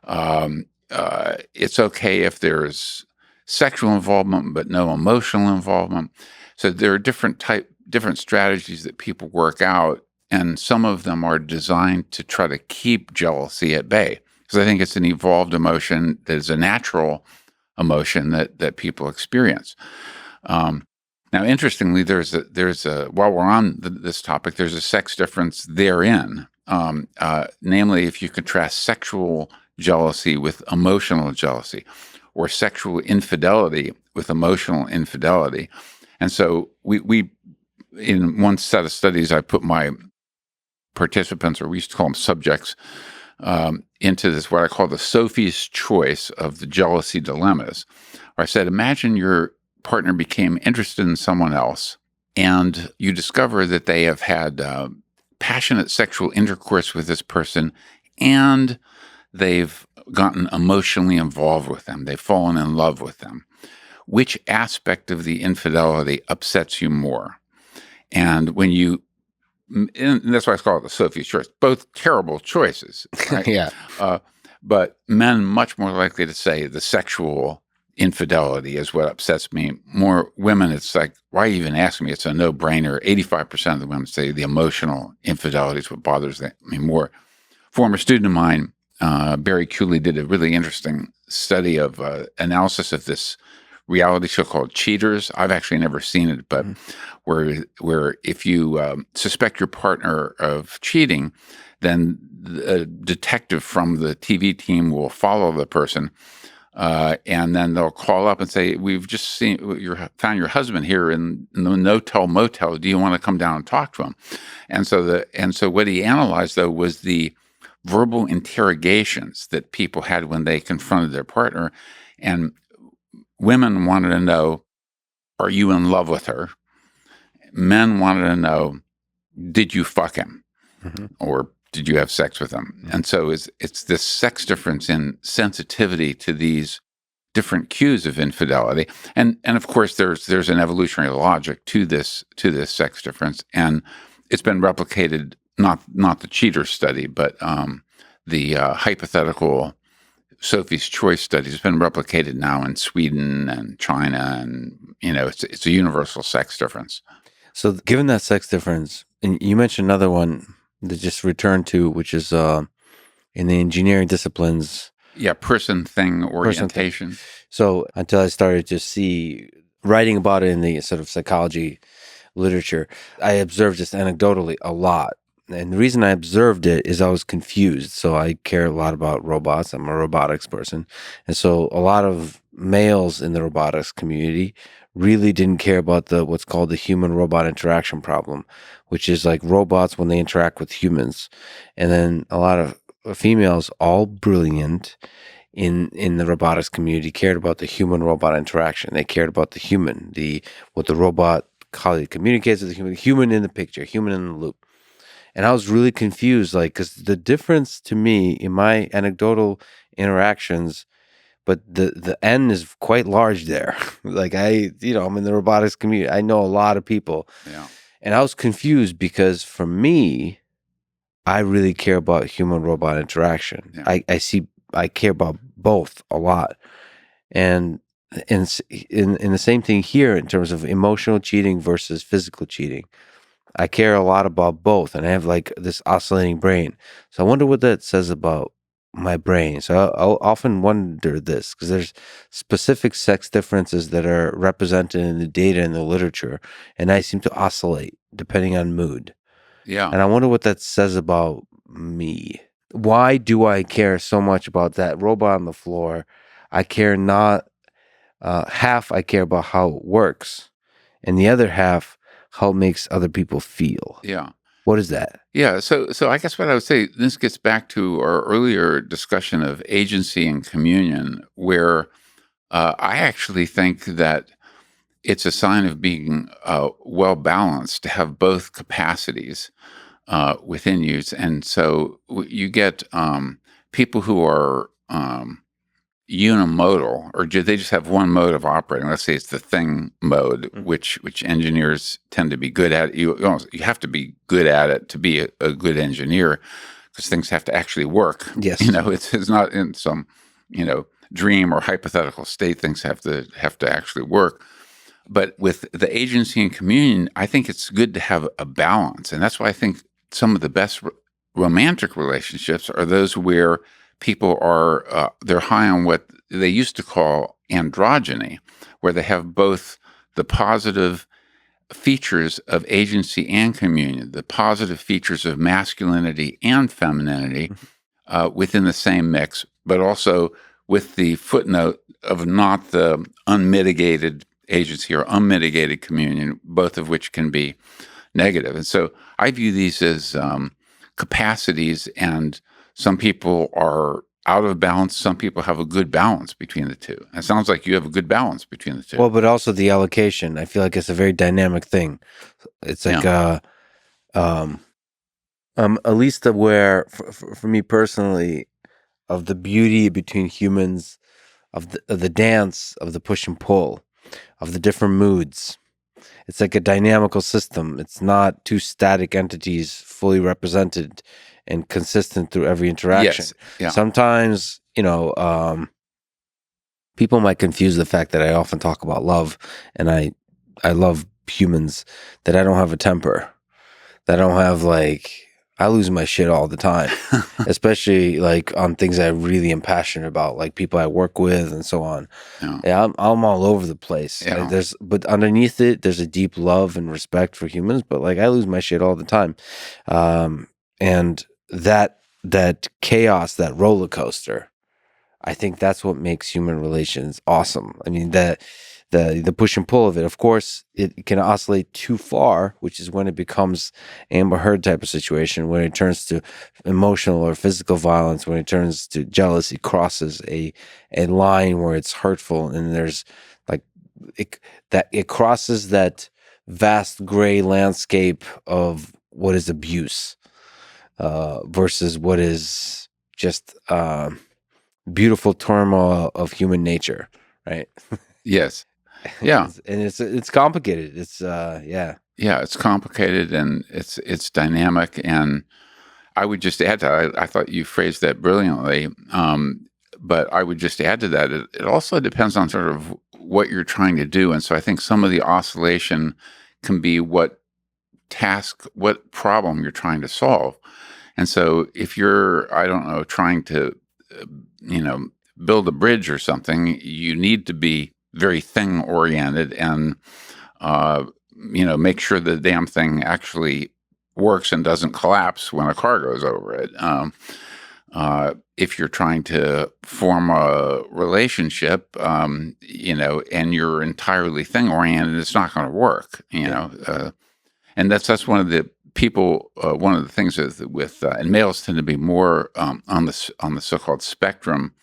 It's okay if there's sexual involvement, but no emotional involvement. So there are different strategies that people work out, and some of them are designed to try to keep jealousy at bay. Because I think it's an evolved emotion that is a natural emotion that people experience. Now, interestingly, there's a while we're on this topic, there's a sex difference therein. Namely, if you contrast sexual jealousy with emotional jealousy, or sexual infidelity with emotional infidelity. And so we in one set of studies, I put my participants, or we used to call them subjects, into this, what I call the Sophie's choice of the jealousy dilemmas. Where I said, imagine your partner became interested in someone else, and you discover that they have had passionate sexual intercourse with this person, and they've gotten emotionally involved with them. They've fallen in love with them. Which aspect of the infidelity upsets you more? And and that's why I call it the Sophie's choice. Both terrible choices, right? Yeah. But men much more likely to say the sexual infidelity is what upsets me. More women, it's like, why even ask me? It's a no-brainer. 85% of the women say the emotional infidelity is what bothers me more. Former student of mine, Barry Cooley, did a really interesting study of analysis of this reality show called Cheaters. I've actually never seen it, but where if you suspect your partner of cheating, then a detective from the TV team will follow the person, and then they'll call up and say, "We've just found your husband here in the no-tell motel. Do you want to come down and talk to him?" And so what he analyzed, though, was the verbal interrogations that people had when they confronted their partner, and women wanted to know, are you in love with her? Men wanted to know, did you fuck him? Mm-hmm. Or did you have sex with him? Mm-hmm. And so it's this sex difference in sensitivity to these different cues of infidelity. And of course, there's an evolutionary logic to this sex difference. And it's been replicated, not the cheater study, but the hypothetical Sophie's choice study has been replicated now in Sweden and China, and it's a universal sex difference. So, given that sex difference, and you mentioned another one that just returned to, which is in the engineering disciplines. Yeah, person-thing orientation. So, until I started to see writing about it in the sort of psychology literature, I observed this anecdotally a lot. And the reason I observed it is I was confused. So I care a lot about robots. I'm a robotics person. And so a lot of males in the robotics community really didn't care about the what's called the human-robot interaction problem, which is like robots when they interact with humans. And then a lot of females, all brilliant in the robotics community, cared about the human-robot interaction. They cared about the human, what the robot, how it communicates with the human in the picture, human in the loop. And I was really confused, like, because the difference to me in my anecdotal interactions, but the N is quite large there. Like I'm in the robotics community. I know a lot of people. Yeah. And I was confused because for me, I really care about human robot interaction. Yeah. I care about both a lot. And in the same thing here in terms of emotional cheating versus physical cheating. I care a lot about both, and I have like this oscillating brain. So I wonder what that says about my brain. So I'll often wonder this because there's specific sex differences that are represented in the data in the literature, and I seem to oscillate depending on mood. Yeah. And I wonder what that says about me. Why do I care so much about that robot on the floor? I care not half. I care about how it works, and the other half how it makes other people feel. Yeah. What is that? Yeah. So I guess what I would say, this gets back to our earlier discussion of agency and communion, where I actually think that it's a sign of being well balanced to have both capacities within you. And so you get people who are unimodal, or they just have one mode of operating. Let's say it's the thing mode, which engineers tend to be good at. You have to be good at it to be a good engineer, because things have to actually work. Yes. It's not in some dream or hypothetical state. Things have to actually work. But with the agency and communion, I think it's good to have a balance, and that's why I think some of the best romantic relationships are those where people are they're high on what they used to call androgyny, where they have both the positive features of agency and communion, the positive features of masculinity and femininity within the same mix, but also with the footnote of not the unmitigated agency or unmitigated communion, both of which can be negative. And so I view these as capacities, and some people are out of balance. Some people have a good balance between the two. It sounds like you have a good balance between the two. Well, but also the allocation. I feel like it's a very dynamic thing. It's like at least aware for me personally of the beauty between humans, of the dance, of the push and pull, of the different moods. It's like a dynamical system. It's not two static entities fully represented and consistent through every interaction. Yes. Yeah. Sometimes, people might confuse the fact that I often talk about love, and I love humans, that I don't have a temper, that I don't have I lose my shit all the time, especially on things that I really am passionate about, like people I work with and so on. Yeah, I'm all over the place. Yeah. But underneath it, there's a deep love and respect for humans. But I lose my shit all the time, and that chaos, that roller coaster, I think that's what makes human relations awesome. I mean, the push and pull of it. Of course, it can oscillate too far, which is when it becomes Amber Heard type of situation, when it turns to emotional or physical violence, when it turns to jealousy, crosses a line where it's hurtful, and there's it crosses that vast gray landscape of what is abuse versus what is just beautiful turmoil of human nature, right? Yes. Yeah. And it's complicated. It's yeah. Yeah, it's complicated, and it's dynamic. And I would just add to I thought you phrased that brilliantly. But I would just add to that, it also depends on sort of what you're trying to do. And so I think some of the oscillation can be what problem you're trying to solve. And so if you're, I don't know, trying to, build a bridge or something, you need to be very thing oriented and, make sure the damn thing actually works and doesn't collapse when a car goes over it. if you're trying to form a relationship, and you're entirely thing oriented, it's not going to work. And that's one of the people. One of the things with and males tend to be more on the so-called spectrum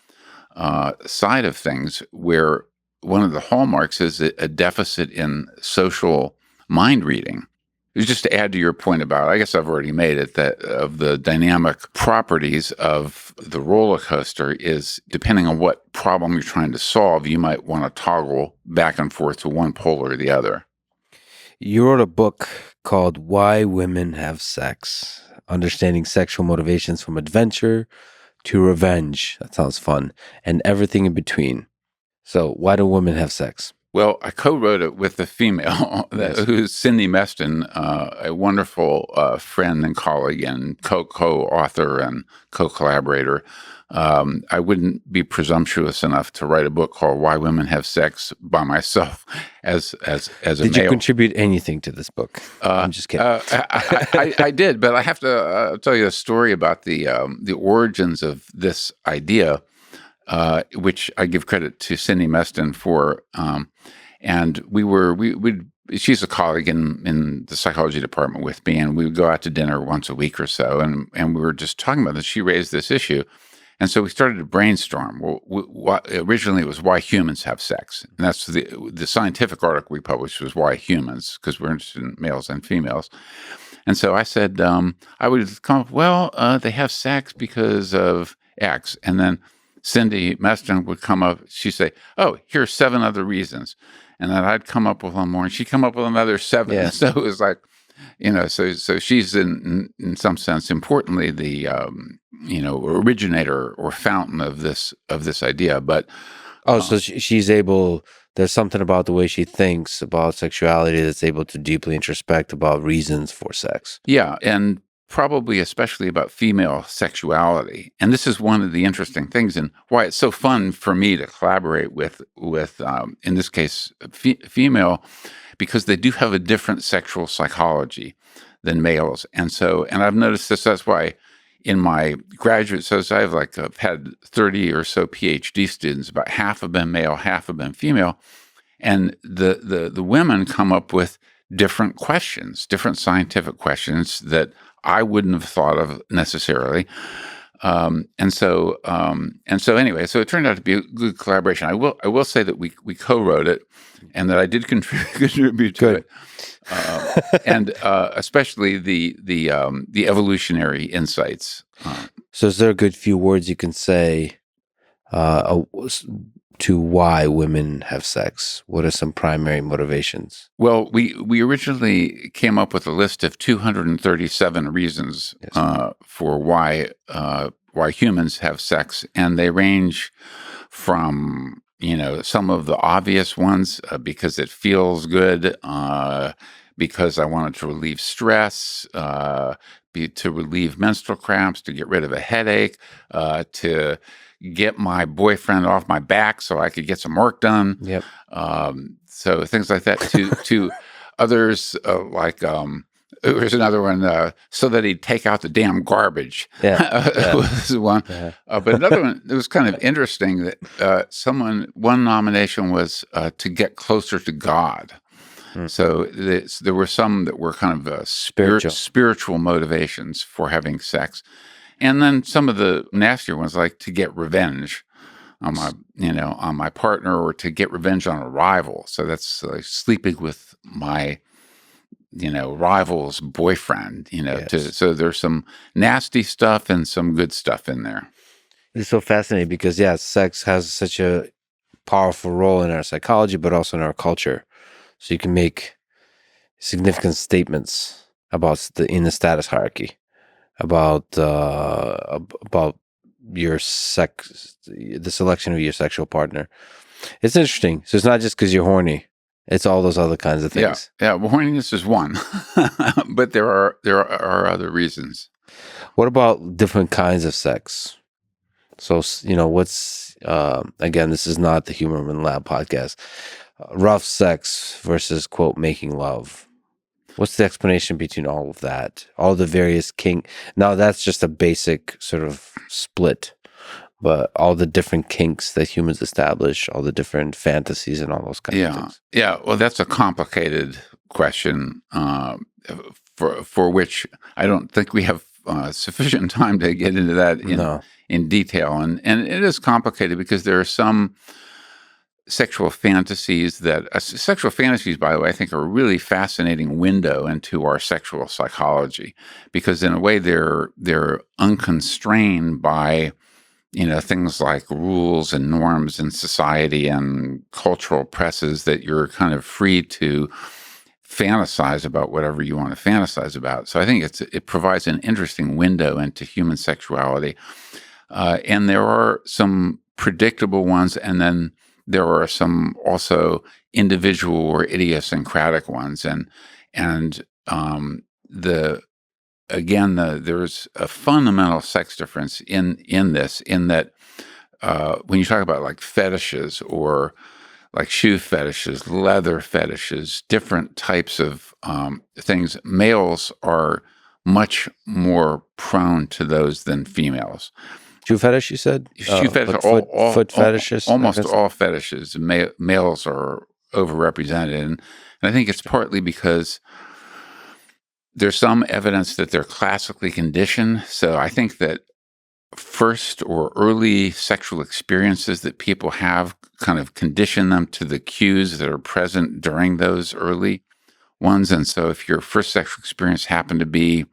side of things, where one of the hallmarks is a deficit in social mind reading. Just to add to your point about, I guess I've already made it, that of the dynamic properties of the roller coaster is depending on what problem you're trying to solve, you might want to toggle back and forth to one pole or the other. You wrote a book called Why Women Have Sex, Understanding Sexual Motivations from Adventure to Revenge. That sounds fun. And everything in between. So why do women have sex? Well, I co-wrote it with a female who's Cindy Meston, a wonderful friend and colleague and co-author and co-collaborator. I wouldn't be presumptuous enough to write a book called Why Women Have Sex by myself as a male. Did you contribute anything to this book? I'm just kidding. I did, but I have to tell you a story about the origins of this idea. Which I give credit to Cindy Meston for. And she's a colleague in the psychology department with me, and we would go out to dinner once a week or so, and we were just talking about this. She raised this issue. And so we started to brainstorm. Well, originally it was why humans have sex. And that's the scientific article we published was why humans, because we're interested in males and females. And so I said, I would come up, they have sex because of X. And then Cindy Meston would come up, she'd say, oh, here's 7 other reasons. And then I'd come up with one more, and she'd come up with another 7. Yeah. So it was like, so she's in some sense, importantly, the, originator or fountain of this idea. But so she's able, there's something about the way she thinks about sexuality that's able to deeply introspect about reasons for sex. Yeah. And probably especially about female sexuality. And this is one of the interesting things and why it's so fun for me to collaborate with in this case, female, because they do have a different sexual psychology than males. And I've noticed this, that's why in my graduate studies, I've had 30 or so PhD students, about half have been male, half have been female. And the women come up with different questions, different scientific questions that I wouldn't have thought of necessarily. Anyway, so it turned out to be a good collaboration. I will say that we co-wrote it and that I did contribute to it. And especially the evolutionary insights. So is there a good few words you can say to why women have sex? What are some primary motivations? Well, we originally came up with a list of 237 reasons for why humans have sex, and they range from some of the obvious ones because it feels good, because I wanted to relieve stress, to relieve menstrual cramps, to get rid of a headache, to get my boyfriend off my back so I could get some work done. Yep. So things like that. To others, there's another one, so that he'd take out the damn garbage. Yeah. Was one. Yeah. But another one, it was kind of interesting that one nomination was to get closer to God. So there were some that were kind of spiritual motivations for having sex. And then some of the nastier ones, like to get revenge on my partner, or to get revenge on a rival. So that's like sleeping with my, rival's boyfriend. Yes. So there's some nasty stuff and some good stuff in there. It's so fascinating because sex has such a powerful role in our psychology, but also in our culture. So you can make significant statements in the status hierarchy. About your the selection of your sexual partner. It's interesting. So it's not just because you're horny; it's all those other kinds of things. Yeah. Well, horniness is one, but there are other reasons. What about different kinds of sex? So what's again? This is not the Humor in Lab podcast. Rough sex versus quote making love. What's the explanation between all of that? All the various kink. Now that's just a basic sort of split, but all the different kinks that humans establish, all the different fantasies and all those kinds of Yeah, things. yeah. Well, that's a complicated question for which I don't think we have sufficient time to get into that No. in detail, and it is complicated because there are some sexual fantasies that sexual fantasies, by the way, I think are a really fascinating window into our sexual psychology, because in a way they're unconstrained by things like rules and norms in society and cultural presses, that you're kind of free to fantasize about whatever you want to fantasize about. So I think it provides an interesting window into human sexuality, and there are some predictable ones, and then there are some also individual or idiosyncratic ones, and the again, there's a fundamental sex difference in this, in that when you talk about like fetishes, or like shoe fetishes, leather fetishes, different types of things, males are much more prone to those than females. Shoe fetish, you said? Shoe fetish, Like foot fetishes? almost all fetishes, males are overrepresented, and I think it's partly because there's some evidence that they're classically conditioned. So I think that first or early sexual experiences that people have kind of condition them to the cues that are present during those early ones. And so if your first sexual experience happened to be,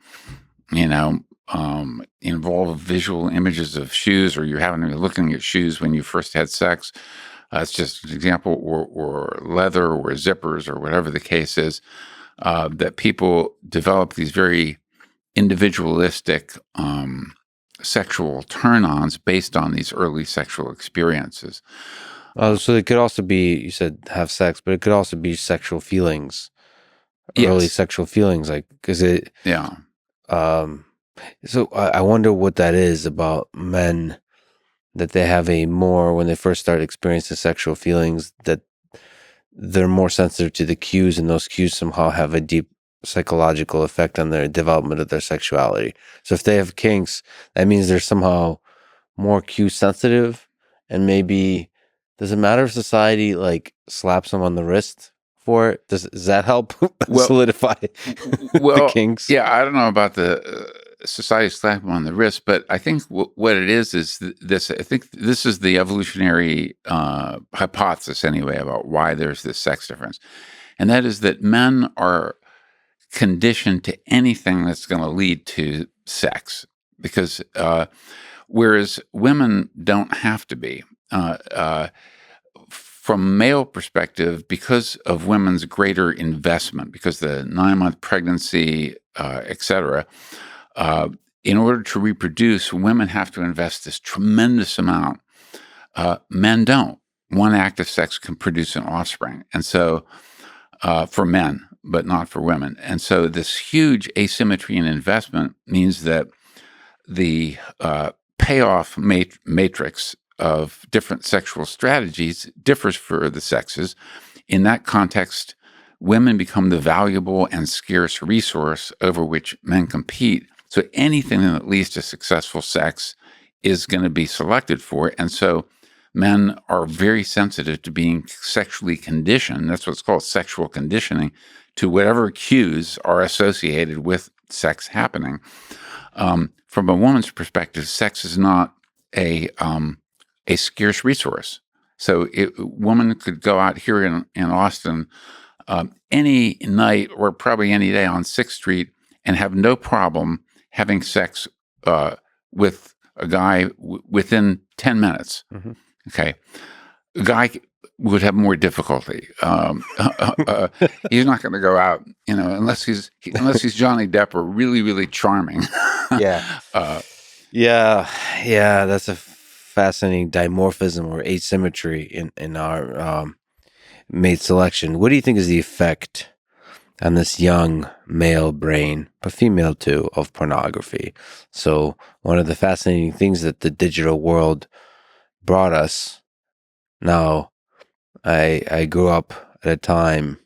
involve visual images of shoes, or you happen to be looking at shoes when you first had sex, it's just an example, or leather, or zippers, or whatever the case is, that people develop these very individualistic sexual turn-ons based on these early sexual experiences. So it could also be, you said have sex, but it could also be sexual feelings, early Yes. sexual feelings, like, because it, Yeah. so I wonder what that is about men, that they have a more, when they first start experiencing sexual feelings, that they're more sensitive to the cues, and those cues somehow have a deep psychological effect on their development of their sexuality. So if they have kinks, that means they're somehow more cue sensitive, and maybe, does it matter if society like slaps them on the wrist for it? Does that help solidify the kinks? Yeah, I don't know about the society slap on the wrist, but I think what it is this. I think this is the evolutionary hypothesis, anyway, about why there's this sex difference, and that is that men are conditioned to anything that's going to lead to sex, because whereas women don't have to be. From male perspective, because of women's greater investment, because the 9-month pregnancy, etc., in order to reproduce, women have to invest this tremendous amount. Men don't. One act of sex can produce an offspring, and so for men, but not for women. And so this huge asymmetry in investment means that the payoff matrix of different sexual strategies differs for the sexes. In that context, women become the valuable and scarce resource over which men compete. So anything that leads to successful sex is going to be selected for. And so men are very sensitive to being sexually conditioned. That's what's called sexual conditioning, to whatever cues are associated with sex happening. From a woman's perspective, sex is not a scarce resource. So a woman could go out here in Austin any night, or probably any day, on 6th Street, and have no problem having sex with a guy within 10 minutes. Mm-hmm. Okay. A guy would have more difficulty. He's not going to go out, unless he's Johnny Depp, or really, really charming. Yeah. Yeah. That's a fascinating dimorphism or asymmetry in our mate selection. What do you think is the effect on this young male brain, but female too, of pornography? So one of the fascinating things that the digital world brought us. Now, I grew up at a time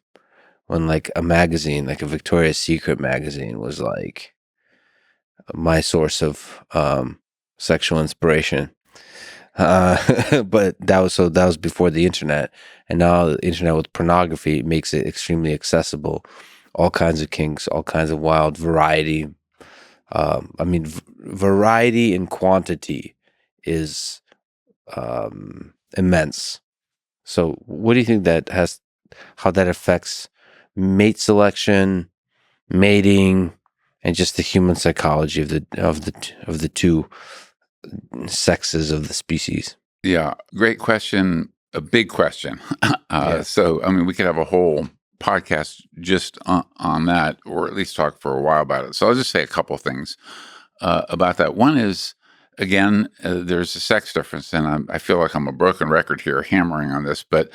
when like a magazine, like a Victoria's Secret magazine, was like my source of sexual inspiration. But that was before the internet, and now the internet with pornography makes it extremely accessible. All kinds of kinks, all kinds of wild variety. Variety and quantity is immense. So, what do you think how that affects mate selection, mating, and just the human psychology of the two sexes of the species? Yeah, great question. A big question. So, I mean, we could have a whole podcast just on that, or at least talk for a while about it. So, I'll just say a couple things about that. One is, again, there's a sex difference, and I feel like I'm a broken record here hammering on this, but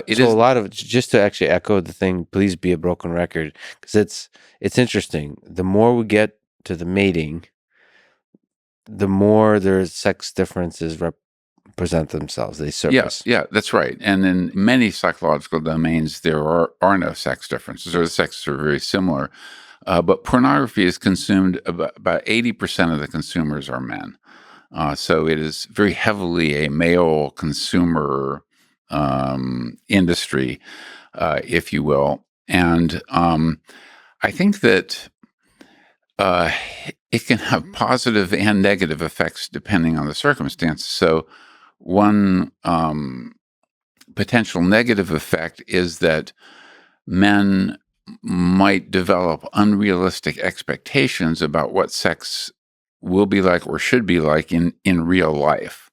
it So is. a lot of just to actually echo the thing, please be a broken record, because it's interesting. The more we get to the mating, the more there's sex differences present themselves. They surface. Yeah, that's right. And in many psychological domains, there are no sex differences, or the sexes are very similar. But pornography is consumed about 80% of the consumers are men. So it is very heavily a male consumer industry, if you will. And I think that it can have positive and negative effects depending on the circumstances. So one potential negative effect is that men might develop unrealistic expectations about what sex will be like or should be like in real life.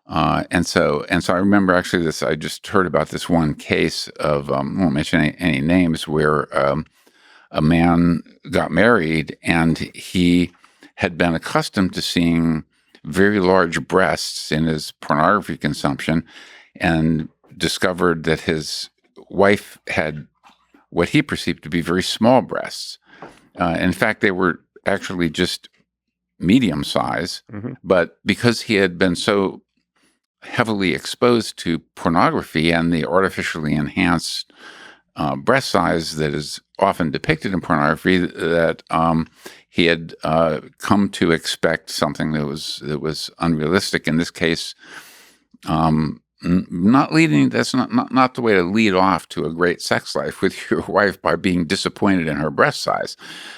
And so I remember actually this. I just heard about this one case of I won't mention any names where a man got married and he had been accustomed to seeing very large breasts in his pornography consumption, and discovered that his wife had what he perceived to be very small breasts. In fact, they were actually just medium size, but because he had been so heavily exposed to pornography and the artificially enhanced breast size that is often depicted in pornography, that he had come to expect something that was unrealistic. In this case, not leading. That's not the way to lead off to a great sex life with your wife, by being disappointed in her breast size.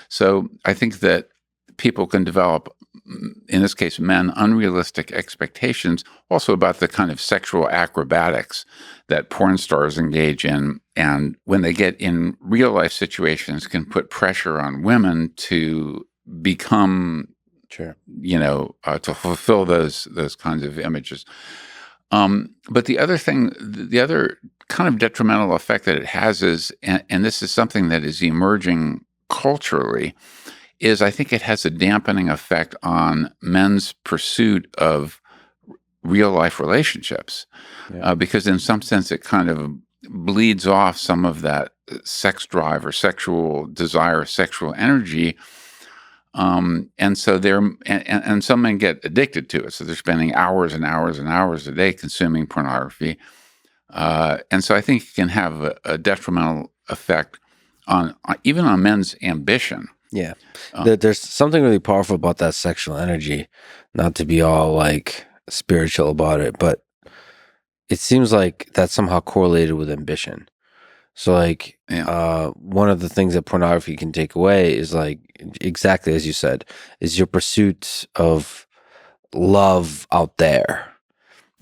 So I think that people can develop, in this case, men, unrealistic expectations also about the kind of sexual acrobatics that porn stars engage in. And when they get in real life situations, can put pressure on women to become, Sure, to fulfill those kinds of images. But the other kind of detrimental effect that it has is, and this is something that is emerging culturally, is I think it has a dampening effect on men's pursuit of real life relationships, because in some sense it kind of bleeds off some of that sex drive or sexual desire, sexual energy. And so and some men get addicted to it. So they're spending hours and hours and hours a day consuming pornography. And so I think it can have a detrimental effect on even on men's ambition. yeah. There's something really powerful about that sexual energy. Not to be all like spiritual about it, but it seems like that's somehow correlated with ambition. So like one of the things that pornography can take away is, like, exactly as you said, is your pursuit of love out there,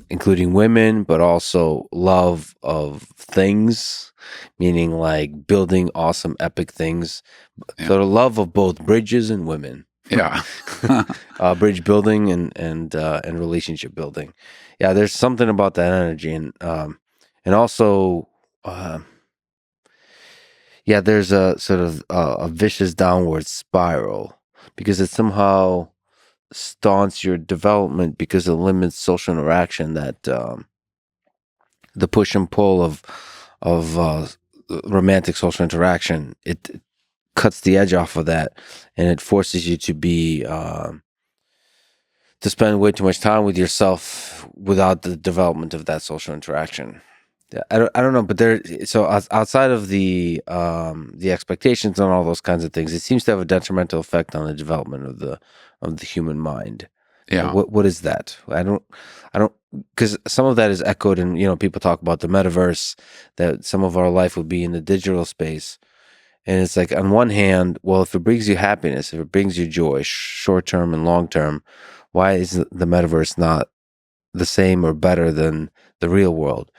including women, but also love of things, meaning like building awesome epic things. So the love of both bridges and women. Yeah. Bridge building and relationship building. Yeah, there's something about that energy, and also there's a sort of a vicious downward spiral, because it somehow stunts your development because it limits social interaction. That the push and pull of romantic social interaction, it cuts the edge off of that, and it forces you to be to spend way too much time with yourself without the development of that social interaction. Yeah, I don't know, but outside of the expectations and all those kinds of things, it seems to have a detrimental effect on the development of the human mind. Yeah. What is that? I don't because some of that is echoed in, people talk about the metaverse, that some of our life would be in the digital space. And it's like, on one hand, well, if it brings you happiness, if it brings you joy, short term and long term, why is the metaverse not the same or better than the real world?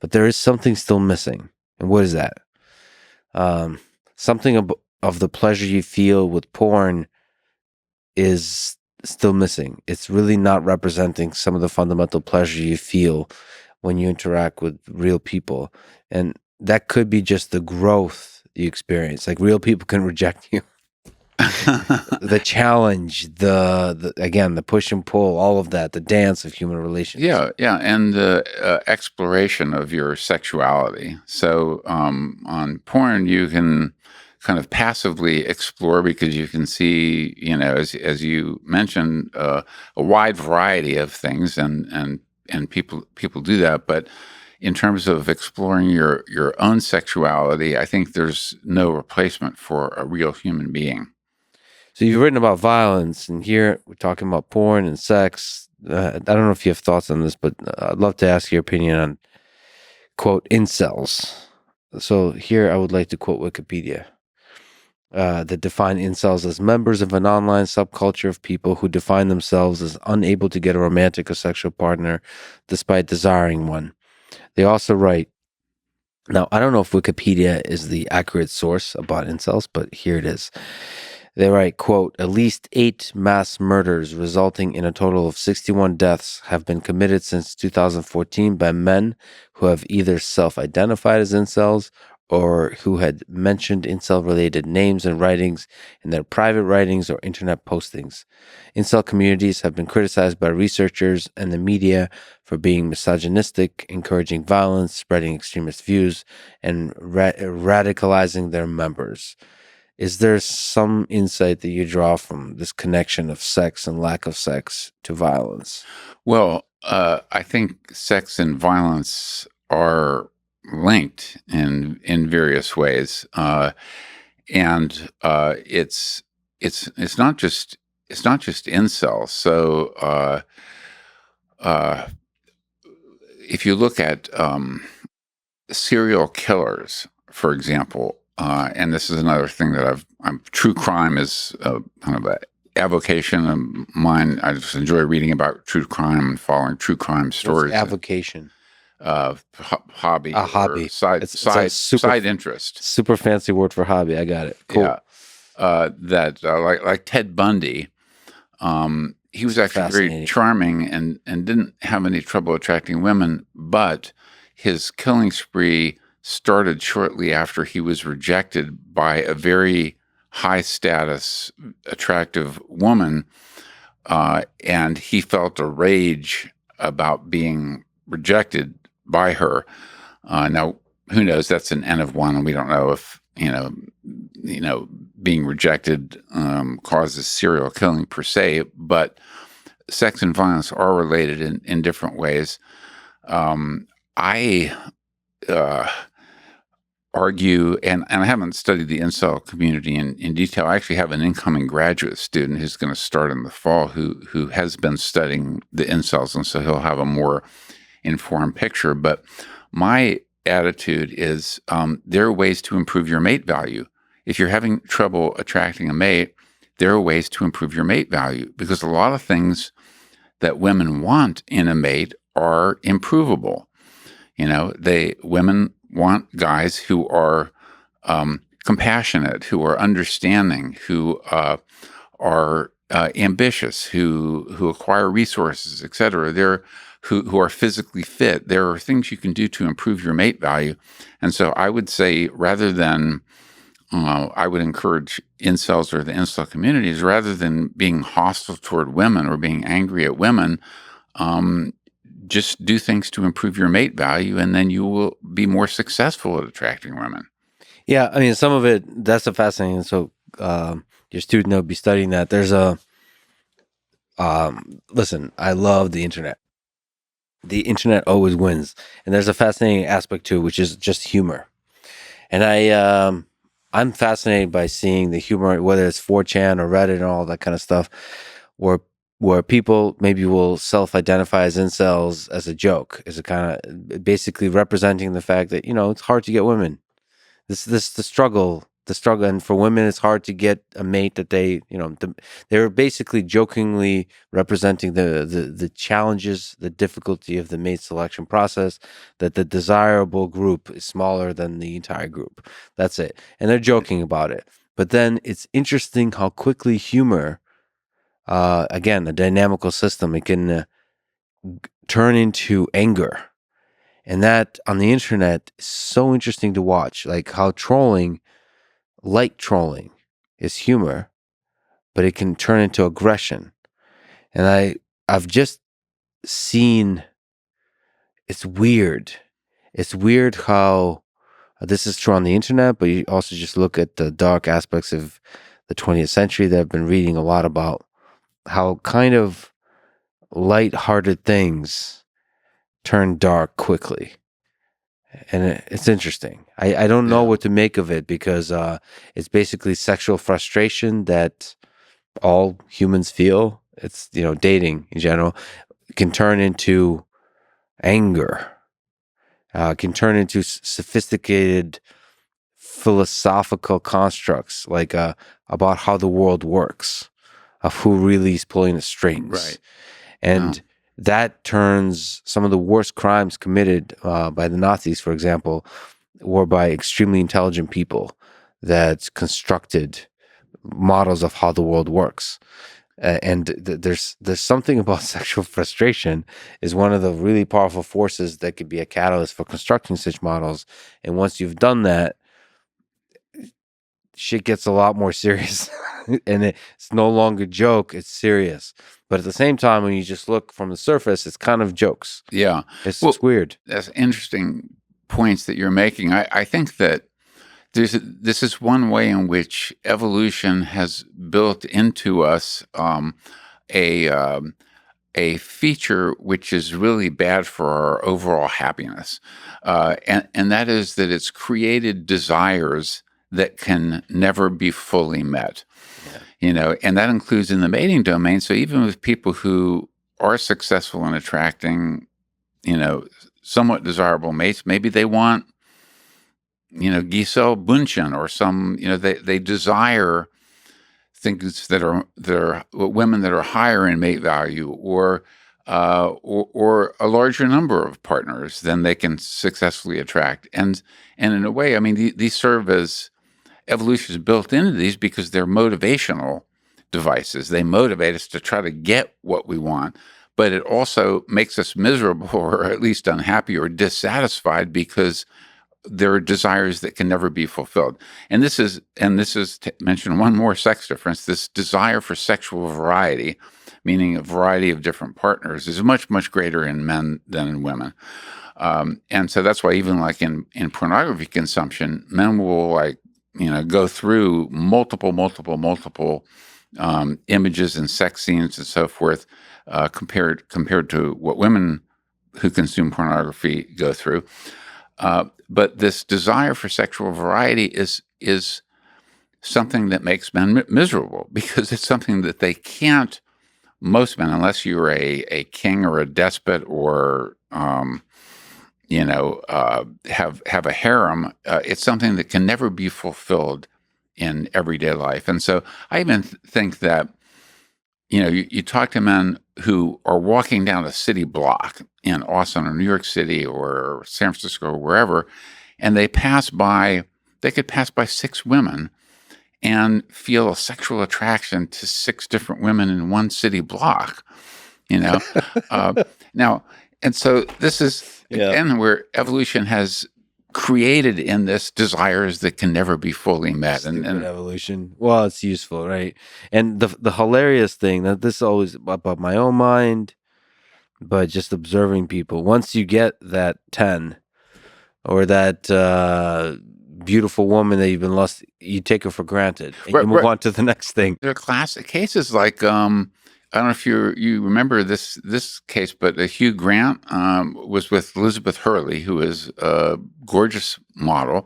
But there is something still missing. And what is that? Um, Something of the pleasure you feel with porn is still missing. It's really not representing some of the fundamental pleasure you feel when you interact with real people. And that could be just the growth you experience. Like, real people can reject you. The challenge, again, the push and pull, all of that, the dance of human relations. Yeah, and the exploration of your sexuality. So on porn, you can kind of passively explore because you can see, as you mentioned, a wide variety of things, and people do that. But in terms of exploring your own sexuality, I think there's no replacement for a real human being. So you've written about violence, and here we're talking about porn and sex. I don't know if you have thoughts on this, but I'd love to ask your opinion on, quote, incels. So here I would like to quote Wikipedia, that define incels as members of an online subculture of people who define themselves as unable to get a romantic or sexual partner despite desiring one. They also write, now I don't know if Wikipedia is the accurate source about incels, but here it is. They write, quote, at least 8 mass murders resulting in a total of 61 deaths have been committed since 2014 by men who have either self-identified as incels or who had mentioned incel-related names and writings in their private writings or internet postings. Incel communities have been criticized by researchers and the media for being misogynistic, encouraging violence, spreading extremist views, and radicalizing their members. Is there some insight that you draw from this connection of sex and lack of sex to violence? Well, I think sex and violence are linked in various ways, and it's not just incels. So uh, if you look at serial killers, for example, and this is another thing that true crime is kind of a avocation of mine. I just enjoy reading about true crime and following true crime stories. What's avocation? Hobby A or hobby. side It's a side interest. super fancy word for hobby. I got it. Cool. Yeah, that like Ted Bundy. He was actually very charming and didn't have any trouble attracting women, but his killing spree started shortly after he was rejected by a very high status, attractive woman, and he felt a rage about being rejected by her. Now, who knows? That's an N of one, and we don't know if being rejected causes serial killing per se, but sex and violence are related in different ways. I argue, and I haven't studied the incel community in detail. I actually have an incoming graduate student who's going to start in the fall who has been studying the incels, and so he'll have a more informed picture. But my attitude is there are ways to improve your mate value. If you're having trouble attracting a mate, there are ways to improve your mate value, because a lot of things that women want in a mate are improvable. Women want guys who are compassionate, who are understanding, who are ambitious, who acquire resources, etc. Who are physically fit. There are things you can do to improve your mate value. And so I would say, rather than I would encourage incels or the incel communities, rather than being hostile toward women or being angry at women, just do things to improve your mate value, and then you will be more successful at attracting women. Yeah, I mean, some of it, that's a fascinating. So your student will be studying that. There's listen, I love the internet. the internet always wins. And there's a fascinating aspect to it, which is just humor. And I'm fascinated by seeing the humor, whether it's 4chan or Reddit and all that kind of stuff, where people maybe will self-identify as incels as a joke, as a kind of basically representing the fact that, it's hard to get women. The struggle, and for women, it's hard to get a mate that they're basically jokingly representing the challenges, the difficulty of the mate selection process, that the desirable group is smaller than the entire group. That's it. And they're joking about it. But then it's interesting how quickly humor, again, a dynamical system, it can turn into anger. And that on the internet is so interesting to watch, like how light trolling is humor, but it can turn into aggression. And I've just seen, it's weird. It's weird how this is true on the internet, but you also just look at the dark aspects of the 20th century that I've been reading a lot about, how kind of light-hearted things turn dark quickly. And it's interesting. I don't know what to make of it, because it's basically sexual frustration that all humans feel. It's, dating in general can turn into anger, can turn into sophisticated philosophical constructs, like about how the world works, of who really is pulling the strings. Right. And that turns some of the worst crimes committed by the Nazis, for example, were by extremely intelligent people that constructed models of how the world works. And there's something about sexual frustration is one of the really powerful forces that could be a catalyst for constructing such models. And once you've done that, shit gets a lot more serious. And it's no longer joke, it's serious. But at the same time, when you just look from the surface, it's kind of jokes. Yeah. It's weird. That's interesting points that you're making. I think that this is one way in which evolution has built into us a feature which is really bad for our overall happiness, and that is that it's created desires that can never be fully met. And that includes in the mating domain. So even with people who are successful in attracting, somewhat desirable mates, maybe they want, Giselle Bundchen or some, they desire things that are women that are higher in mate value, or a larger number of partners than they can successfully attract. And in a way, I mean, these serve as evolution is built into these because they're motivational devices. They motivate us to try to get what we want, but it also makes us miserable, or at least unhappy or dissatisfied, because there are desires that can never be fulfilled. And this is to mention one more sex difference. This desire for sexual variety, meaning a variety of different partners, is much, much greater in men than in women. And so that's why even like in pornography consumption, men will go through multiple images and sex scenes and so forth, compared to what women who consume pornography go through. But this desire for sexual variety is something that makes men miserable, because it's something that they can't. Most men, unless you're a king or a despot, or have a harem, it's something that can never be fulfilled in everyday life. And so I even think that, you talk to men who are walking down a city block in Austin or New York City or San Francisco or wherever, and they could pass by 6 women and feel a sexual attraction to 6 different women in one city block, now. And so this is, again, where evolution has created in this desires that can never be fully met. And evolution, well, it's useful, right? And the hilarious thing, that this is always about my own mind, but just observing people, once you get that 10 or that beautiful woman that you've been lost, you take her for granted and you move on to the next thing. There are classic cases like I don't know if you remember this case, but Hugh Grant was with Elizabeth Hurley, who is a gorgeous model,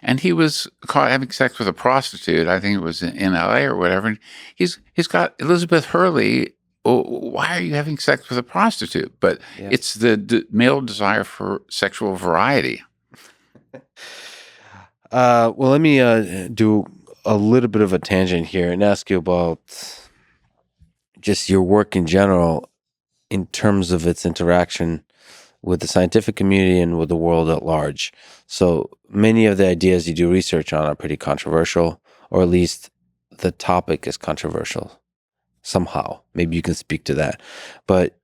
and he was caught having sex with a prostitute. I think it was in L.A. or whatever. And he's got Elizabeth Hurley. Oh, why are you having sex with a prostitute? But it's the male desire for sexual variety. Well, let me do a little bit of a tangent here and ask you about just your work in general in terms of its interaction with the scientific community and with the world at large. So many of the ideas you do research on are pretty controversial, or at least the topic is controversial somehow. Maybe you can speak to that. But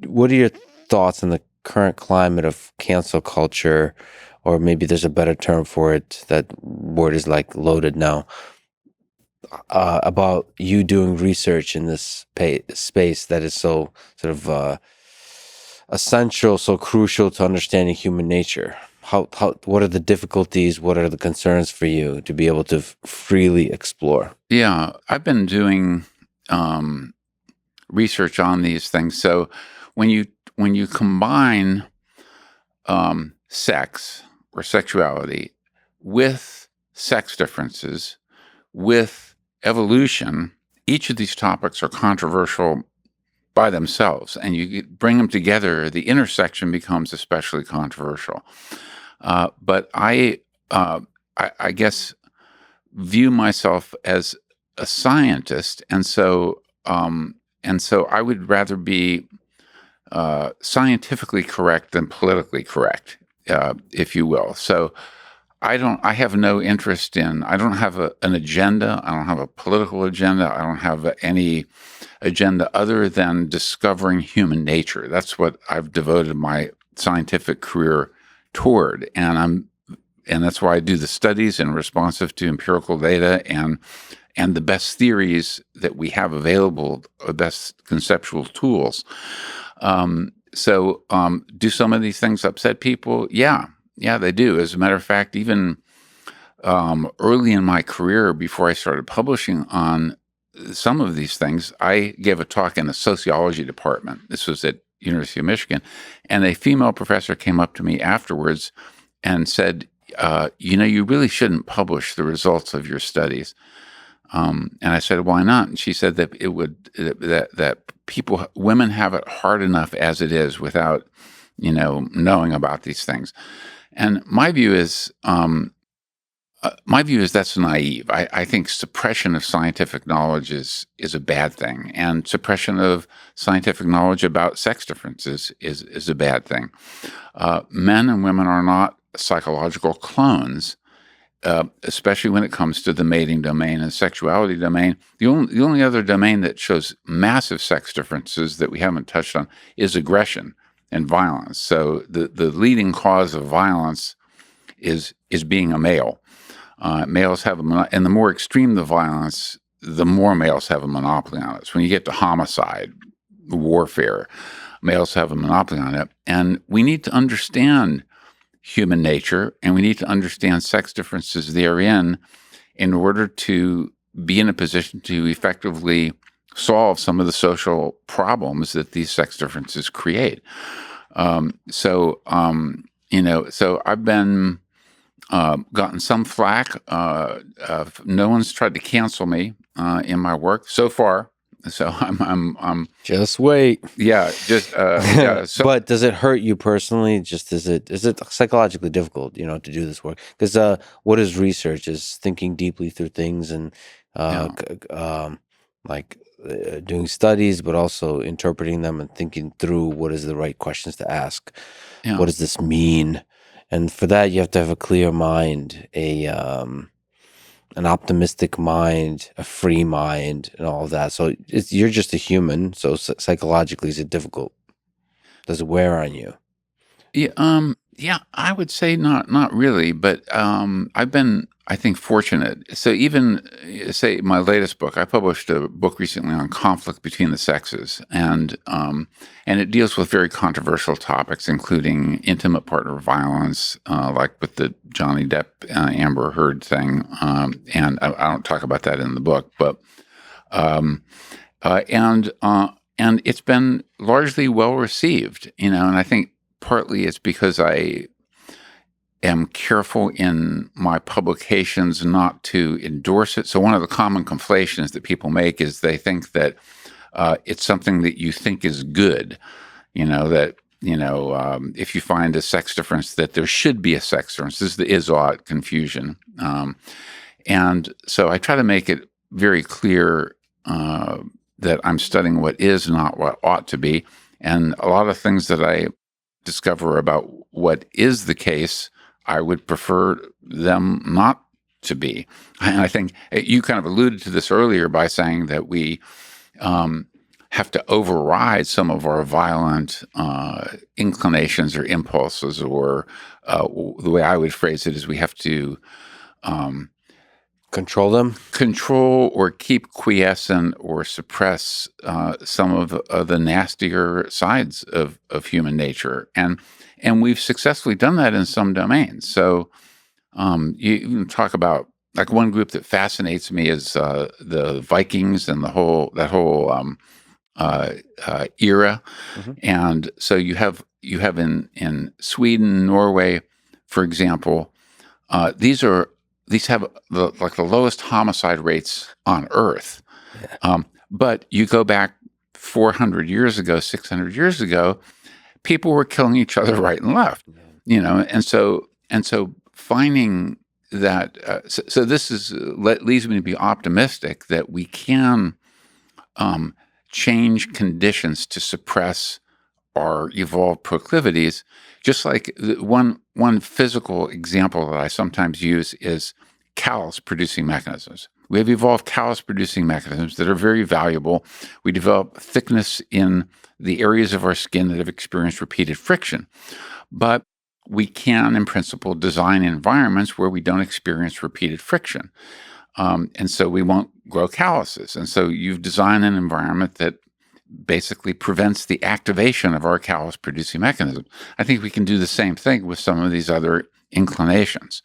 what are your thoughts on the current climate of cancel culture, or maybe there's a better term for it, that word is like loaded now, about you doing research in this space that is so sort of essential, so crucial to understanding human nature? What are the difficulties? What are the concerns for you to be able to freely explore? Yeah, I've been doing research on these things. So when you combine sex or sexuality with sex differences, with evolution, each of these topics are controversial by themselves, and you bring them together, the intersection becomes especially controversial. But I guess view myself as a scientist, and so I would rather be scientifically correct than politically correct, if you will. So I have no interest in, I don't have an agenda. I don't have a political agenda. I don't have any agenda other than discovering human nature. That's what I've devoted my scientific career toward. And that's why I do the studies and responsive to empirical data and the best theories that we have available, the best conceptual tools. Do some of these things upset people? Yeah, they do. As a matter of fact, even early in my career, before I started publishing on some of these things, I gave a talk in the sociology department. This was at University of Michigan. And a female professor came up to me afterwards and said, you really shouldn't publish the results of your studies. And I said, why not? And she said that that women have it hard enough as it is without, knowing about these things. And my view is that's naive. I think suppression of scientific knowledge is a bad thing, and suppression of scientific knowledge about sex differences is a bad thing. Men and women are not psychological clones, especially when it comes to the mating domain and sexuality domain. The only other domain that shows massive sex differences that we haven't touched on is aggression and violence. So the leading cause of violence is being a male. Males have and the more extreme the violence, the more males have a monopoly on it. So when you get to homicide, warfare, males have a monopoly on it. And we need to understand human nature, and we need to understand sex differences therein in order to be in a position to effectively solve some of the social problems that these sex differences create. So I've been gotten some flack. No one's tried to cancel me in my work so far. So I'm just wait. Yeah, But does it hurt you personally? Just is it psychologically difficult, to do this work? Because what is research? Is thinking deeply through things and doing studies, but also interpreting them and thinking through what is the right questions to ask. Yeah. What does this mean? And for that, you have to have a clear mind, an optimistic mind, a free mind, and all of that. So you're just a human. So psychologically, is it difficult? Does it wear on you? Yeah, I would say not really, but I've been, I think, fortunate. So even say my latest book, I published a book recently on conflict between the sexes, and it deals with very controversial topics, including intimate partner violence, like with the Johnny Depp Amber Heard thing, and I don't talk about that in the book, but And it's been largely well received, and I think partly it's because I am careful in my publications not to endorse it. So one of the common conflations that people make is they think that it's something that you think is good, if you find a sex difference, that there should be a sex difference. This is the is-ought confusion. And so I try to make it very clear that I'm studying what is, not what ought to be. And a lot of things that I discover about what is the case, I would prefer them not to be. And I think you kind of alluded to this earlier by saying that we have to override some of our violent inclinations or impulses, or the way I would phrase it is we have to control or keep quiescent or suppress some of the nastier sides of human nature, and we've successfully done that in some domains. So you talk about, like, one group that fascinates me is the Vikings and that whole era. Mm-hmm. And so you have in Sweden, Norway, for example, these have the lowest homicide rates on Earth. Yeah. But you go back 400 years ago, 600 years ago, people were killing each other right and left. Yeah. And so finding that, so this leads me to be optimistic that we can change conditions to suppress our evolved proclivities. Just like one physical example that I sometimes use is callus-producing mechanisms. We have evolved callus-producing mechanisms that are very valuable. We develop thickness in the areas of our skin that have experienced repeated friction. But we can, in principle, design environments where we don't experience repeated friction. And so we won't grow calluses. And so you've designed an environment that basically prevents the activation of our callus-producing mechanism. I think we can do the same thing with some of these other inclinations,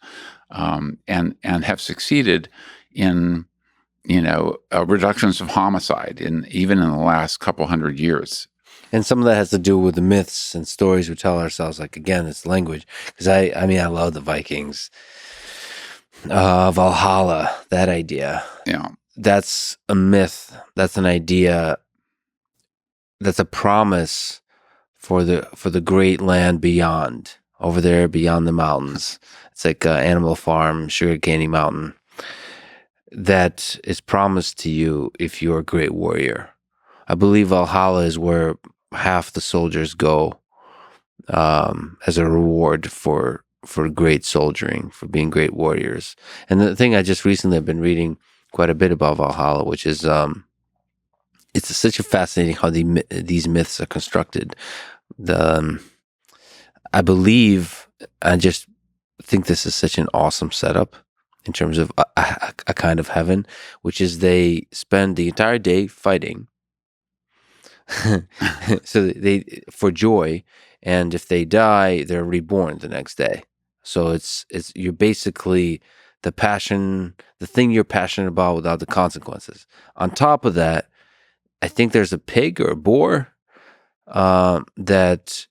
and have succeeded in, reductions of homicide even in the last couple hundred years. And some of that has to do with the myths and stories we tell ourselves. Like, again, it's language. Because I love the Vikings. Valhalla, that idea. Yeah. That's a myth. That's an idea. That's a promise for the great land beyond, over there beyond the mountains. It's like Animal Farm, Sugar Candy Mountain. That is promised to you if you're a great warrior. I believe Valhalla is where half the soldiers go as a reward for great soldiering, for being great warriors. And the thing I just recently have been reading quite a bit about Valhalla, which is it's such a fascinating how these myths are constructed. I just think this is such an awesome setup in terms of a kind of heaven, which is they spend the entire day fighting. So they, for joy, and if they die, they're reborn the next day. So it's you're basically the thing you're passionate about without the consequences. On top of that, I think there's a pig or a boar that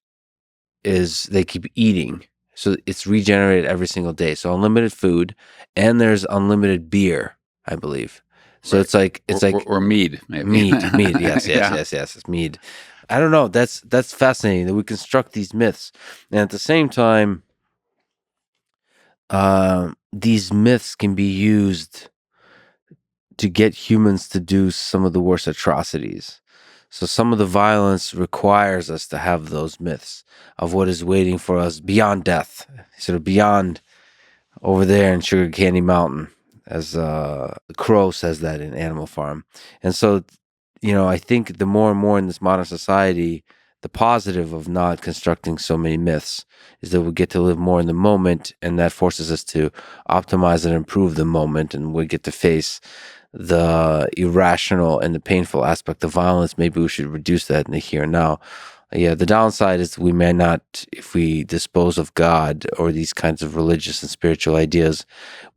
they keep eating. So it's regenerated every single day. So unlimited food, and there's unlimited beer, I believe. So right. it's like or mead, maybe. Mead. Yes. It's mead. I don't know. That's fascinating that we construct these myths, and at the same time, these myths can be used to get humans to do some of the worst atrocities. So some of the violence requires us to have those myths of what is waiting for us beyond death, sort of beyond over there in Sugar Candy Mountain, as Crow says that in Animal Farm. And so, I think the more and more in this modern society, the positive of not constructing so many myths is that we get to live more in the moment, and that forces us to optimize and improve the moment, and we get to face the irrational and the painful aspect of violence. Maybe we should reduce that in the here and now. Yeah, the downside is we may not, if we dispose of God or these kinds of religious and spiritual ideas,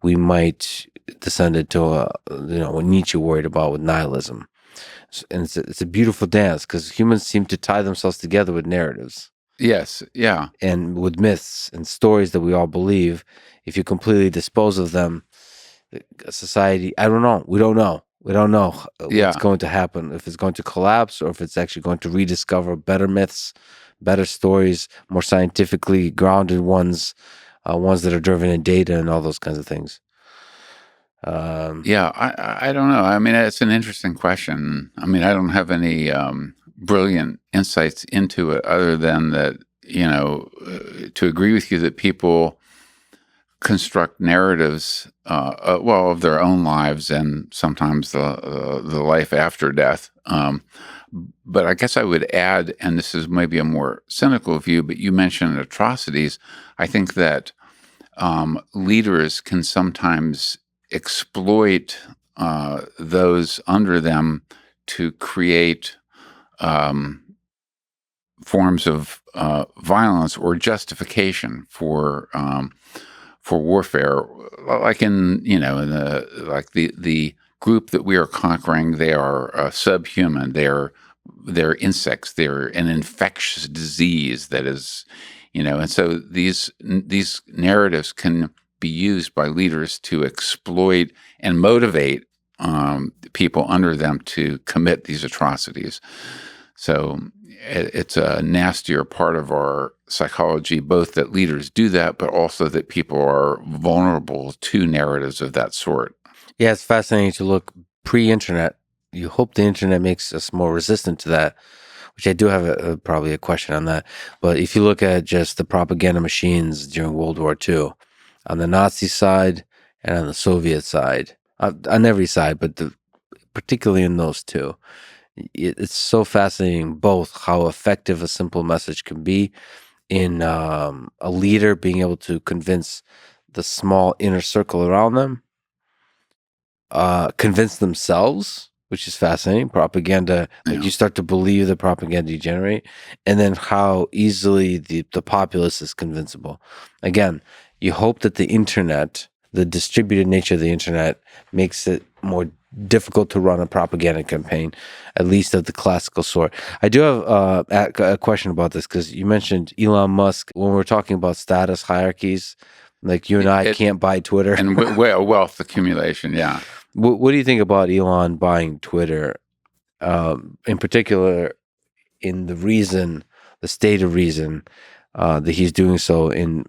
we might descend into what Nietzsche worried about with nihilism. And it's a beautiful dance because humans seem to tie themselves together with narratives. Yes. Yeah. And with myths and stories that we all believe. If you completely dispose of them, society, I don't know. We don't know. We don't know what's going to happen, if it's going to collapse or if it's actually going to rediscover better myths, better stories, more scientifically grounded ones, ones that are driven in data and all those kinds of things. Yeah, I don't know. I mean, it's an interesting question. I mean, I don't have any brilliant insights into it other than that, to agree with you that people construct narratives, well, of their own lives and sometimes the life after death. But I guess I would add, and this is maybe a more cynical view, but you mentioned atrocities. I think that leaders can sometimes exploit those under them to create forms of violence or justification for warfare, like in the group that we are conquering. They are subhuman. They're insects. They're an infectious disease that is, and so these narratives can be used by leaders to exploit and motivate people under them to commit these atrocities. So it's a nastier part of our psychology, both that leaders do that, but also that people are vulnerable to narratives of that sort. Yeah, it's fascinating to look pre-internet. You hope the internet makes us more resistant to that, which I do have probably a question on that. But if you look at just the propaganda machines during World War II, on the Nazi side and on the Soviet side, on every side, but particularly in those two, it's so fascinating both how effective a simple message can be in a leader being able to convince the small inner circle around them, convince themselves, which is fascinating. Propaganda, like you start to believe the propaganda you generate, and then how easily the populace is convincible. Again, you hope that the internet, the distributed nature of the internet, makes it more difficult to run a propaganda campaign, at least of the classical sort. I do have a question about this because you mentioned Elon Musk when we're talking about status hierarchies. Like you and I can't buy Twitter. And wealth accumulation, yeah. What do you think about Elon buying Twitter, in particular, in the stated reason that he's doing so in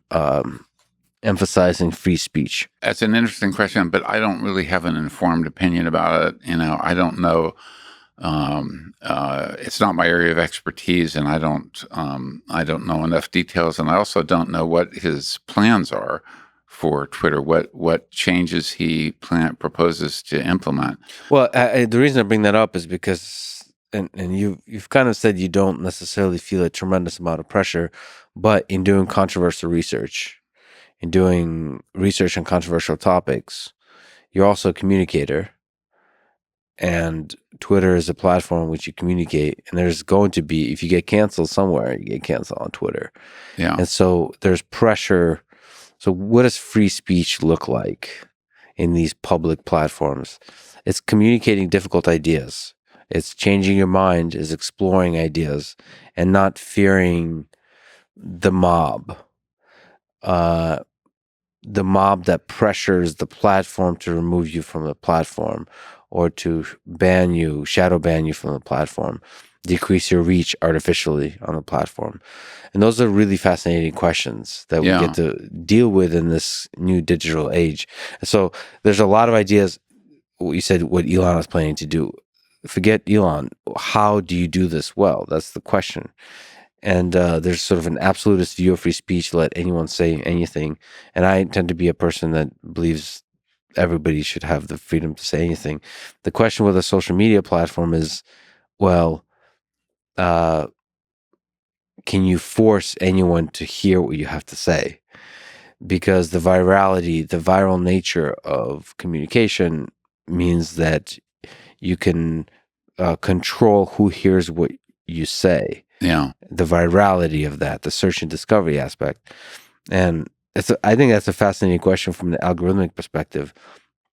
emphasizing free speech? That's an interesting question, but I don't really have an informed opinion about it. I don't know. It's not my area of expertise, and I don't know enough details, and I also don't know what his plans are for Twitter. What changes he proposes to implement. Well, the reason I bring that up is because, and you've kind of said you don't necessarily feel a tremendous amount of pressure, but in doing controversial research, in doing research on controversial topics, you're also a communicator. And Twitter is a platform in which you communicate. And there's going to be, if you get canceled somewhere, you get canceled on Twitter. Yeah. And so there's pressure. So what does free speech look like in these public platforms? It's communicating difficult ideas. It's changing your mind, is exploring ideas and not fearing the mob. The mob that pressures the platform to remove you from the platform or to shadow ban you from the platform, decrease your reach artificially on the platform. And those are really fascinating questions that we get to deal with in this new digital age. And so there's a lot of ideas. You said what Elon is planning to do. Forget Elon. How do you do this well? That's the question. And there's sort of an absolutist view of free speech, let anyone say anything. And I tend to be a person that believes everybody should have the freedom to say anything. The question with a social media platform is, well, can you force anyone to hear what you have to say? Because the viral nature of communication means that you can control who hears what you say. Yeah. The virality of that, the search and discovery aspect. And I think that's a fascinating question from an algorithmic perspective.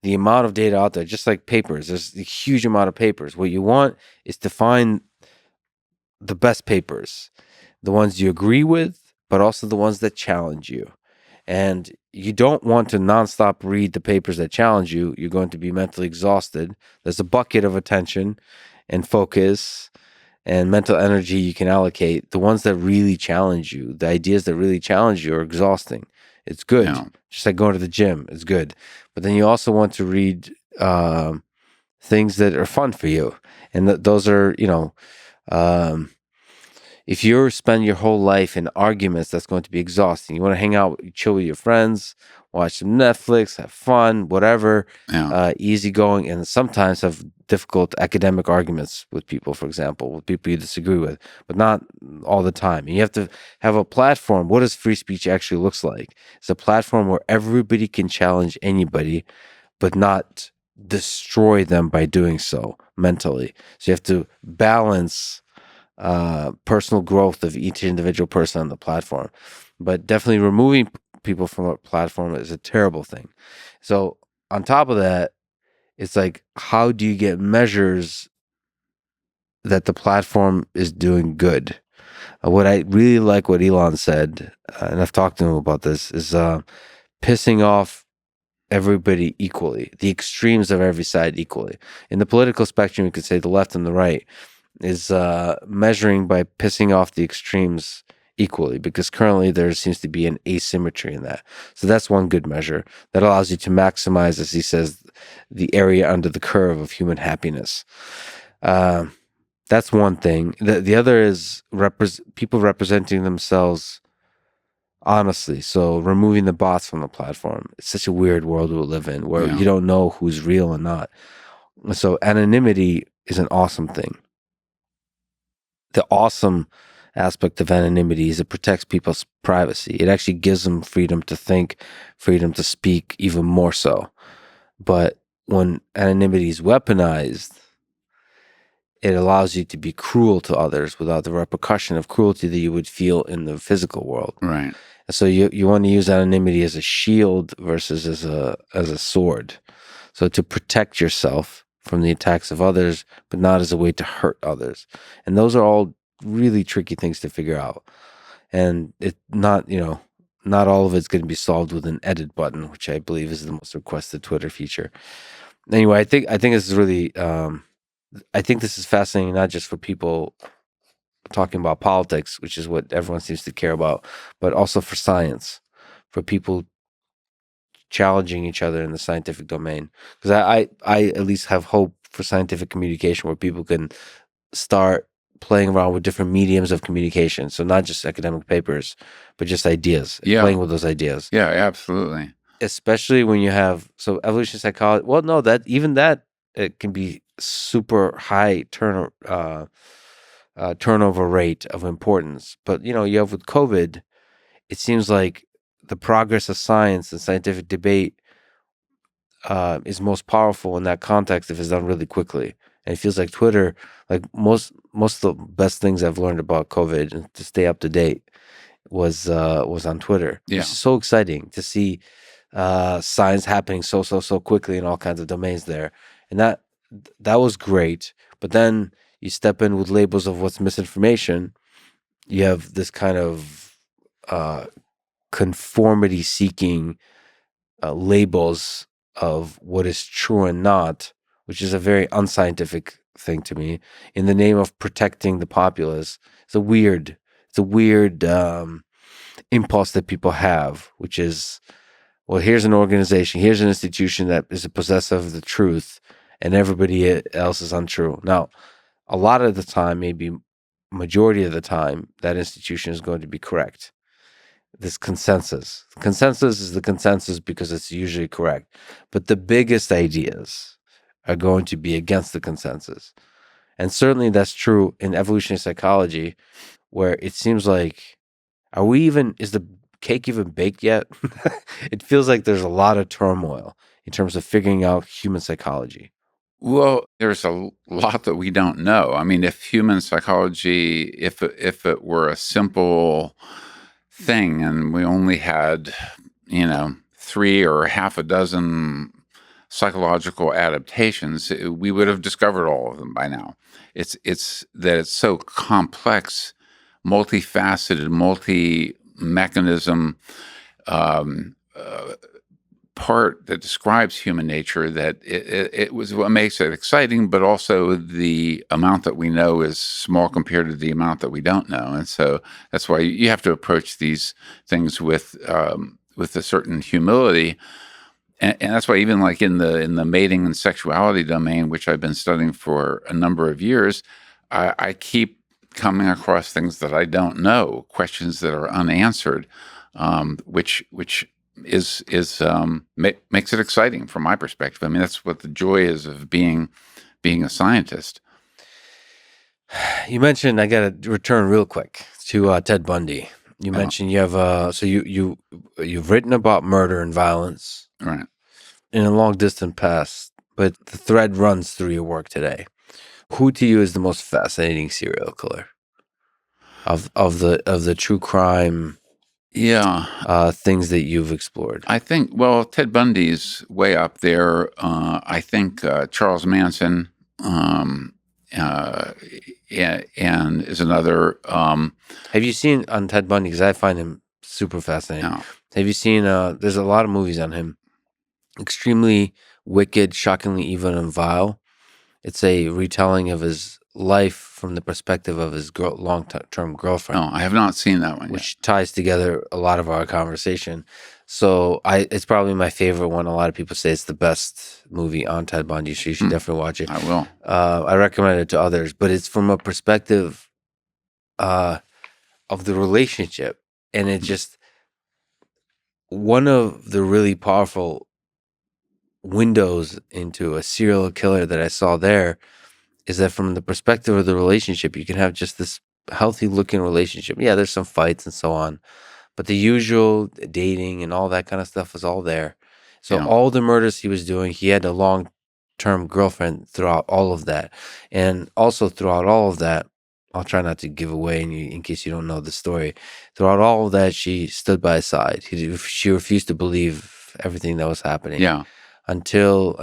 the amount of data out there, just like papers, there's a huge amount of papers. What you want is to find the best papers, the ones you agree with, but also the ones that challenge you. And you don't want to nonstop read the papers that challenge you. You're going to be mentally exhausted. There's a bucket of attention and focus and mental energy you can allocate. The ones that really challenge you, the ideas that really challenge you, are exhausting. It's good. Yeah. Just like going to the gym, it's good. But then you also want to read things that are fun for you. And those are, if you spend your whole life in arguments, that's going to be exhausting. You want to hang out, chill with your friends, watch some Netflix, have fun, whatever, easygoing, and sometimes have difficult academic arguments with people, for example, with people you disagree with, but not all the time. And you have to have a platform. What does free speech actually looks like? It's a platform where everybody can challenge anybody, but not destroy them by doing so mentally. So you have to balance personal growth of each individual person on the platform. But definitely removing people from a platform is a terrible thing. So on top of that, it's like, how do you get measures that the platform is doing good? What I really like what Elon said, and I've talked to him about this, is pissing off everybody equally, the extremes of every side equally. In the political spectrum, you could say the left and the right is measuring by pissing off the extremes equally, because currently there seems to be an asymmetry in that. So that's one good measure that allows you to maximize, as he says, the area under the curve of human happiness. That's one thing. The other is people representing themselves honestly. So removing the bots from the platform. It's such a weird world we live in where you don't know who's real and not. So anonymity is an awesome thing. The awesome aspect of anonymity is it protects people's privacy. It actually gives them freedom to think, freedom to speak, even more so. But when anonymity is weaponized, it allows you to be cruel to others without the repercussion of cruelty that you would feel in the physical world. Right. So you want to use anonymity as a shield versus as a sword. So to protect yourself from the attacks of others, but not as a way to hurt others. And those are all really tricky things to figure out. And not all of it's going to be solved with an edit button, which I believe is the most requested Twitter feature. Anyway, I think this is really, I think this is fascinating, not just for people talking about politics, which is what everyone seems to care about, but also for science, for people challenging each other in the scientific domain. Because I at least have hope for scientific communication where people can start playing around with different mediums of communication. So not just academic papers, but just ideas, playing with those ideas. Yeah, absolutely. Especially when you have, so evolutionary psychology, well, no, it can be super high turnover rate of importance. But, you have with COVID, it seems like the progress of science and scientific debate is most powerful in that context if it's done really quickly. And it feels like Twitter, like most of the best things I've learned about COVID and to stay up to date was on Twitter. Yeah. It's so exciting to see science happening so quickly in all kinds of domains there. And that was great. But then you step in with labels of what's misinformation. You have this kind of conformity seeking labels of what is true and not, which is a very unscientific thing to me, in the name of protecting the populace. It's a weird impulse that people have, which is, well, here's an organization, here's an institution that is a possessor of the truth, and everybody else is untrue. Now, a lot of the time, maybe majority of the time, that institution is going to be correct. This consensus is the consensus because it's usually correct. But the biggest ideas are going to be against the consensus. And certainly that's true in evolutionary psychology, where it seems like, is the cake even baked yet? It feels like there's a lot of turmoil in terms of figuring out human psychology. Well, there's a lot that we don't know. I mean, if human psychology, if it were a simple thing and we only had, 3 or half a dozen psychological adaptations, we would have discovered all of them by now. It's that it's so complex, multifaceted, multi-mechanism part that describes human nature that it was what makes it exciting, but also the amount that we know is small compared to the amount that we don't know. And so that's why you have to approach these things with a certain humility. And that's why even like in the mating and sexuality domain, which I've been studying for a number of years, I keep coming across things that I don't know, questions that are unanswered, which makes it exciting from my perspective. I mean, that's what the joy is of being a scientist. You mentioned, I got to return real quick to Ted Bundy. You mentioned you have you've written about murder and violence, right, in a long distant past, but the thread runs through your work today. Who to you is the most fascinating serial killer of the true crime? Things that you've explored. I think, well, Ted Bundy's way up there. I think Charles Manson and is another. Have you seen on Ted Bundy? Because I find him super fascinating. No. Have you seen? There's a lot of movies on him. Extremely wicked, shockingly evil and vile. It's a retelling of his life from the perspective of his long-term girlfriend. No, I have not seen that one which ties together a lot of our conversation. So it's probably my favorite one. A lot of people say it's the best movie on Ted Bundy, so you should definitely watch it. I will. I recommend it to others, but it's from a perspective of the relationship, and it just one of the really powerful windows into a serial killer that I saw there is that from the perspective of the relationship, you can have just this healthy looking relationship. Yeah, there's some fights and so on, but the usual dating and all that kind of stuff was all there. So all the murders he was doing, he had a long-term girlfriend throughout all of that. And also throughout all of that, I'll try not to give away in case you don't know the story. Throughout all of that, she stood by his side. She refused to believe everything that was happening. Yeah. Until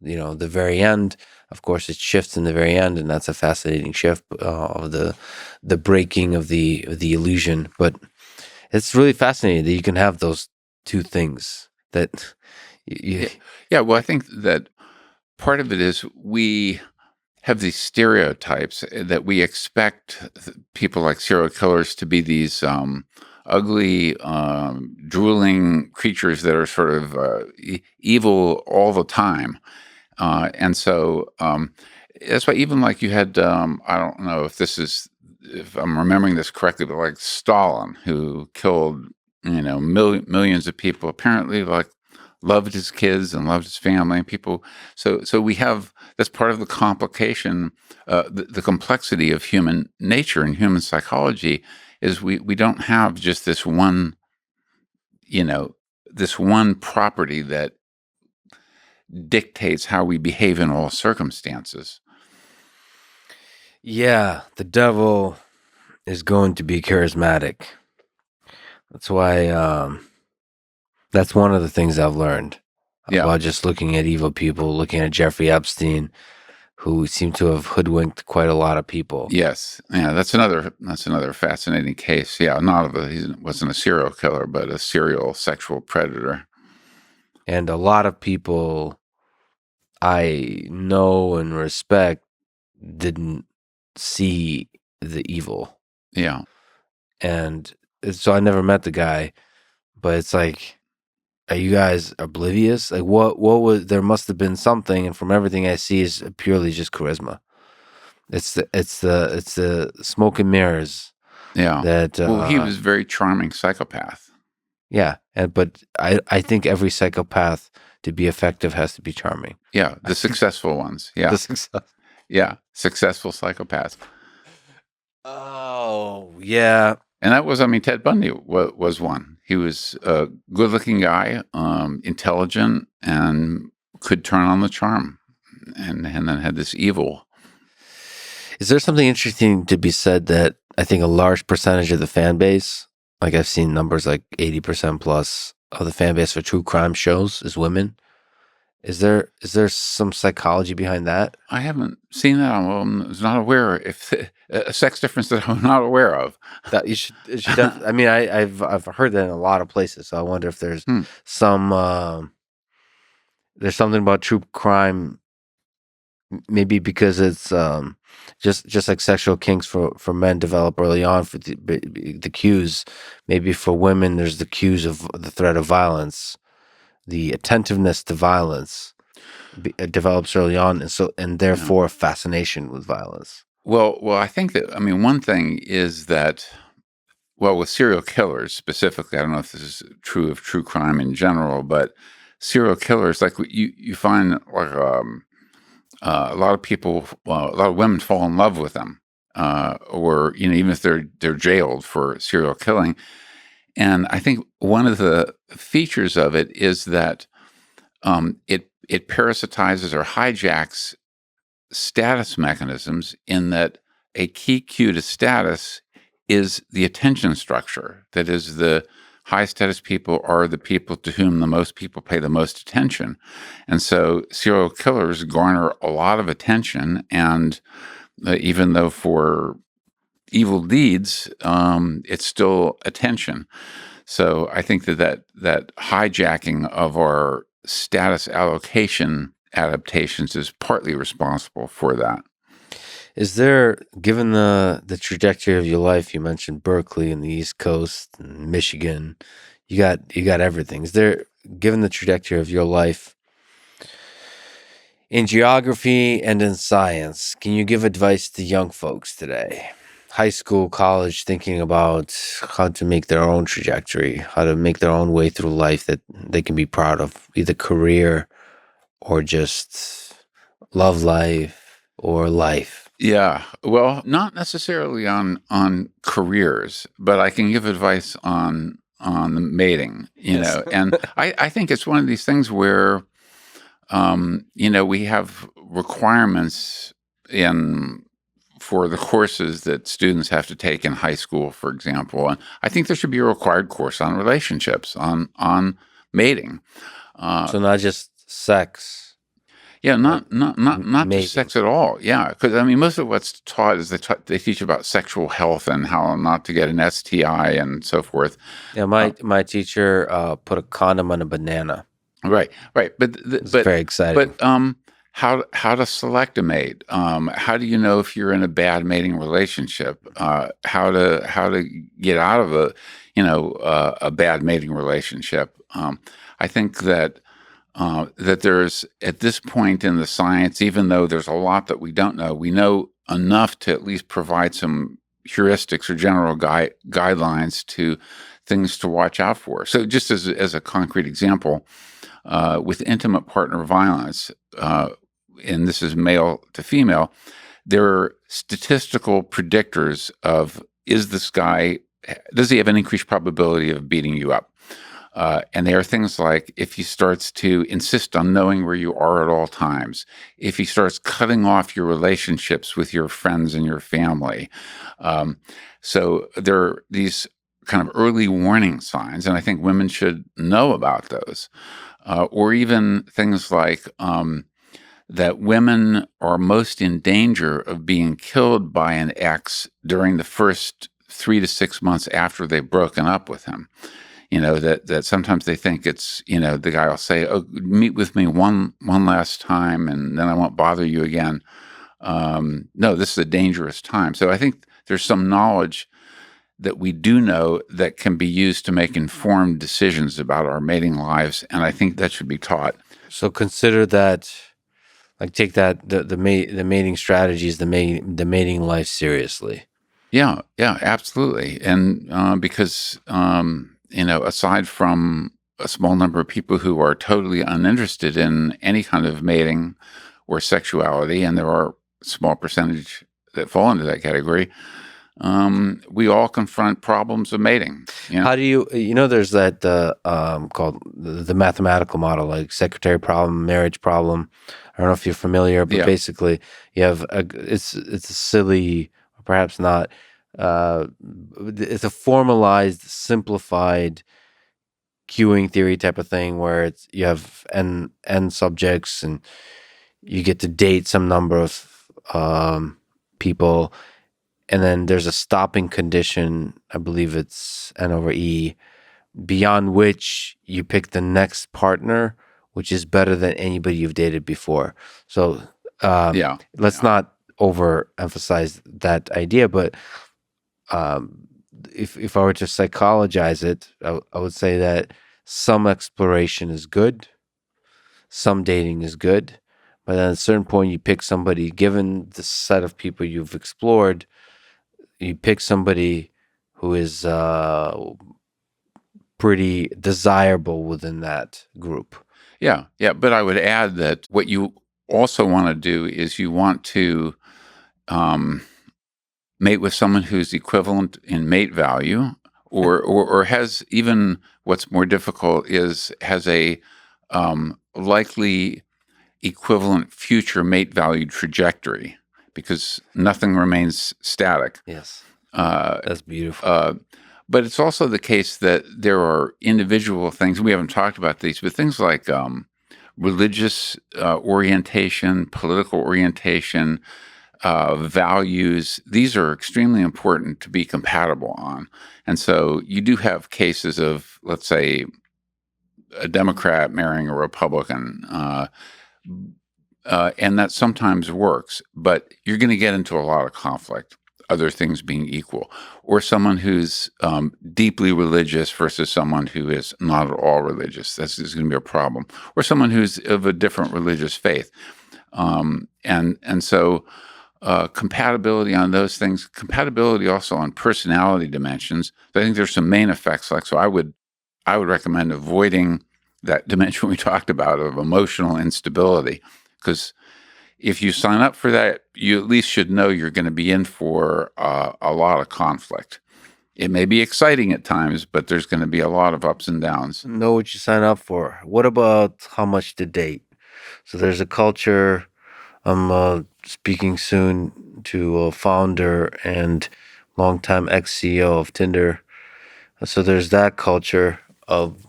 the very end. Of course, it shifts in the very end, and that's a fascinating shift of the breaking of the illusion. But it's really fascinating that you can have those two things. That well, I think that part of it is we have these stereotypes that we expect people like serial killers to be these ugly, drooling creatures that are sort of evil all the time. And so that's why even like you had, I don't know if I'm remembering this correctly, but like Stalin, who killed, millions of people, apparently like loved his kids and loved his family and people. So we have, that's part of the complication, the complexity of human nature and human psychology is we don't have just this one, this one property that dictates how we behave in all circumstances. Yeah, the devil is going to be charismatic. That's why that's one of the things I've learned about just looking at evil people, looking at Jeffrey Epstein, who seemed to have hoodwinked quite a lot of people. Yes. Yeah, that's another fascinating case. Yeah, he wasn't a serial killer, but a serial sexual predator. And a lot of people I know and respect didn't see the evil. Yeah. And so I never met the guy, but it's like, are you guys oblivious? Like what was, there must have been something. And from everything I see is purely just charisma. It's the smoke and mirrors. Yeah. That, well, he was a very charming psychopath. Yeah. But I think every psychopath to be effective has to be charming. Yeah. The successful ones. Yeah. Yeah. Successful psychopaths. Oh, yeah. And that was, Ted Bundy was one. He was a good-looking guy, intelligent, and could turn on the charm, and then had this evil. Is there something interesting to be said that I think a large percentage of the fan base, like I've seen numbers like 80% plus, of the fan base for true crime shows is women. Is there some psychology behind that? I haven't seen that. I was not aware if a sex difference that I'm not aware of. That you should I mean, I've heard that in a lot of places. So I wonder if there's Hmm. some there's something about true crime, maybe because it's just like sexual kinks for men develop early on for the cues. Maybe for women, there's the cues of the threat of violence, the attentiveness to violence develops early on, and Yeah. therefore a fascination with violence. Well, I think that, I mean, one thing is that, well, with serial killers specifically, I don't know if this is true of true crime in general, but serial killers, like you find like a lot of people, a lot of women fall in love with them, or even if they're jailed for serial killing. And I think one of the features of it is that it parasitizes or hijacks status mechanisms, in that a key cue to status is the attention structure. That is, the high status people are the people to whom the most people pay the most attention. And so serial killers garner a lot of attention. And even though for evil deeds, it's still attention. So I think that hijacking of our status allocation adaptations is partly responsible for that. Is there, given the trajectory of your life, you mentioned Berkeley and the East Coast and Michigan, you got everything. Is there, given the trajectory of your life in geography and in science, can you give advice to young folks today, high school, college, thinking about how to make their own trajectory, how to make their own way through life that they can be proud of, either career or just love life or life? Yeah, well, not necessarily on careers, but I can give advice on the mating. Yes. And I think it's one of these things where we have requirements in for the courses that students have to take in high school, for example. And I think there should be a required course on relationships, on mating. So not just sex, Yeah, but not just mating. sex at all. Yeah, because I mean, most of what's taught is they teach about sexual health and how not to get an STI and so forth. Yeah, my teacher put a condom on a banana. Right, right. It's very exciting. How to select a mate? How do you know if you're in a bad mating relationship? How to get out of a bad mating relationship? I think that there's, at this point in the science, even though there's a lot that we don't know, we know enough to at least provide some heuristics or general guidelines to things to watch out for. So just as a concrete example, with intimate partner violence, and this is male to female, there are statistical predictors of, does he have an increased probability of beating you up? And they are things like, if he starts to insist on knowing where you are at all times, if he starts cutting off your relationships with your friends and your family. So there are these kind of early warning signs, and I think women should know about those. Or even things like that women are most in danger of being killed by an ex during the first 3 to 6 months after they've broken up with him. That sometimes they think it's, the guy will say, "Oh, meet with me one last time, and then I won't bother you again." No, this is a dangerous time. So I think there's some knowledge that we do know that can be used to make informed decisions about our mating lives, and I think that should be taught. So consider that, like, take that the mating strategies, the mating life seriously. Yeah, absolutely. And because aside from a small number of people who are totally uninterested in any kind of mating or sexuality, and there are a small percentage that fall into that category, we all confront problems of mating. How do you, there's that called the mathematical model, like secretary problem, marriage problem. I don't know if you're familiar, but basically you have it's a silly, or perhaps not. It's a formalized, simplified queuing theory type of thing where it's you have n subjects and you get to date some number of people, and then there's a stopping condition. I believe it's n over e, beyond which you pick the next partner, which is better than anybody you've dated before. So let's not overemphasize that idea, but if I were to psychologize it, I would say that some exploration is good, some dating is good, but at a certain point, you pick somebody, given the set of people you've explored, you pick somebody who is pretty desirable within that group. Yeah. But I would add that what you also want to do is you want to mate with someone who's equivalent in mate value, or has, even what's more difficult is has a likely equivalent future mate value trajectory, because nothing remains static. Yes. That's beautiful. But it's also the case that there are individual things, we haven't talked about these, but things like religious orientation, political orientation, values, these are extremely important to be compatible on. And so you do have cases of, let's say, a Democrat marrying a Republican, and that sometimes works, but you're going to get into a lot of conflict, other things being equal, or someone who's deeply religious versus someone who is not at all religious. That's going to be a problem, or someone who's of a different religious faith, and so compatibility on those things, compatibility also on personality dimensions. I think there's some main effects. So I would recommend avoiding that dimension we talked about of emotional instability, because if you sign up for that, you at least should know you're going to be in for a lot of conflict. It may be exciting at times, but there's going to be a lot of ups and downs. Know what you sign up for. What about how much to date? So there's a culture. I'm speaking soon to a founder and longtime ex-CEO of Tinder. So there's that culture of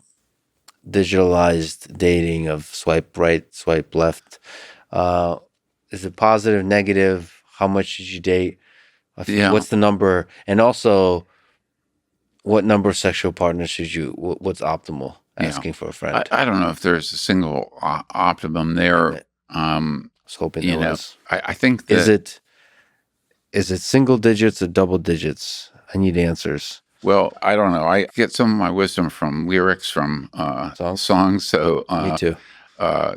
digitalized dating, of swipe right, swipe left. Is it positive, negative? How much should you date? What's the number? And also, what number of sexual partners should you? What's optimal? Asking for a friend. I don't know if there's a single optimum there. I was hoping there was. I think that is it single digits or double digits? I need answers. Well, I don't know. I get some of my wisdom from lyrics from songs. So me too.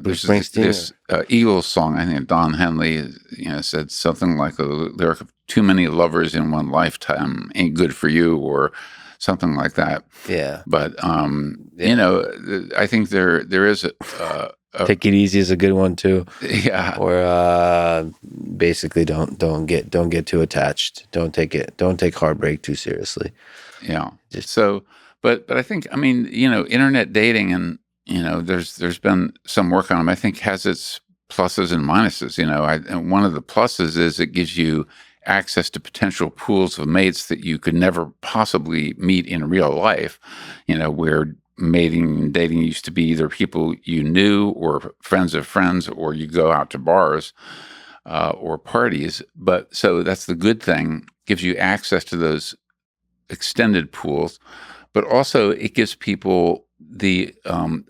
There's this Eagles song. I think Don Henley, said something like a lyric of "Too many lovers in one lifetime ain't good for you," or something like that. Yeah. But I think there is a Take it easy is a good one too. Yeah. Or basically don't get too attached. Don't take heartbreak too seriously. Yeah. But I think, internet dating, and there's been some work on them. I think has its pluses and minuses. And one of the pluses is it gives you access to potential pools of mates that you could never possibly meet in real life. Where mating and dating used to be either people you knew or friends of friends, or you go out to bars or parties. But so that's the good thing. Gives you access to those extended pools, but also it gives people the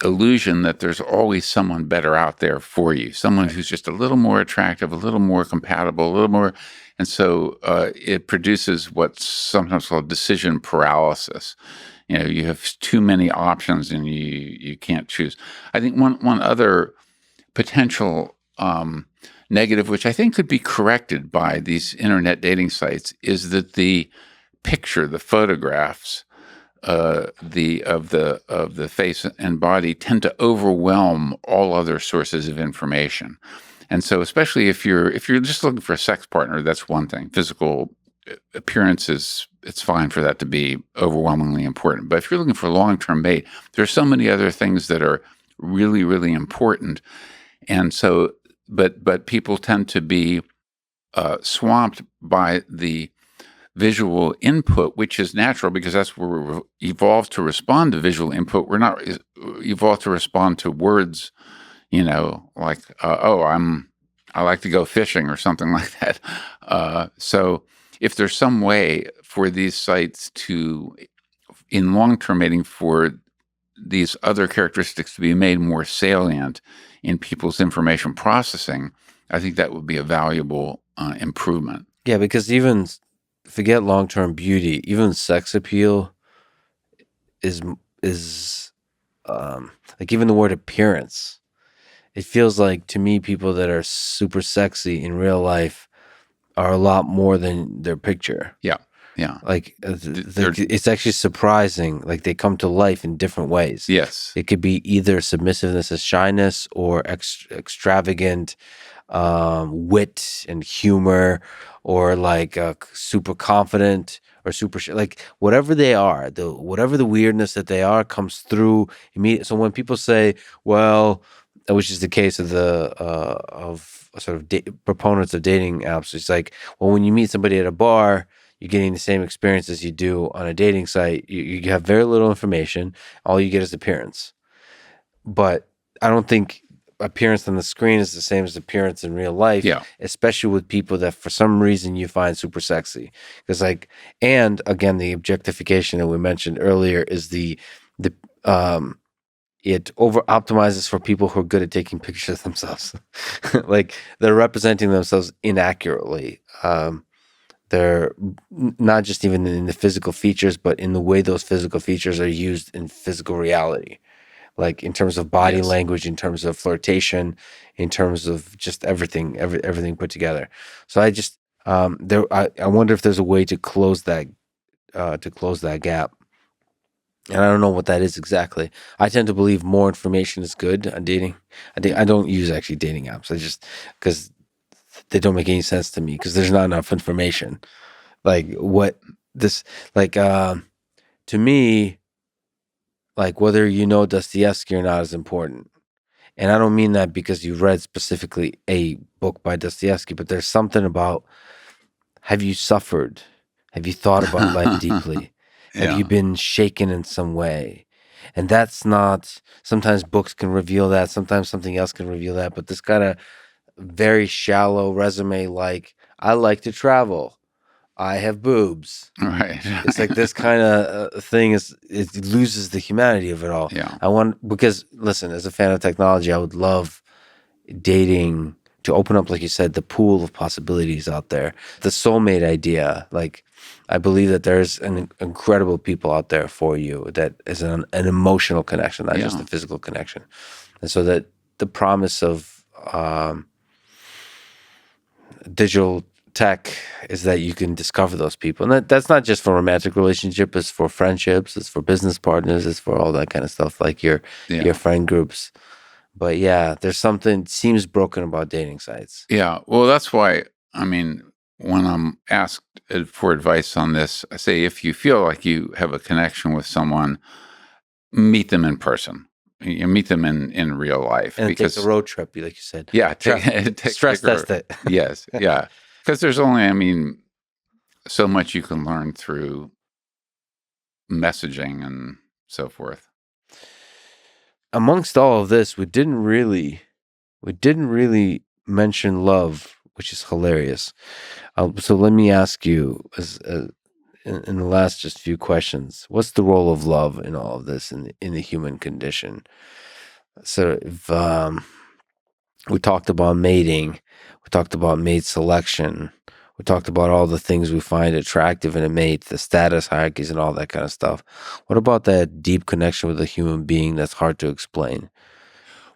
illusion that there's always someone better out there for you, someone who's just a little more attractive, a little more compatible, a little more. And so it produces what's sometimes called decision paralysis. You have too many options and you can't choose. I think one other potential negative, which I think could be corrected by these internet dating sites, is that the picture, the photographs, of the face and body tend to overwhelm all other sources of information. And so, especially if you're just looking for a sex partner, that's one thing. Physical appearances, it's fine for that to be overwhelmingly important. But if you're looking for a long-term mate, there's so many other things that are really, really important. And so, but people tend to be swamped by the visual input, which is natural because that's where we're evolved to respond to visual input. We're not evolved to respond to words, like, I like to go fishing or something like that. So if there's some way for these sites to, in long-term mating, for these other characteristics to be made more salient in people's information processing, I think that would be a valuable improvement. Yeah, because even forget long-term beauty, even sex appeal is like even the word appearance. It feels like to me people that are super sexy in real life are a lot more than their picture. Yeah. Yeah. Like it's actually surprising. Like they come to life in different ways. Yes. It could be either submissiveness as shyness or extravagant wit and humor, or like super confident or super like whatever they are, whatever the weirdness that they are comes through immediately. So when people say, well, which is the case of the of sort of proponents of dating apps, it's like, well, when you meet somebody at a bar, you're getting the same experience as you do on a dating site. You have very little information. All you get is appearance. But I don't think appearance on the screen is the same as appearance in real life. Yeah. Especially with people that for some reason you find super sexy. Because and again, the objectification that we mentioned earlier is it over optimizes for people who are good at taking pictures of themselves. Like they're representing themselves inaccurately. They're not just even in the physical features, but in the way those physical features are used in physical reality, like in terms of body language, in terms of flirtation, in terms of just everything put together. So I just I wonder if there's a way to close that gap. And I don't know what that is exactly. I tend to believe more information is good on dating. I don't use actually dating apps. I just because they don't make any sense to me because there's not enough information. Like what this like to me, like whether you know Dostoevsky or not is important. And I don't mean that because you read specifically a book by Dostoevsky, but there's something about, have you suffered? Have you thought about life deeply? Have you been shaken in some way? And that's not, sometimes books can reveal that, sometimes something else can reveal that, but this kind of very shallow resume, like, I like to travel, I have boobs. Right. It's like this kind of thing it loses the humanity of it all. Yeah. Because listen, as a fan of technology, I would love dating to open up, like you said, the pool of possibilities out there. The soulmate idea, like I believe that there's an incredible people out there for you that is an emotional connection, not just a physical connection. And so that the promise of digital tech is that you can discover those people. And that's not just for romantic relationship, it's for friendships, it's for business partners, it's for all that kind of stuff, like your friend groups. But yeah, there's something seems broken about dating sites. Yeah. Well, that's why, when I'm asked for advice on this, I say, if you feel like you have a connection with someone, meet them in person. You meet them in real life. And take the road trip, like you said. Yeah. Stress test it. Yes. Yeah. Because there's only, so much you can learn through messaging and so forth. Amongst all of this, we didn't really mention love, which is hilarious. So let me ask you, in the last just few questions, what's the role of love in all of this in the human condition? So if we talked about mating, we talked about mate selection, we talked about all the things we find attractive in a mate, the status hierarchies and all that kind of stuff. What about that deep connection with a human being that's hard to explain?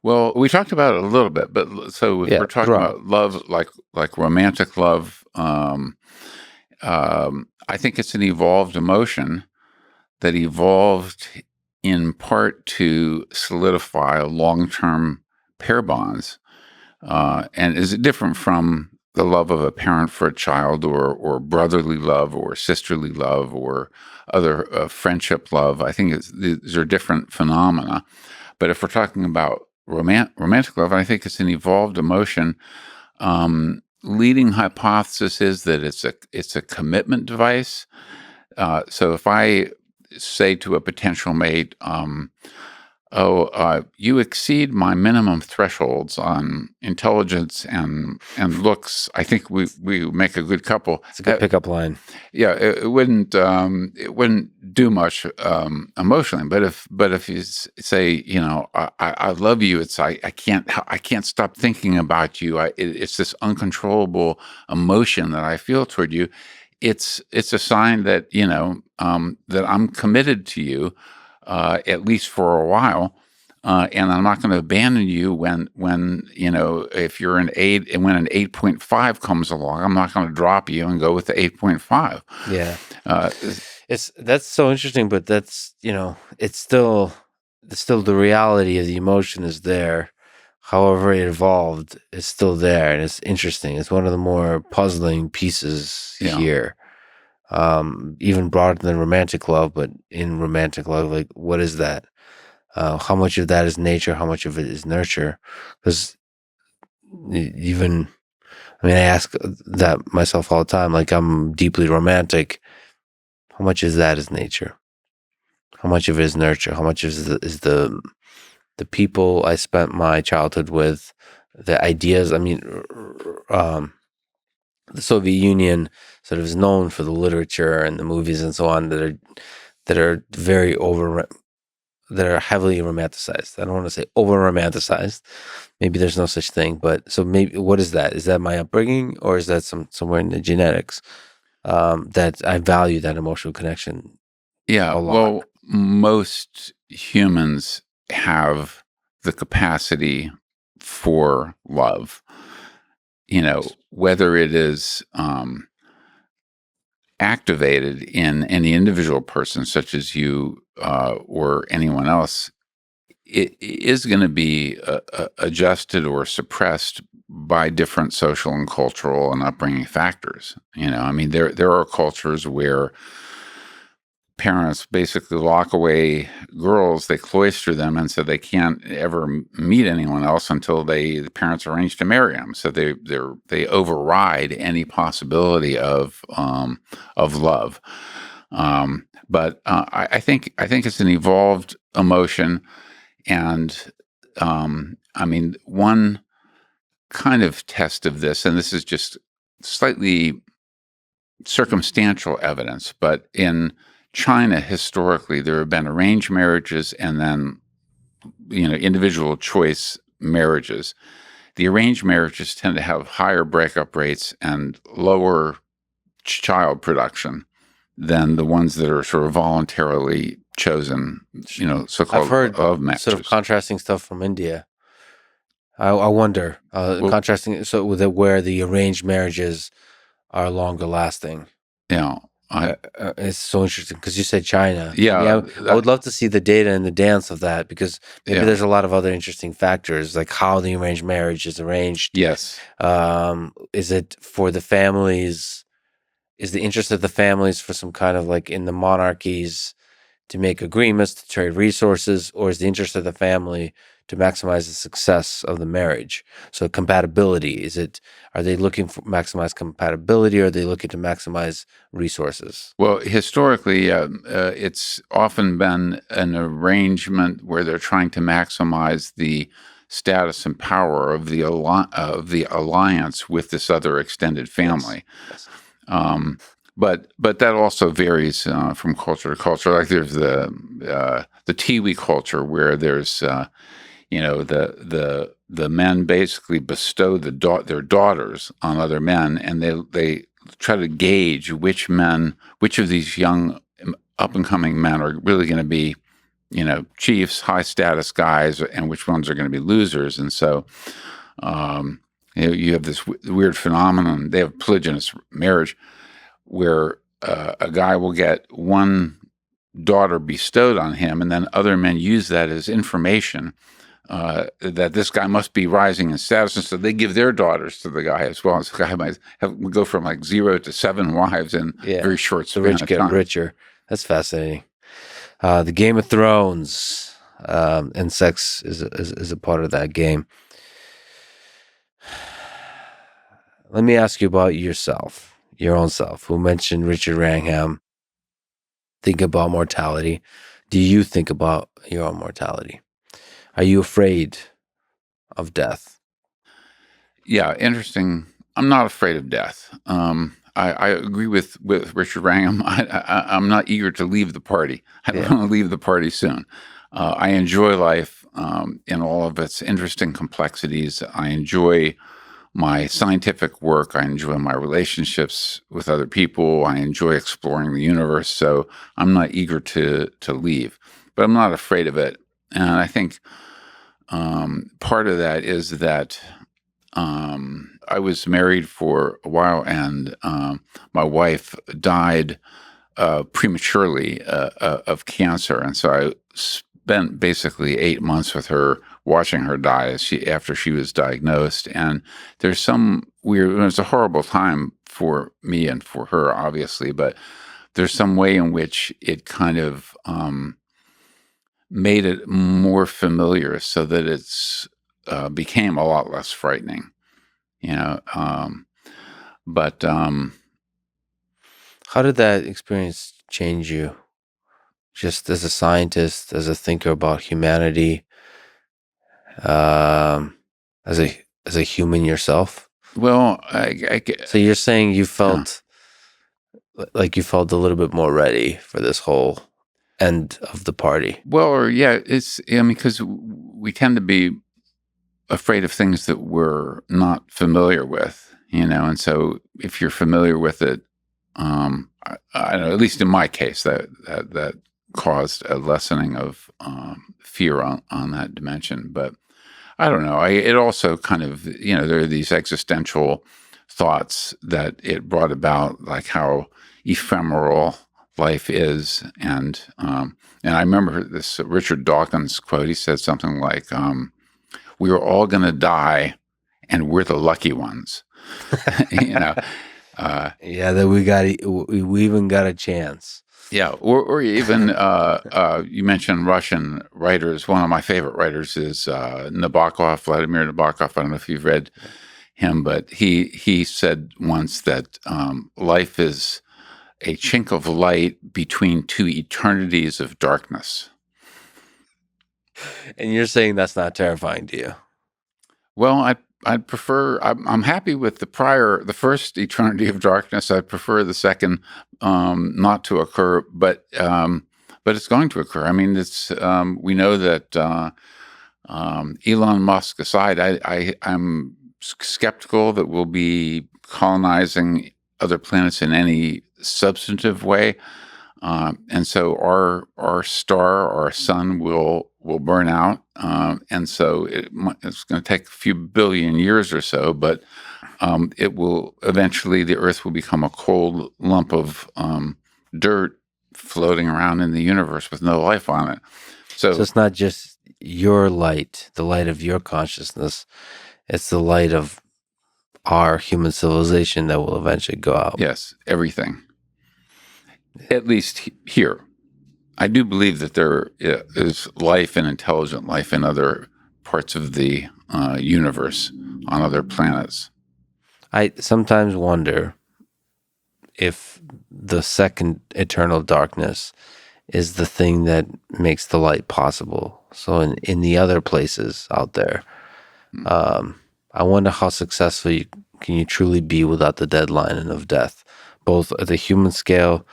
Well, we talked about it a little bit, but so if we're talking about love, like romantic love, I think it's an evolved emotion that evolved in part to solidify long-term pair bonds, and is different from the love of a parent for a child, or brotherly love, or sisterly love, or other friendship love. I think these are different phenomena. But if we're talking about romantic love, I think it's an evolved emotion leading hypothesis is that it's a commitment device. So if I say to a potential mate, you exceed my minimum thresholds on intelligence and looks. I think we make a good couple. It's a good pickup line. Yeah, it wouldn't do much emotionally, but if you say, I love you, it's I can't stop thinking about you. It's this uncontrollable emotion that I feel toward you. It's a sign that that I'm committed to you, at least for a while. And I'm not going to abandon you when if you're an 8 and when an 8.5 comes along, I'm not going to drop you and go with the 8.5. Yeah, that's so interesting, but that's it's still the reality of the emotion is there. However it evolved, it's still there, and it's interesting. It's one of the more puzzling pieces here. Even broader than romantic love, but in romantic love, like what is that? How much of that is nature? How much of it is nurture? Because I ask that myself all the time. Like, I'm deeply romantic. How much is that is nature? How much of it is nurture? How much is the people I spent my childhood with, the ideas? The Soviet Union sort of is known for the literature and the movies and so on that are very that are heavily romanticized. I don't want to say over romanticized. Maybe there's no such thing, but so maybe what is that? Is that my upbringing, or is that somewhere in the genetics that I value that emotional connection? Yeah, a lot. well, most humans have the capacity for love. Whether it is activated in any individual person, such as you or anyone else, it is going to be adjusted or suppressed by different social and cultural and upbringing factors. There are cultures where parents basically lock away girls, they cloister them, and so they can't ever meet anyone else until the parents arrange to marry them. So they override any possibility of love. But I think it's an evolved emotion, and one kind of test of this, and this is just slightly circumstantial evidence, but in China, historically, there have been arranged marriages and then, individual choice marriages. The arranged marriages tend to have higher breakup rates and lower child production than the ones that are sort of voluntarily chosen, so-called I've heard love matches. sort of contrasting stuff from India. I wonder, contrasting where the arranged marriages are longer lasting. It's so interesting because you said China. Yeah, I would love to see the data and the dance of that, because maybe there's a lot of other interesting factors, like how the arranged marriage is arranged. Yes. Is it for the families? Is the interest of the families for some kind of, like in the monarchies, to make agreements to trade resources, or is the interest of the family to maximize the success of the marriage? So compatibility, are they looking for maximize compatibility, or are they looking to maximize resources? Well, historically, it's often been an arrangement where they're trying to maximize the status and power of the alliance with this other extended family. Yes. But that also varies from culture to culture. Like there's the Tiwi culture, where there's the men basically bestow their daughters on other men, and they try to gauge which of these young up and coming men are really going to be chiefs, high status guys, and which ones are going to be losers. And so you have this weird phenomenon. They have polygynous marriage, where a guy will get one daughter bestowed on him, and then other men use that as information that this guy must be rising in status, and so they give their daughters to the guy as well. So the guy might go from like 0 to 7 wives in very short span of time. The rich get richer. That's fascinating. The Game of Thrones, and sex is a part of that game. let me ask you about yourself, your own self, who mentioned Richard Wrangham. Think about mortality. Do you think about your own mortality? Are you afraid of death? Yeah, interesting. I'm not afraid of death. I agree with Richard Wrangham. I'm not eager to leave the party. I don't Yeah. want to leave the party soon. I enjoy life in all of its interesting complexities. I enjoy my scientific work. I enjoy my relationships with other people. I enjoy exploring the universe. So I'm not eager to leave, but I'm not afraid of it. And I think part of that is that I was married for a while, and my wife died prematurely of cancer, and so I spent basically 8 months with her, watching her die after she was diagnosed. And there's some weird. It was a horrible time for me and for her, obviously, but there's some way in which it kind of made it more familiar, so that it's became a lot less frightening. You know, but How did that experience change you? Just as a scientist, as a thinker about humanity, um, as a human yourself. well, So you're saying you felt like you felt a little bit more ready for this whole end of the party. well, or yeah, it's I mean, because we tend to be afraid of things that we're not familiar with, and so if you're familiar with it, I don't know. At least in my case, that caused a lessening of fear on that dimension, but. I don't know. It also kind of, there are these existential thoughts that it brought about, like how ephemeral life is, and I remember this Richard Dawkins quote. He said something like, "We are all going to die, and we're the lucky ones." you know, Yeah, that we even got a chance. Yeah, or even you mentioned Russian writers. One of my favorite writers is Nabokov, Vladimir Nabokov. I don't know if you've read him, but he said once that life is a chink of light between two eternities of darkness. And you're saying that's not terrifying to you? Well, I'd prefer. I'm happy with the first eternity of darkness. I prefer the second not to occur, but it's going to occur. I mean, it's we know that Elon Musk aside, I'm skeptical that we'll be colonizing other planets in any substantive way. And so our star, our sun, will burn out, and so it's going to take a few billion years or so, but it will eventually, the Earth will become a cold lump of dirt floating around in the universe with no life on it. So it's not just your light, the light of your consciousness; it's the light of our human civilization that will eventually go out. Yes, everything. At least here. I do believe that there is life and intelligent life in other parts of the universe, on other planets. I sometimes wonder if the second eternal darkness is the thing that makes the light possible. So in the other places out there, I wonder how successful can you truly be without the deadline of death, both at the human scale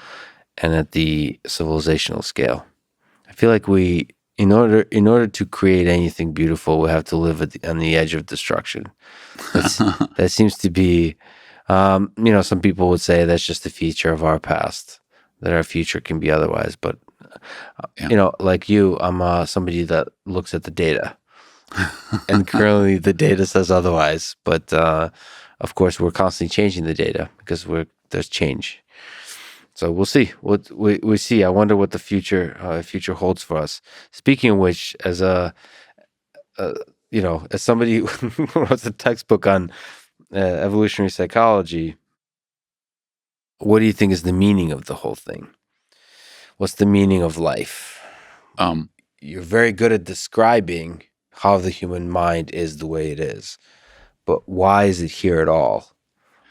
and at the civilizational scale. I feel like in order to create anything beautiful, we have to live on the edge of destruction. That seems to be, some people would say that's just a feature of our past, that our future can be otherwise. But, like you, I'm somebody that looks at the data. And currently the data says otherwise. But, of course, we're constantly changing the data because there's change. So we'll see. We see. I wonder what the future holds for us. Speaking of which, as as somebody who wrote a textbook on evolutionary psychology, what do you think is the meaning of the whole thing? What's the meaning of life? You're very good at describing how the human mind is the way it is, but why is it here at all?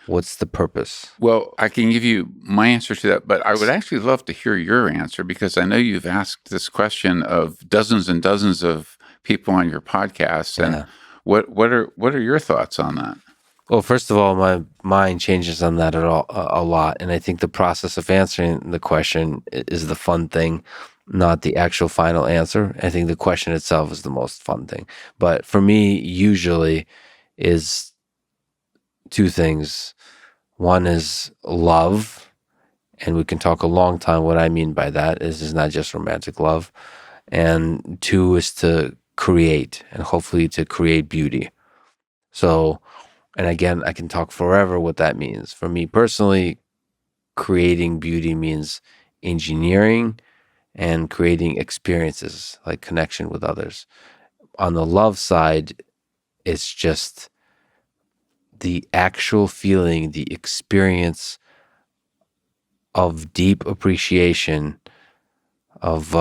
What's the purpose? Well, I can give you my answer to that, but I would actually love to hear your answer, because I know you've asked this question of dozens and dozens of people on your podcast. And Yeah. what are your thoughts on that? Well, first of all, my mind changes on that a lot, and I think the process of answering the question is the fun thing, not the actual final answer. I think the question itself is the most fun thing. But for me, usually, is two things. One is love, and we can talk a long time. What I mean by that is not just romantic love, and two is to create, and hopefully to create beauty. So. And again, I can talk forever what that means. For me personally, creating beauty means engineering and creating experiences like connection with others. On the love side, it's just the actual feeling, the experience of deep appreciation of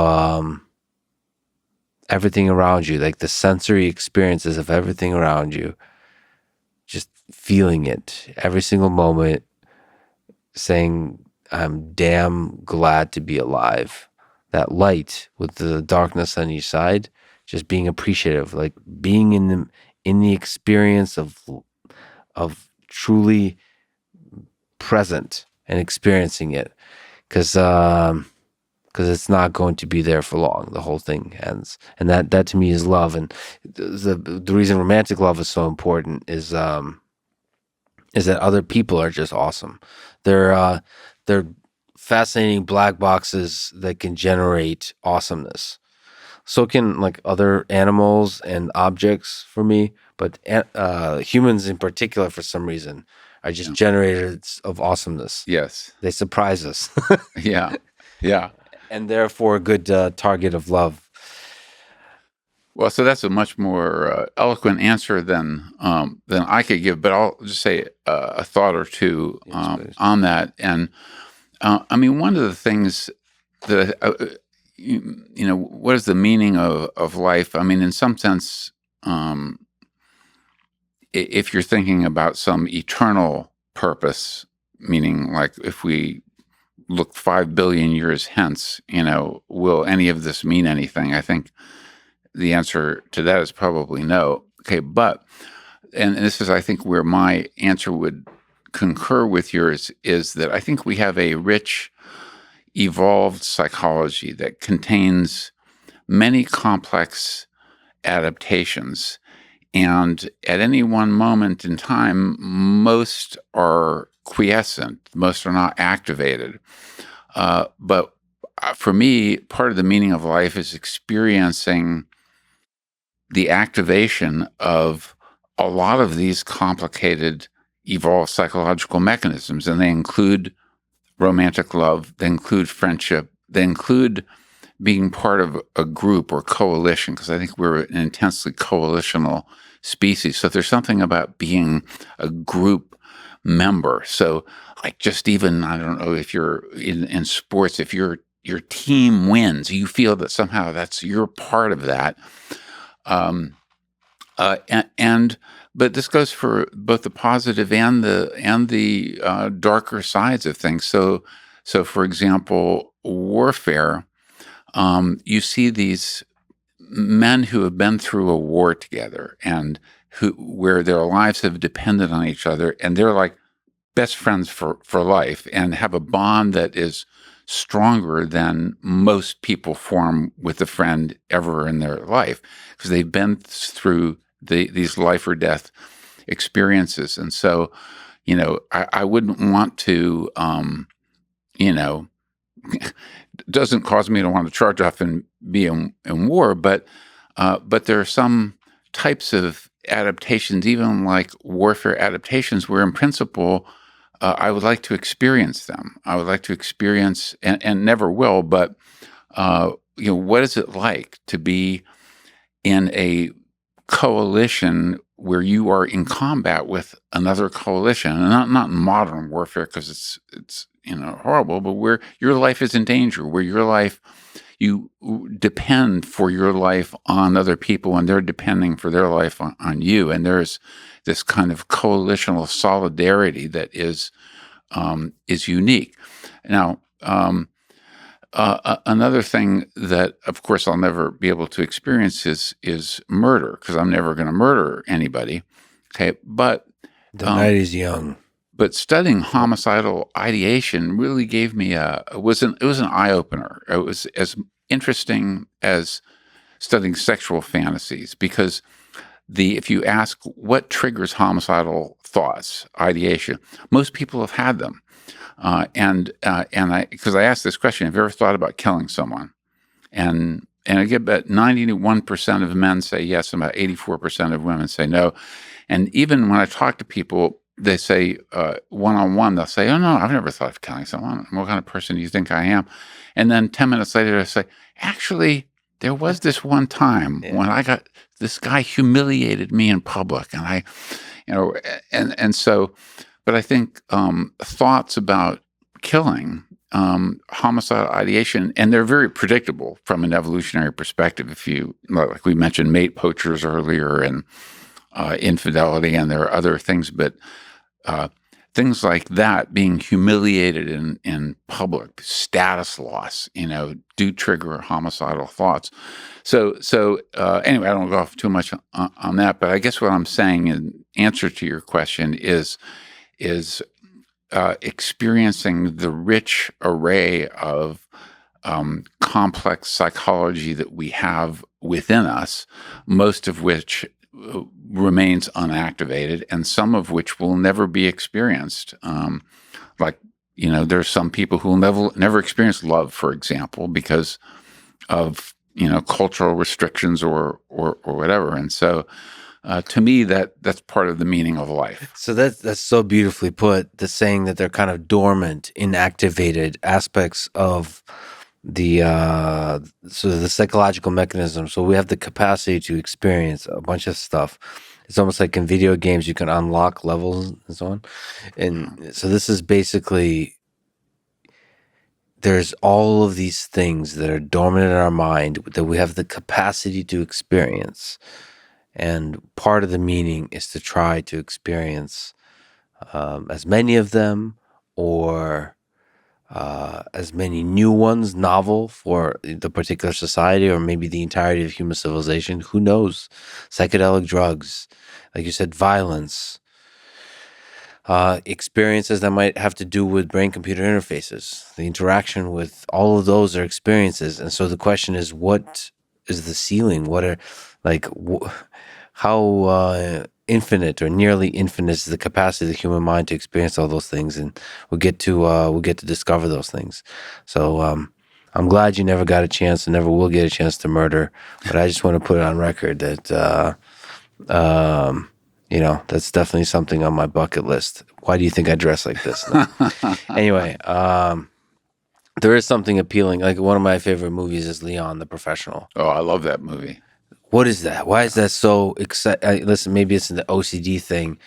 everything around you, like the sensory experiences of everything around you, just feeling it every single moment, saying, I'm damn glad to be alive. That light with the darkness on each side, just being appreciative, like being in the experience of truly present and experiencing it, because it's not going to be there for long. The whole thing ends, and that to me is love. And the reason romantic love is so important is that other people are just awesome. They're fascinating black boxes that can generate awesomeness. So can like other animals and objects for me, but humans in particular, for some reason, are just generators of awesomeness. Yes. They surprise us. Yeah. Yeah. And therefore a good target of love. Well, so that's a much more eloquent answer than I could give, but I'll just say a thought or two on that. And I mean, one of the things that what is the meaning of life? I mean, in some sense, if you're thinking about some eternal purpose, meaning like if we look 5 billion years hence, will any of this mean anything? I think the answer to that is probably no. Okay, but, and this is, I think, where my answer would concur with yours, is that I think we have a rich, evolved psychology that contains many complex adaptations. And at any one moment in time, most are quiescent, most are not activated. But for me, part of the meaning of life is experiencing the activation of a lot of these complicated, evolved psychological mechanisms. And they include romantic love, they include friendship, they include being part of a group or coalition, because I think we're an intensely coalitional species. So there's something about being a group member. So like just even, I don't know, if you're in sports, if your team wins, you feel that somehow you're part of that. But this goes for both the positive and the darker sides of things. So for example, warfare. You see these men who have been through a war together, and where their lives have depended on each other, and they're like best friends for life, and have a bond that is stronger than most people form with a friend ever in their life, because they've been through these life or death experiences. And so, I wouldn't want to, doesn't cause me to want to charge off and be in war, but there are some types of adaptations, even like warfare adaptations, where in principle, I would like to experience them. I would like to experience, and never will, but what is it like to be in a coalition where you are in combat with another coalition, and not modern warfare, because it's horrible, but where your life is in danger, where your life, you depend for your life on other people, and they're depending for their life on you. And there's this kind of coalitional solidarity that is unique. Now, another thing that, of course, I'll never be able to experience is murder, because I'm never going to murder anybody. Okay, but the night is young. But studying homicidal ideation really gave me it was an eye opener. It was as interesting as studying sexual fantasies, because if you ask what triggers homicidal thoughts, ideation, most people have had them. Because I asked this question, have you ever thought about killing someone? And I get about 91% of men say yes, and about 84% of women say no. And even when I talk to people, they say one-on-one, they'll say, oh, no, I've never thought of killing someone. What kind of person do you think I am? And then 10 minutes later, they say, actually, there was this one time when this guy humiliated me in public. And but I think thoughts about killing, homicidal ideation, and they're very predictable from an evolutionary perspective. If you, like we mentioned, mate poachers earlier, and infidelity, and there are other things, but things like that, being humiliated in public, status loss, do trigger homicidal thoughts. So anyway, I don't go off too much on that, but I guess what I'm saying in answer to your question is experiencing the rich array of complex psychology that we have within us, most of which remains unactivated, and some of which will never be experienced. There's some people who will never experience love, for example, because of cultural restrictions or whatever. And so, to me, that's part of the meaning of life. So that's so beautifully put. The saying that they're kind of dormant, inactivated aspects of the psychological mechanism. So we have the capacity to experience a bunch of stuff. It's almost like in video games, you can unlock levels and so on. And so this is basically, there's all of these things that are dormant in our mind that we have the capacity to experience. And part of the meaning is to try to experience as many of them, or as many new ones, novel for the particular society, or maybe the entirety of human civilization. Who knows? Psychedelic drugs, like you said, violence, experiences that might have to do with brain-computer interfaces. The interaction with all of those are experiences. And so the question is, what is the ceiling? What are, how infinite or nearly infinite is the capacity of the human mind to experience all those things? And we'll get to discover those things. So I'm glad you never got a chance and never will get a chance to murder. But I just want to put it on record that that's definitely something on my bucket list. Why do you think I dress like this? No. Anyway, there is something appealing. Like, one of my favorite movies is Leon, the Professional. Oh, I love that movie. What is that? Why is that so exciting? Listen, maybe it's the OCD thing,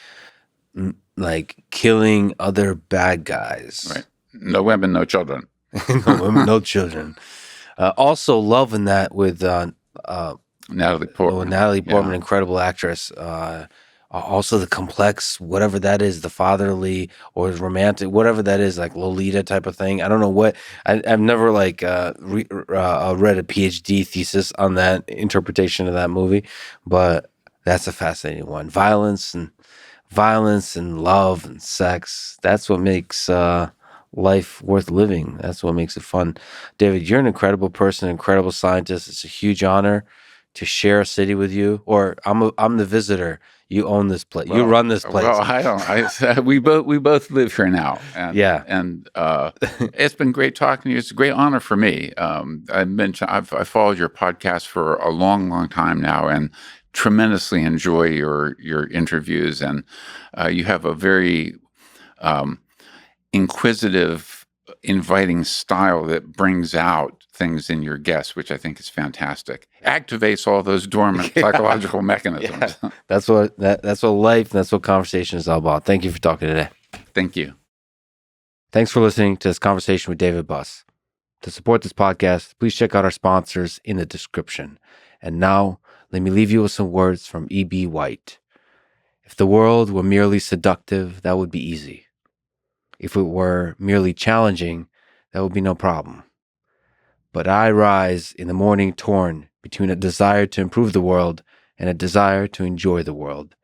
like killing other bad guys. Right. No women, no children. No women, no children. Also loving that with Natalie Portman. Natalie Portman, incredible actress. Also the complex, whatever that is, the fatherly or romantic, whatever that is, like Lolita type of thing. I don't know what. I've never read a PhD thesis on that interpretation of that movie, but that's a fascinating one. Violence and love and sex. That's what makes life worth living. That's what makes it fun. David, you're an incredible person, incredible scientist. It's a huge honor to share a city with you. Or I'm the visitor. You own this place. You run this place. Well, I don't. We both live here now. And it's been great talking to you. It's a great honor for me. I've followed your podcast for a long, long time now, and tremendously enjoy your interviews. And you have a very inquisitive, inviting style that brings out things in your guests, which I think is fantastic. Activates all those dormant psychological mechanisms. Yeah. That's what life, that's what conversation is all about. Thank you for talking today. Thank you. Thanks for listening to this conversation with David Buss. To support this podcast, please check out our sponsors in the description. And now, let me leave you with some words from E.B. White. If the world were merely seductive, that would be easy. If it were merely challenging, that would be no problem. But I rise in the morning torn between a desire to improve the world and a desire to enjoy the world.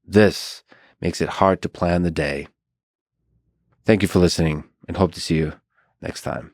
This makes it hard to plan the day. Thank you for listening and hope to see you next time.